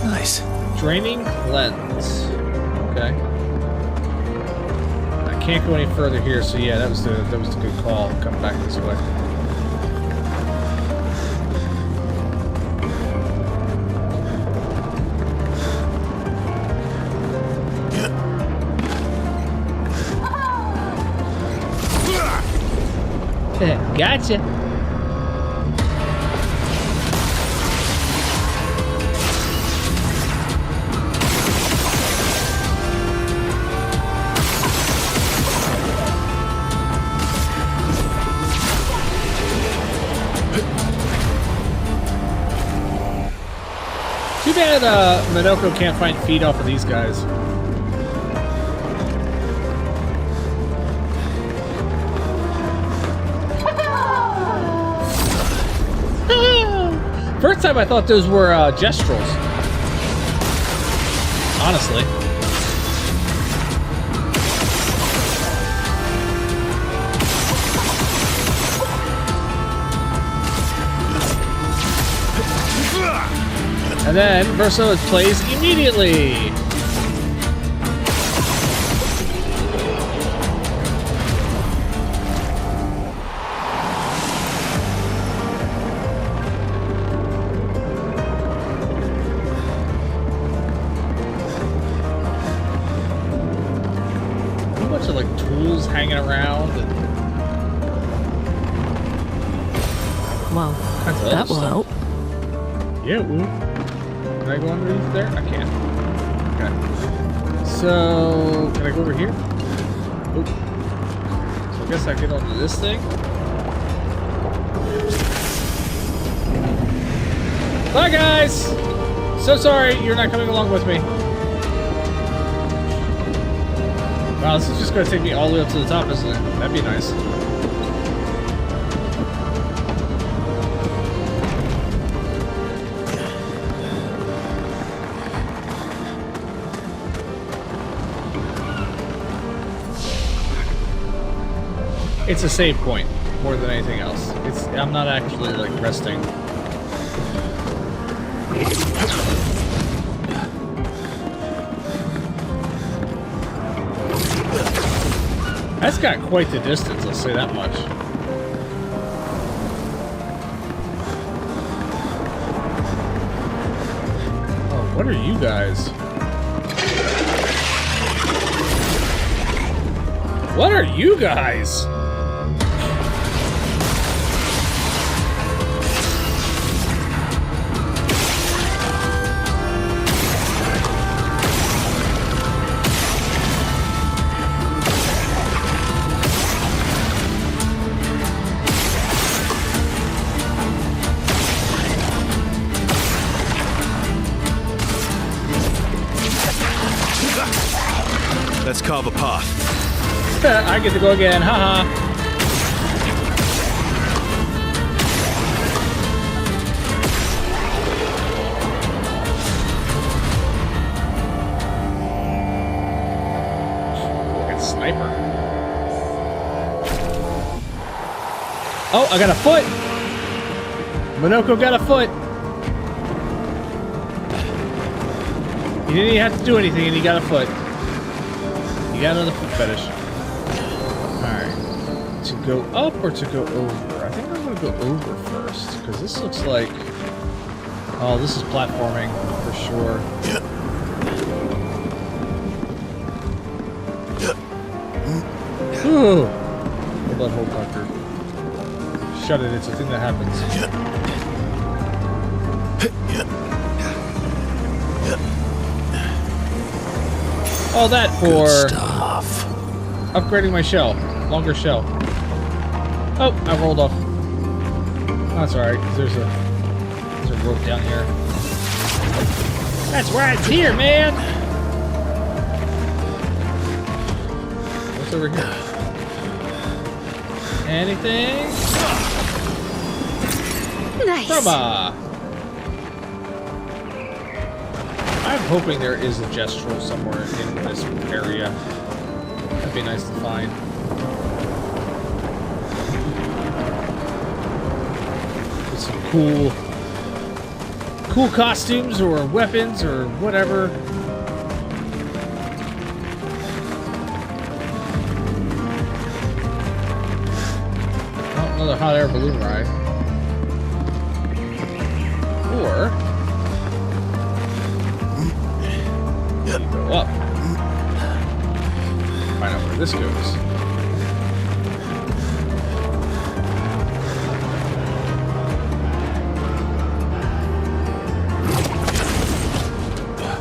R: Nice.
A: Draining lens. Okay. I can't go any further here, so yeah, that was the good call. Come back this way. Gotcha. Too bad Minoko can't find feed off of these guys. First time I thought those were gestrels. Honestly. And then Verso plays immediately. Hanging around and
P: well, that will help.
A: Yeah, it will. Can I go underneath there? I can. Okay. So can I go over here? Oop. So I guess I get onto this thing. Bye guys! So sorry you're not coming along with me. Wow, this is just going to take me all the way up to the top, isn't it? That'd be nice. It's a save point more than anything else. I'm not actually like resting. That's got quite the distance, I'll say that much. Oh, what are you guys? What are you guys?
H: Let's carve a path.
A: I get to go again, haha. Sniper. Oh, I got a foot! Monoko got a foot! He didn't even have to do anything and he got a foot. He got another foot fetish. Alright. To go up or to go over? I think I'm gonna go over first, because this looks like... Oh, this is platforming, for sure. Ooh! Hold on, hold Doctor. Shut it, it's a thing that happens. All that for upgrading my shell. Longer shell. Oh, I rolled off. Oh, that's alright, because there's a rope down here. That's why it's here, man! What's over here? Anything?
B: Nice.
A: Brahma! I'm hoping there is a gestural somewhere in this area. That'd be nice to find. With some cool costumes or weapons or whatever. Oh, another hot air balloon ride. Or go up. Find out where this goes.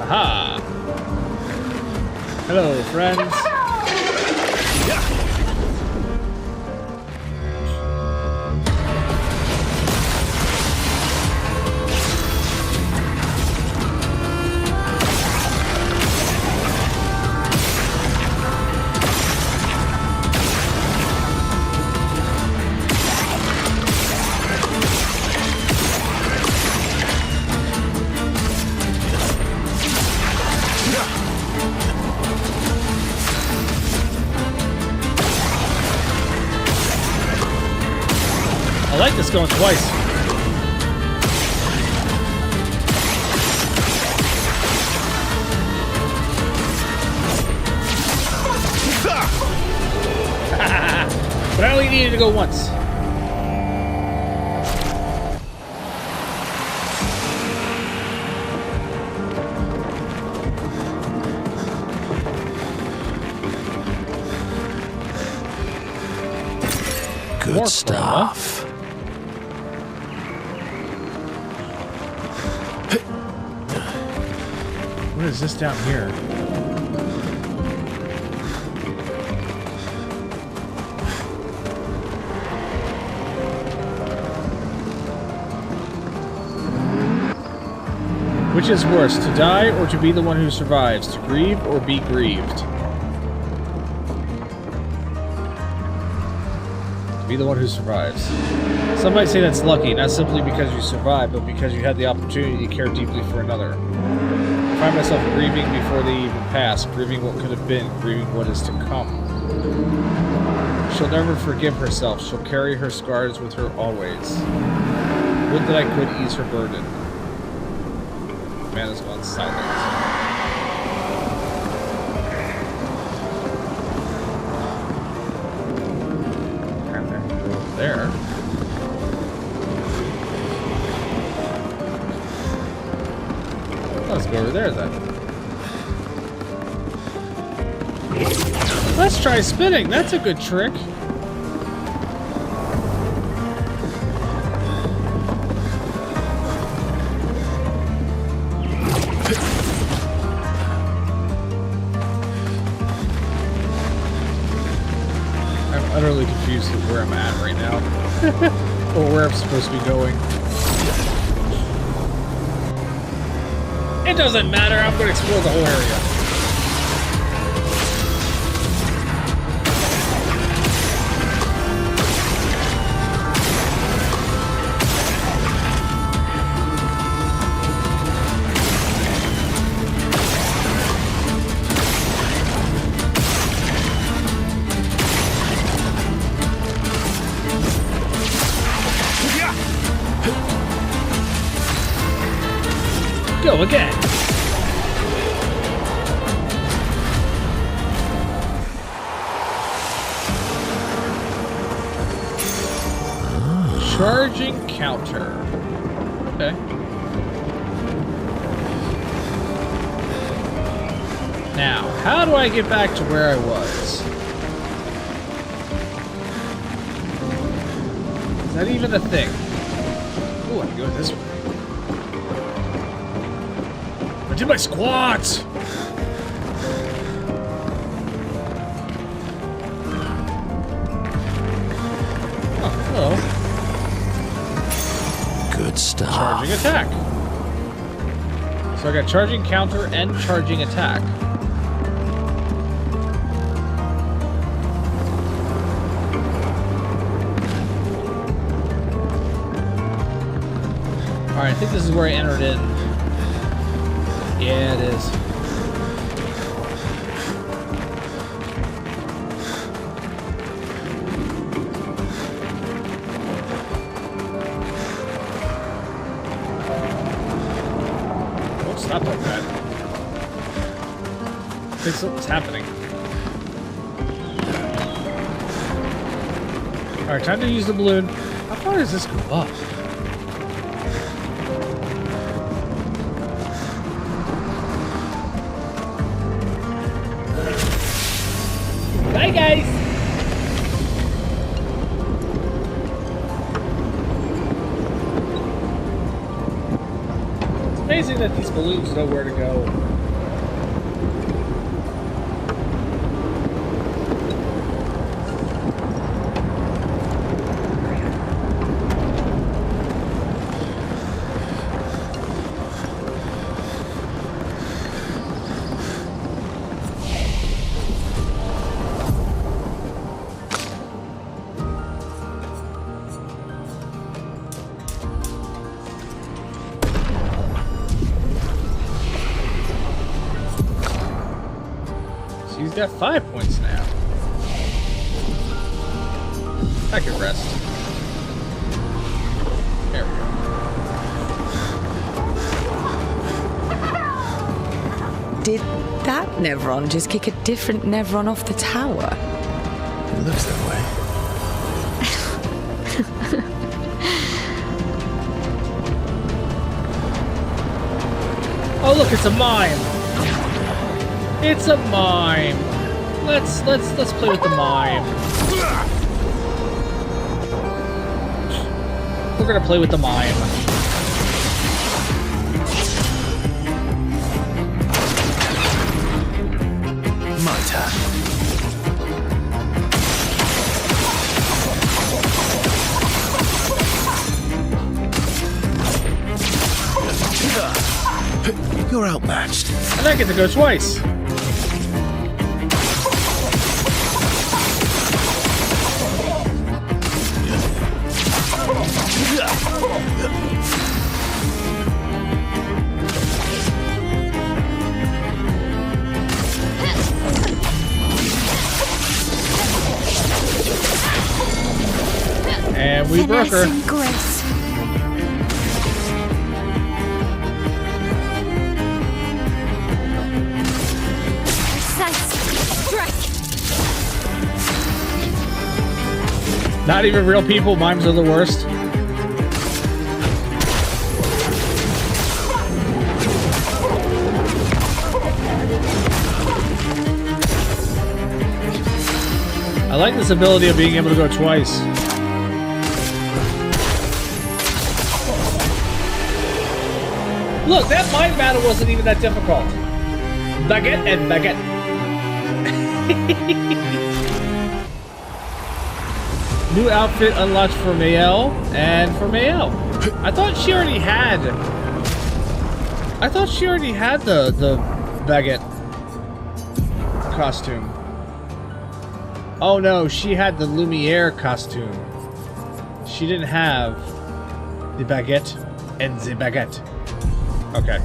A: Aha! Hello, friends. I like this going twice. But I only needed to go once.
R: Good
A: More
R: stuff.
A: What is this down here? Which is worse, to die or to be the one who survives? To grieve or be grieved? To be the one who survives. Some might say that's lucky, not simply because you survived, but because you had the opportunity to care deeply for another. I find myself grieving before they even pass, grieving what could have been, grieving what is to come. She'll never forgive herself, she'll carry her scars with her always. Would that I could ease her burden. The man has gone silent. Go over there. Let's go over there then. Let's try spinning. That's a good trick. I'm utterly confused with where I'm at right now. Or where I'm supposed to be going. It doesn't matter, I'm going to explore the whole area. go again. Charging counter. Okay. Now, how do I get back to where I was? Is that even a thing? Ooh, I can go this way. I did my squats! Oh, hello.
R: Good stuff.
A: Charging attack. So I got charging counter and charging attack. Alright, I think this is where I entered in. Yeah, it is. Don't stop like that. I think something's happening. Alright, time to use the balloon. How far does this go up? Bye, guys! It's amazing that these balloons know where to go. He's got 5 points now. I could rest. There we go.
P: Did that Nevron just kick a different Nevron off the tower?
R: It looks that way.
A: Oh look, it's a mime. It's a mime. Let's play with the mime. We're gonna play with the mime.
R: My turn. You're outmatched.
A: And I get to go twice. And we broke her.
B: Grace.
A: Not even real people, mimes are the worst. I like this ability of being able to go twice. Look, that mime battle wasn't even that difficult. Baguette and baguette. New outfit unlocked for Mayel and for Mayel. I thought she already had. The baguette costume. Oh no, she had the Lumiere costume. She didn't have the baguette and the baguette. Okay.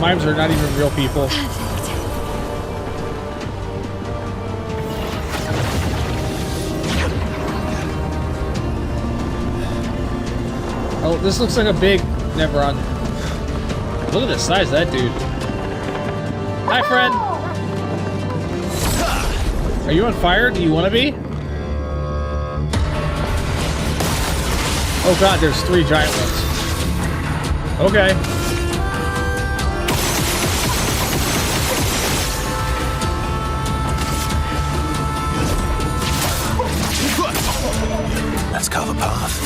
A: Mimes are not even real people. Oh, this looks like a big... Never on. Look at the size of that dude. Hi, friend. Are you on fire? Do you want to be? Oh god, there's 3 giant ones. Okay.
R: Let's carve a path.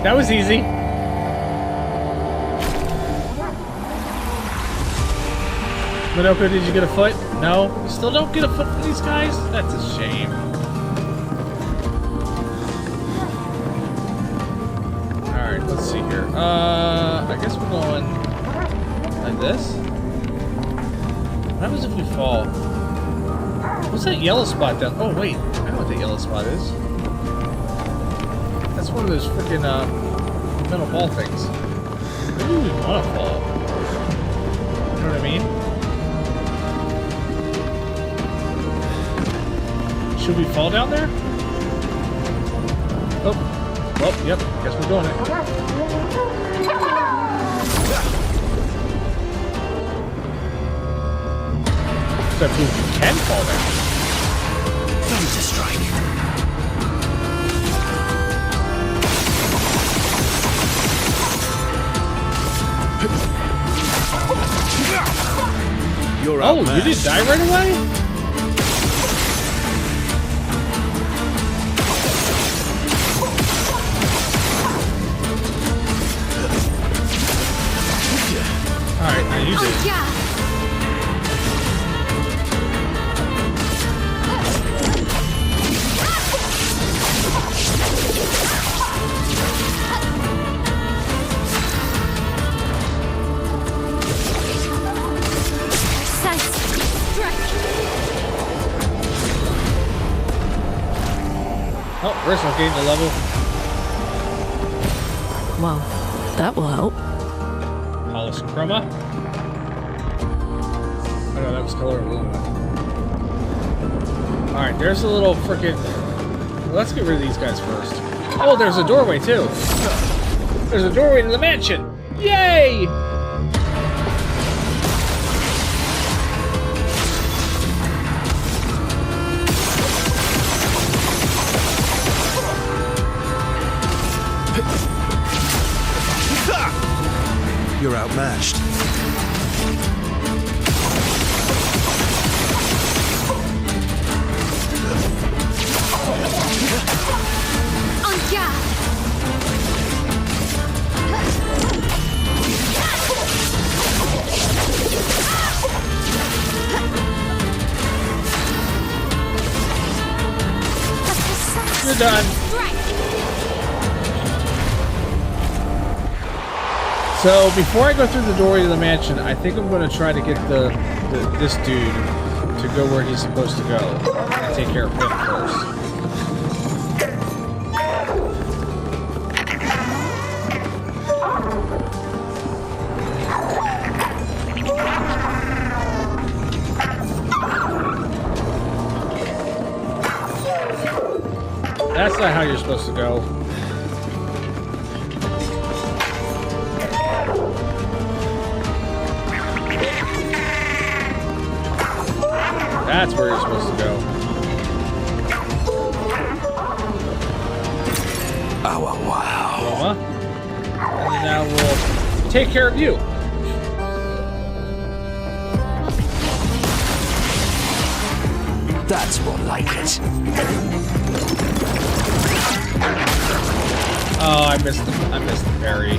A: That was easy. Minoko, did you get a foot? No? You still don't get a foot for these guys? That's a shame. Alright, let's see here. I guess we're going like this. What happens if we fall? What's that yellow spot down? Oh, wait. I know what that yellow spot is. That's one of those freaking metal ball things. Maybe we want to fall. You know what I mean? Should we fall down there? Oh. Well, yep. Guess we're doing it. Except we can fall down.
R: Time to strike.
A: You're oh, you didn't die right away? Alright, now you did. Oh, first one gained a level.
P: Well, that will help.
A: Hollis Chroma. Oh no, that was color aluminum. Alright, there's a little frickin'... Let's get rid of these guys first. Oh, there's a doorway too. There's a doorway to the mansion. Yay!
R: You're outmatched.
B: On guard.
A: You're done. So before I go through the doorway to the mansion, I think I'm going to try to get this dude to go where he's supposed to go and take care of him first. That's not how you're supposed to go. That's where you're supposed to go.
R: Oh, wow.
A: And now we'll take care of you.
R: That's more like it.
A: Oh, I missed the parry.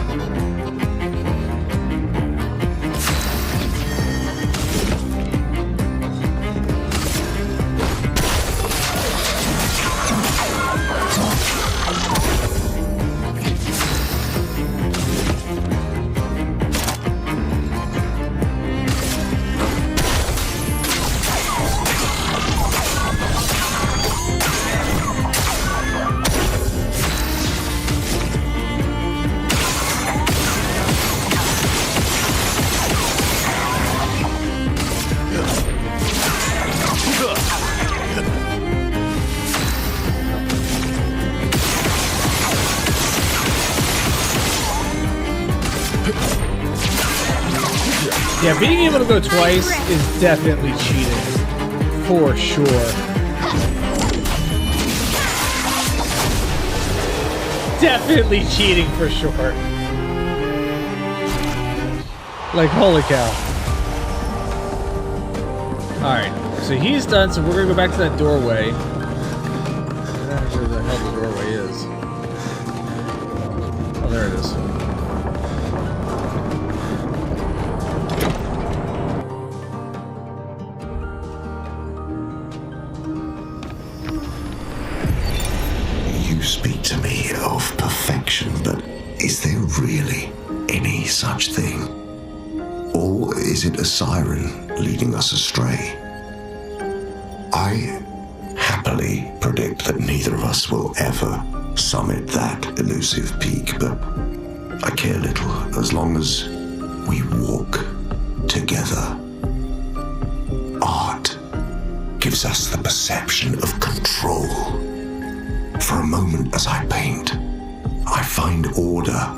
A: Yeah, being able to go twice is definitely cheating. For sure. Definitely cheating for sure. Like, holy cow. Alright, so he's done, so we're gonna go back to that doorway. Where the hell the doorway is. Oh, there it is.
R: You speak to me of perfection, but is there really any such thing? Or is it a siren leading us astray? I happily predict that neither of us will ever summit that elusive peak, but I care little as long as we walk together. Art gives us the perception of control. For a moment as I paint, I find order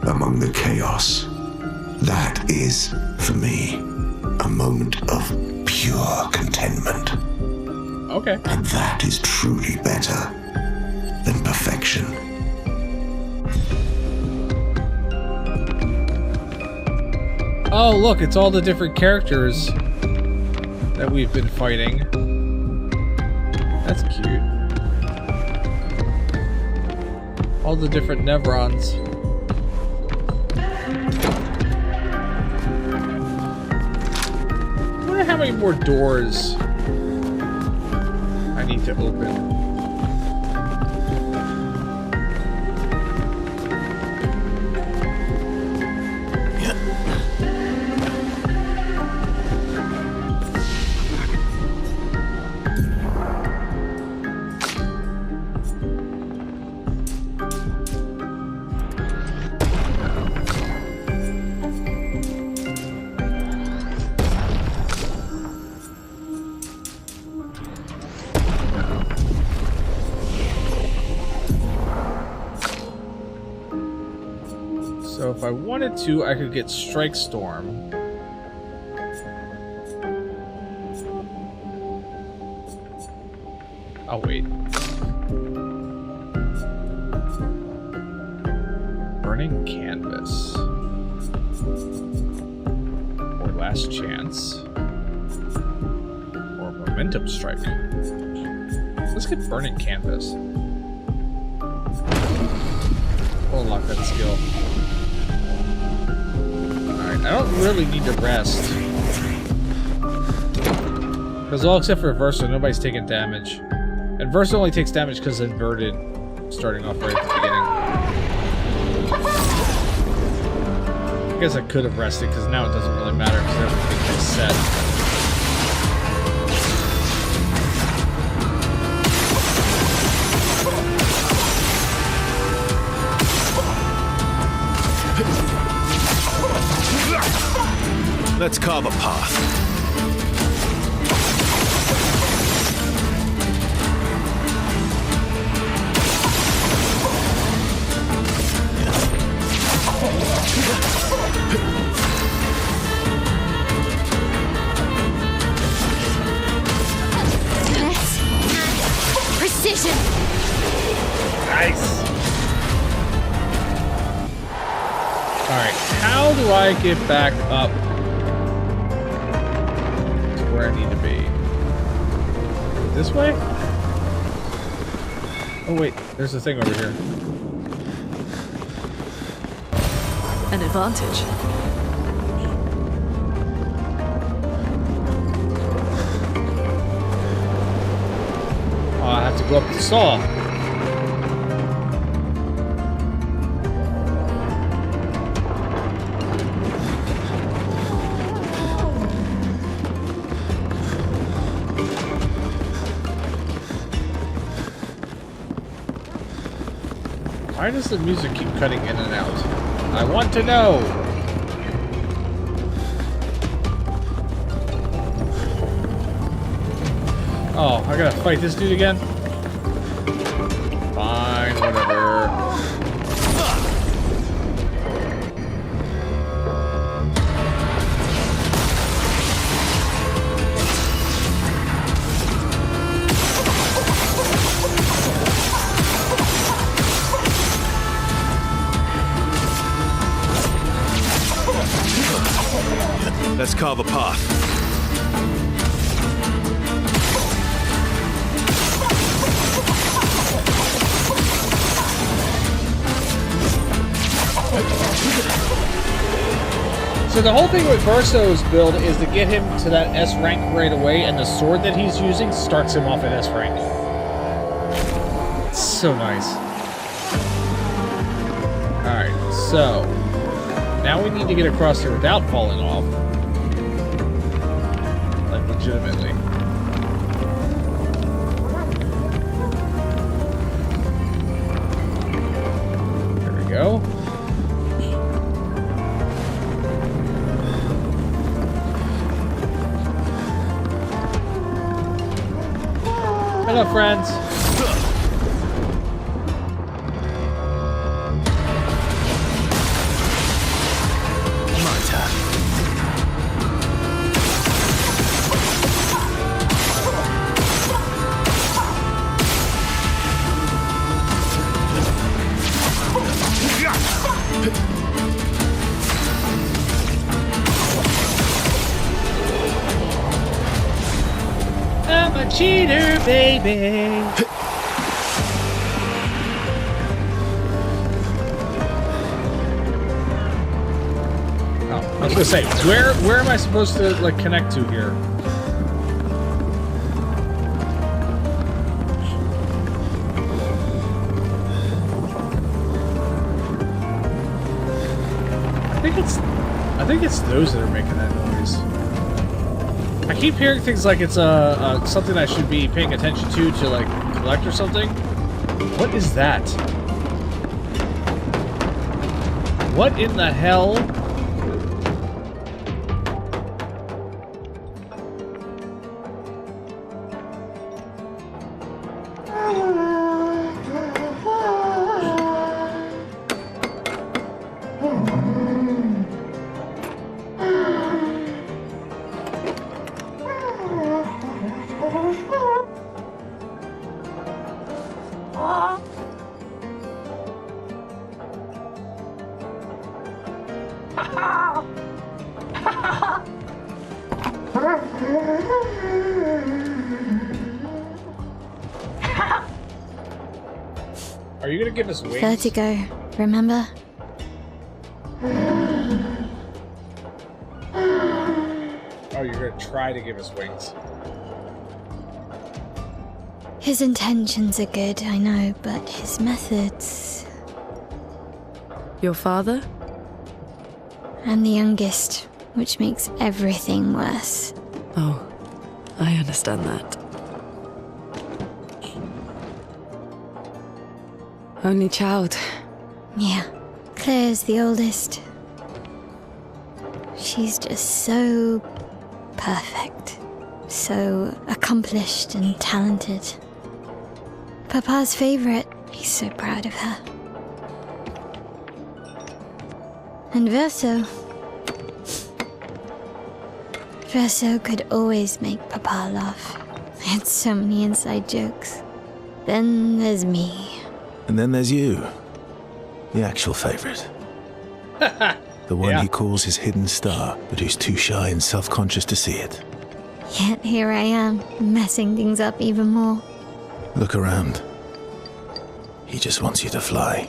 R: among the chaos. That is, for me, a moment of pure contentment.
A: Okay.
R: And that is truly better than perfection.
A: Oh, look, it's all the different characters that we've been fighting. That's cute. All the different Nevrons. I wonder how many more doors I need to open. So if I wanted to, I could get Strike Storm. I'll wait. Burning Canvas. Or Last Chance. Or Momentum Strike. Let's get Burning Canvas. We'll unlock that skill. I don't really need to rest. Because all except for Versa, nobody's taking damage. And Versa only takes damage because inverted, starting off right at the beginning. I guess I could have rested, because now it doesn't really matter, because everything is set.
H: Let's carve a path.
B: Precision.
A: Nice. Alright, how do I get back up to where I need to be? This way? Oh wait, there's a thing over here.
P: An advantage.
A: Oh, I have to go up the saw. Why does the music keep cutting in and out? I want to know! Oh, I gotta fight this dude again? Fine, whatever.
H: carve a path.
A: So the whole thing with Verso's build is to get him to that S rank right away, and the sword that he's using starts him off at S rank. It's so nice. Alright, so now we need to get across here without falling off. Like, legitimately. There we go. Hello, friends.
H: My turn.
A: I'm a cheater, baby. Oh, I was gonna say, where am I supposed to like connect to here? I think it's those that are making that noise. I keep hearing things like it's something I should be paying attention to like collect or something. What is that? What in the hell? Are you gonna give us wings?
B: Vertigo, remember?
A: Oh, you're gonna try to give us wings.
B: His intentions are good, I know, but his methods...
P: Your father?
B: I'm the youngest, which makes everything worse.
P: Oh, I understand that. Only child.
B: Yeah, Claire's the oldest. She's just so perfect. So accomplished and talented. Papa's favorite. He's so proud of her. And Verso could always make Papa laugh. I had so many inside jokes. Then there's me.
S: And then there's you. The actual favorite. The one he calls his hidden star, but who's too shy and self-conscious to see it.
B: Yet here I am, messing things up even more.
S: Look around. He just wants you to fly.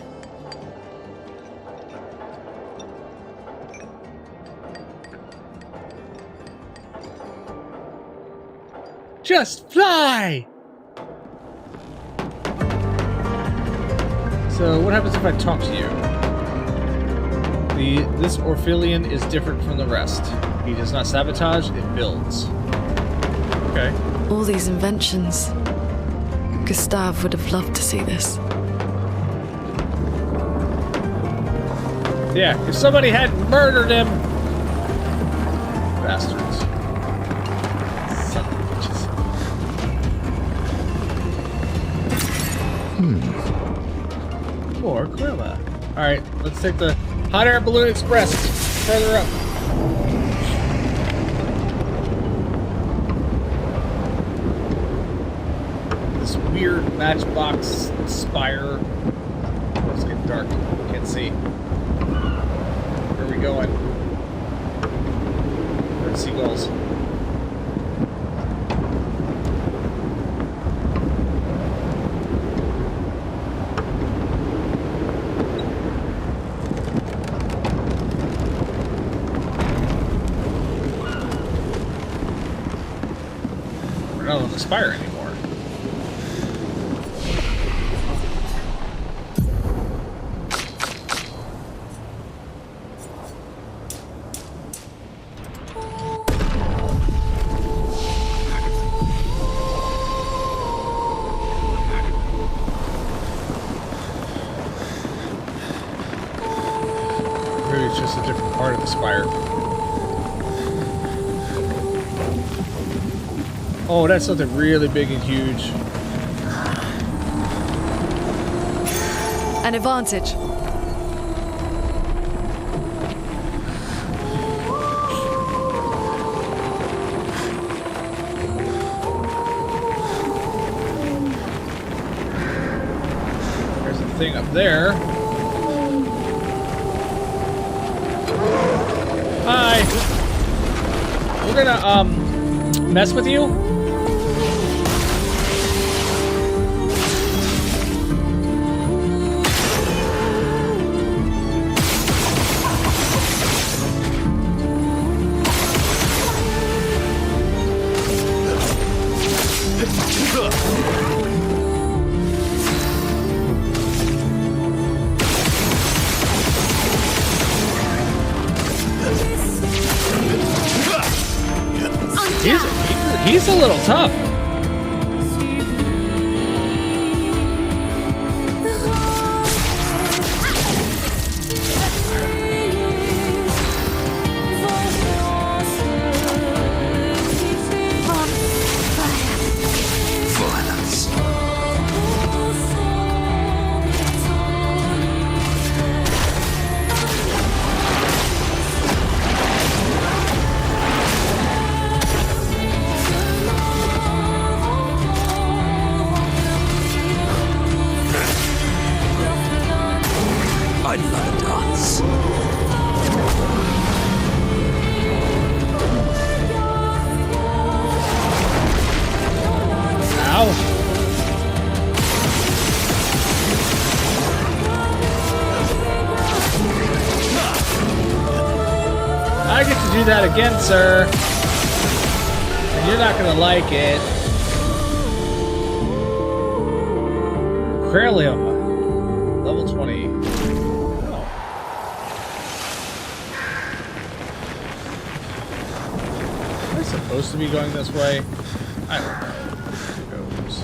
A: Just fly! So what happens if I talk to you? This Orphelion is different from the rest. He does not sabotage, it builds. Okay.
P: All these inventions. Gustave would have loved to see this.
A: Yeah, if somebody had murdered him. Bastards. Son of bitches. More Aquila. Alright, let's take the Hot Air Balloon Express further up. This weird matchbox spire. Oh, it's getting dark. Can't see. Where are we going? There's seagulls. We're not on the spire anymore. Just a different part of the spire. Oh, that's something really big and huge.
P: An advantage.
A: There's a thing up there. Hi. We're gonna mess with you. He's a little tough.
L: I love a dance.
A: Ow. I get to do that again, sir. And you're not gonna like it. Cralium. Level 20. Oh. Am I supposed to be going this way? I don't know. Who knows?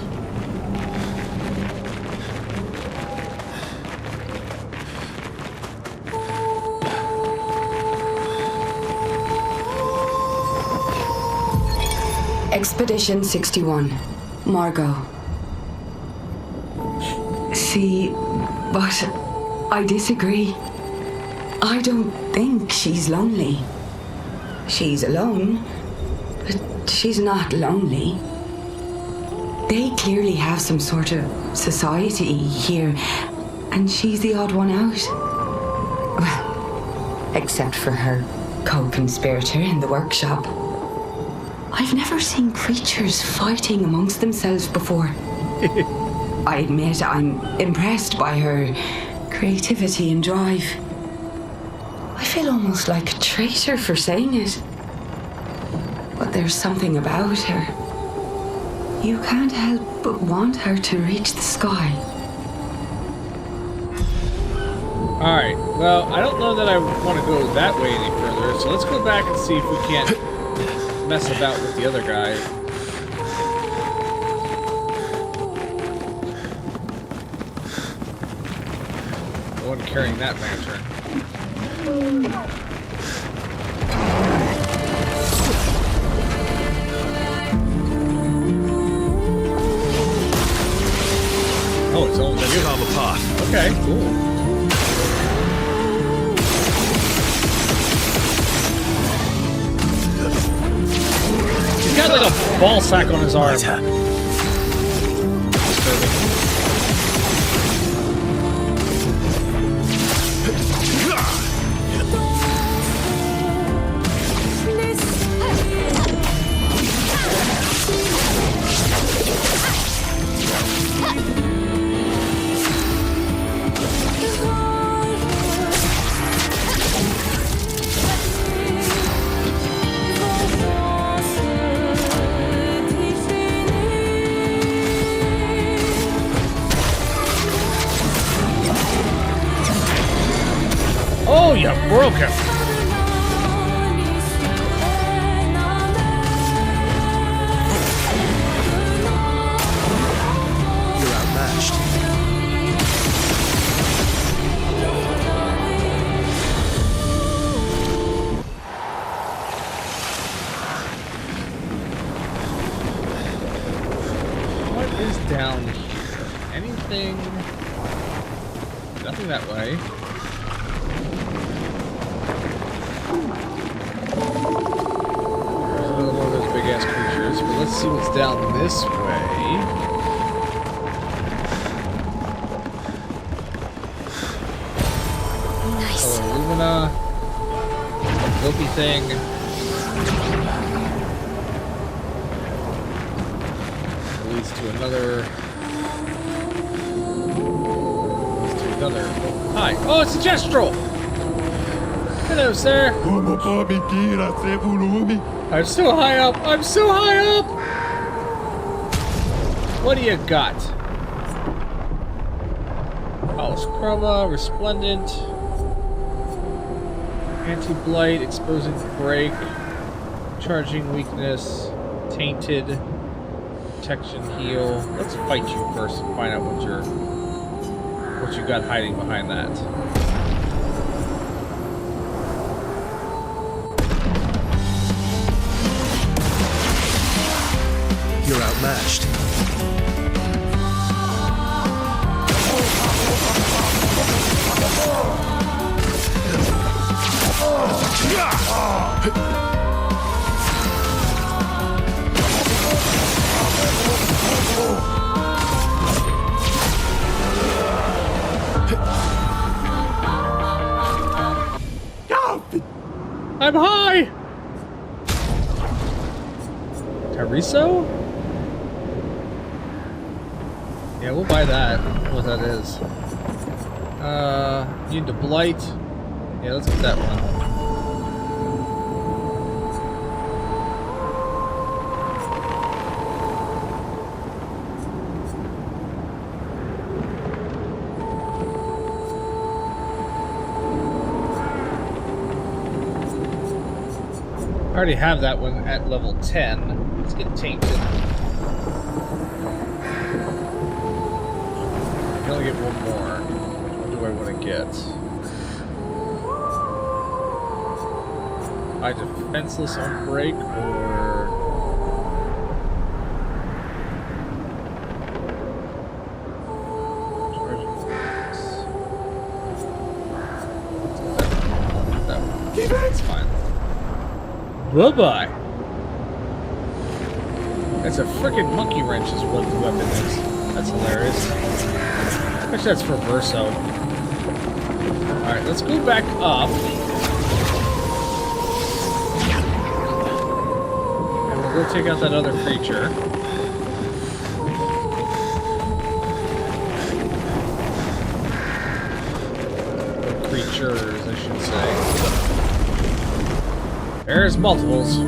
T: Expedition 61. Margot. See, but I disagree. I don't think she's lonely. She's alone, but she's not lonely. They clearly have some sort of society here, and she's the odd one out. Well, except for her co-conspirator in the workshop. I've never seen creatures fighting amongst themselves before. I admit I'm impressed by her creativity and drive. I feel almost like a traitor for saying it. But there's something about her. You can't help but want her to reach the sky.
A: Alright, well, I don't know that I want to go that way any further, so let's go back and see if we can't mess about with the other guy. The one carrying that lantern. Oh, it's only
H: Let's carve a path.
A: Okay, cool. He's got like a ball sack on his arm. Broken.
S: You're outmatched.
A: What is down here? Anything? Nothing that way. There's another one of those big ass creatures, but let's see what's down this way.
B: Nice.
A: Oh, Illumina. Dopey thing. Leads to another. Oh, hi. Oh, it's a Gestrel! Hello, sir. I'm so high up. I'm so high up. What do you got? Palace Chroma, Resplendent, Anti-Blight, Exposing Break, Charging Weakness, Tainted, Protection Heal. Let's fight you first and find out what you got hiding behind that.
S: You're outmatched.
A: I'm high! Teriso? Yeah, we'll buy that. What that is. Need to blight. Yeah, let's get that one. I already have that one at level 10. Let's get Tainted. I only get one more. What do I want to get? I defenseless on break or that one. That's fine. Bye-bye. That's a freaking monkey wrench is what the weapon is. That's hilarious. Actually, that's for Verso. Alright, let's go back up. And we'll go take out that other creature. Or creatures, I should say. There's multiples.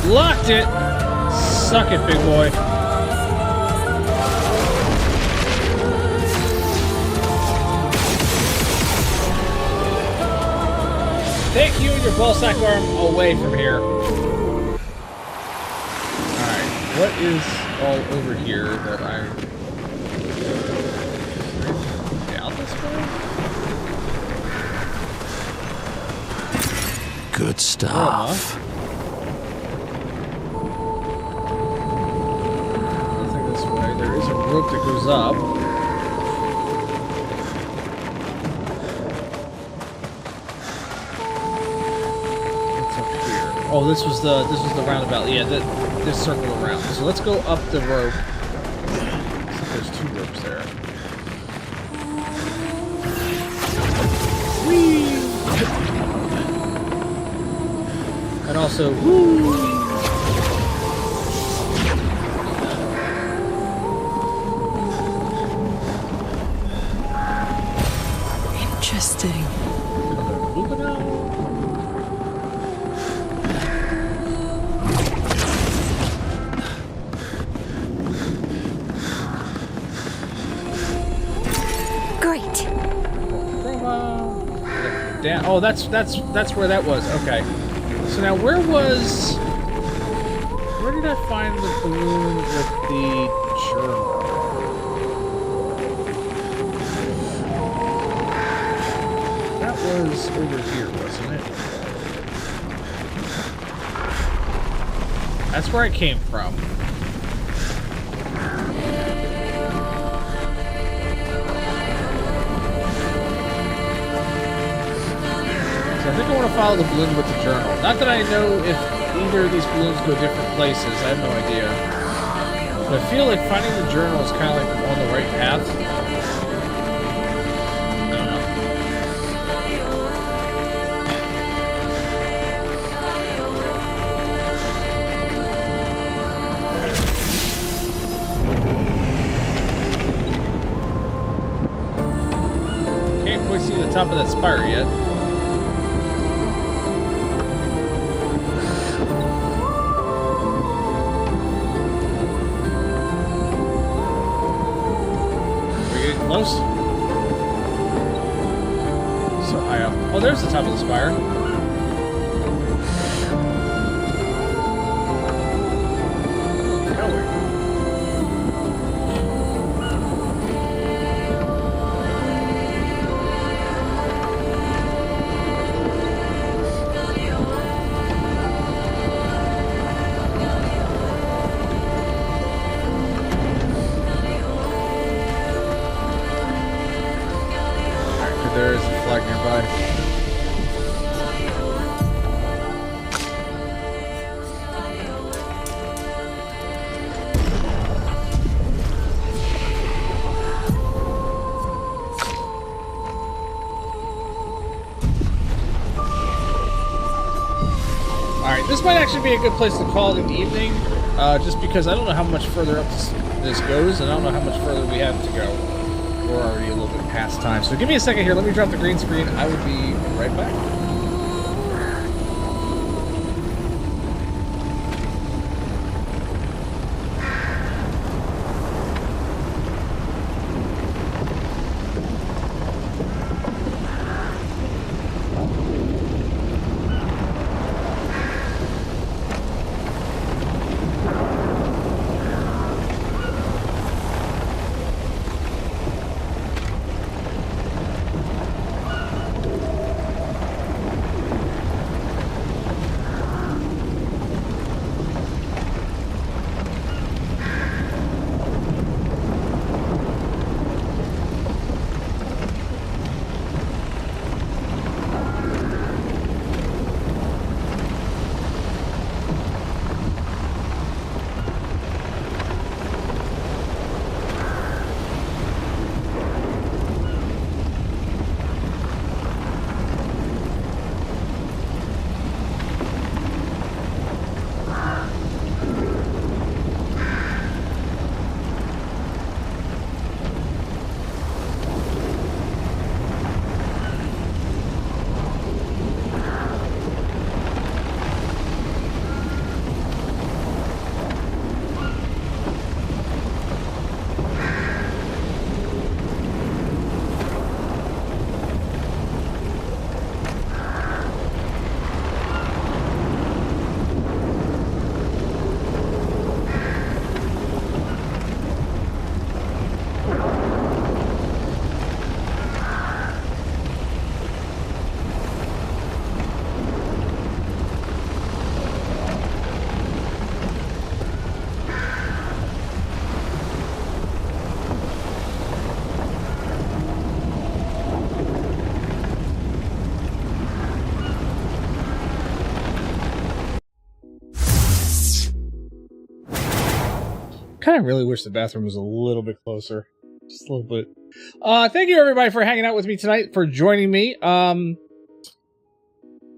A: Locked it! Suck it, big boy. Take you and your ballsack arm away from here. Alright, what is all over here that I... down this way?
S: Good stuff.
A: Nothing this way. There is a rope that goes up. Oh, this was the roundabout. Yeah, this circle around. So let's go up the rope. There's two ropes there. Whee! And also, woo!
P: Interesting.
A: Down. Oh, that's where that was. Okay. So now where did I find the balloon with the journal? That was over here, wasn't it? That's where I came from. I think I want to follow the balloon with the journal. Not that I know if either of these balloons go different places. I have no idea. But I feel like finding the journal is kind of like on the right path. I don't know. Can't quite see the top of that spire yet. Close. So high up. Oh, there's the top of the spire. There is a flag nearby. Alright, this might actually be a good place to call it an evening, just because I don't know how much further up this goes, and I don't know how much further we have to go. We're already a little bit past time. So give me a second here. Let me drop the green screen. I will be right back. Kind of really wish the bathroom was a little bit closer. Just a little bit. Thank you everybody for hanging out with me tonight, for joining me.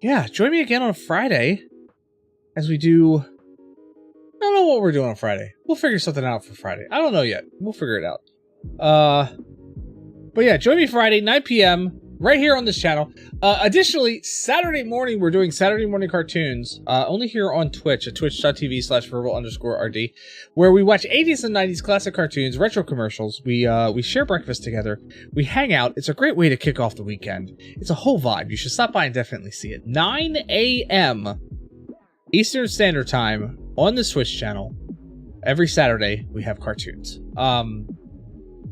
A: Yeah, join me again on Friday as we do... I don't know what we're doing on Friday. We'll figure something out for Friday. I don't know yet. We'll figure it out. But yeah, join me Friday, 9 p.m. right here on this channel. Additionally, Saturday morning, we're doing Saturday morning cartoons, only here on Twitch at twitch.tv/verbal_RD, where we watch 80s and 90s classic cartoons, retro commercials. We share breakfast together. We hang out. It's a great way to kick off the weekend. It's a whole vibe. You should stop by and definitely see it. 9 a.m. Eastern Standard Time on the Twitch channel. Every Saturday, we have cartoons.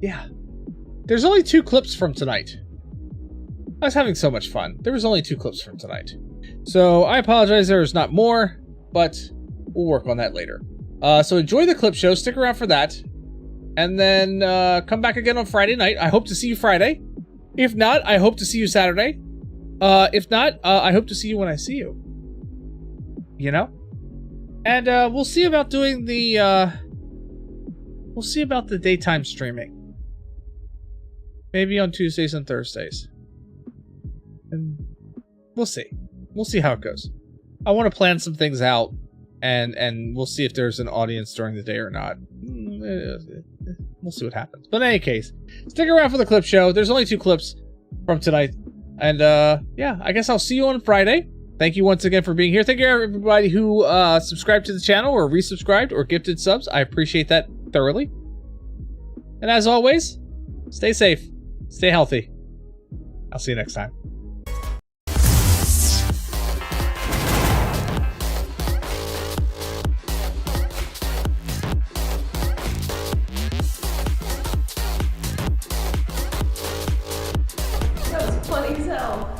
A: Yeah. There's only 2 clips from tonight. I was having so much fun. There was only 2 clips from tonight. So I apologize there's not more, but we'll work on that later. So enjoy the clip show. Stick around for that. And then come back again on Friday night. I hope to see you Friday. If not, I hope to see you Saturday. If not, I hope to see you when I see you. You know? And we'll see about doing the... we'll see about the daytime streaming. Maybe on Tuesdays and Thursdays. And we'll see. We'll see how it goes. I want to plan some things out, and we'll see if there's an audience during the day or not. We'll see what happens. But in any case, stick around for the clip show. There's only 2 clips from tonight. And yeah, I guess I'll see you on Friday. Thank you once again for being here. Thank you everybody who subscribed to the channel or resubscribed or gifted subs. I appreciate that thoroughly. And as always, stay safe. Stay healthy. I'll see you next time.
E: That was funny as hell.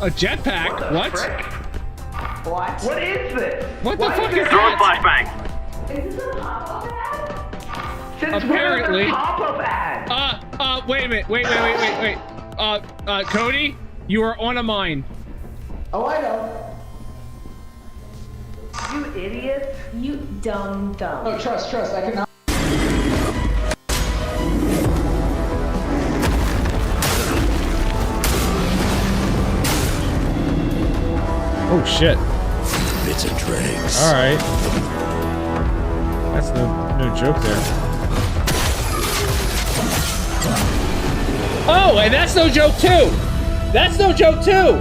A: A jetpack? What?
E: What? What is this?
A: What the fuck is
E: that?
O: Flashbang.
E: Is this a pop-up ad? Since
A: Apparently.
E: when is a pop-up ad?
A: Wait a minute. Wait. Cody, you are on a mine.
F: Oh, I know.
E: You idiot. You dumb.
F: Oh, trust. I cannot.
A: Oh shit.
R: Bits and dregs.
A: Alright. That's no joke there. Oh, and that's no joke too! That's no joke too!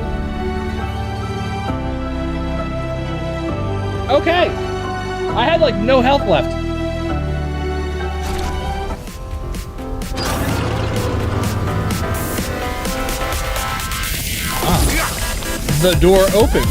A: Okay. I had like no health left. Ah. The door opens.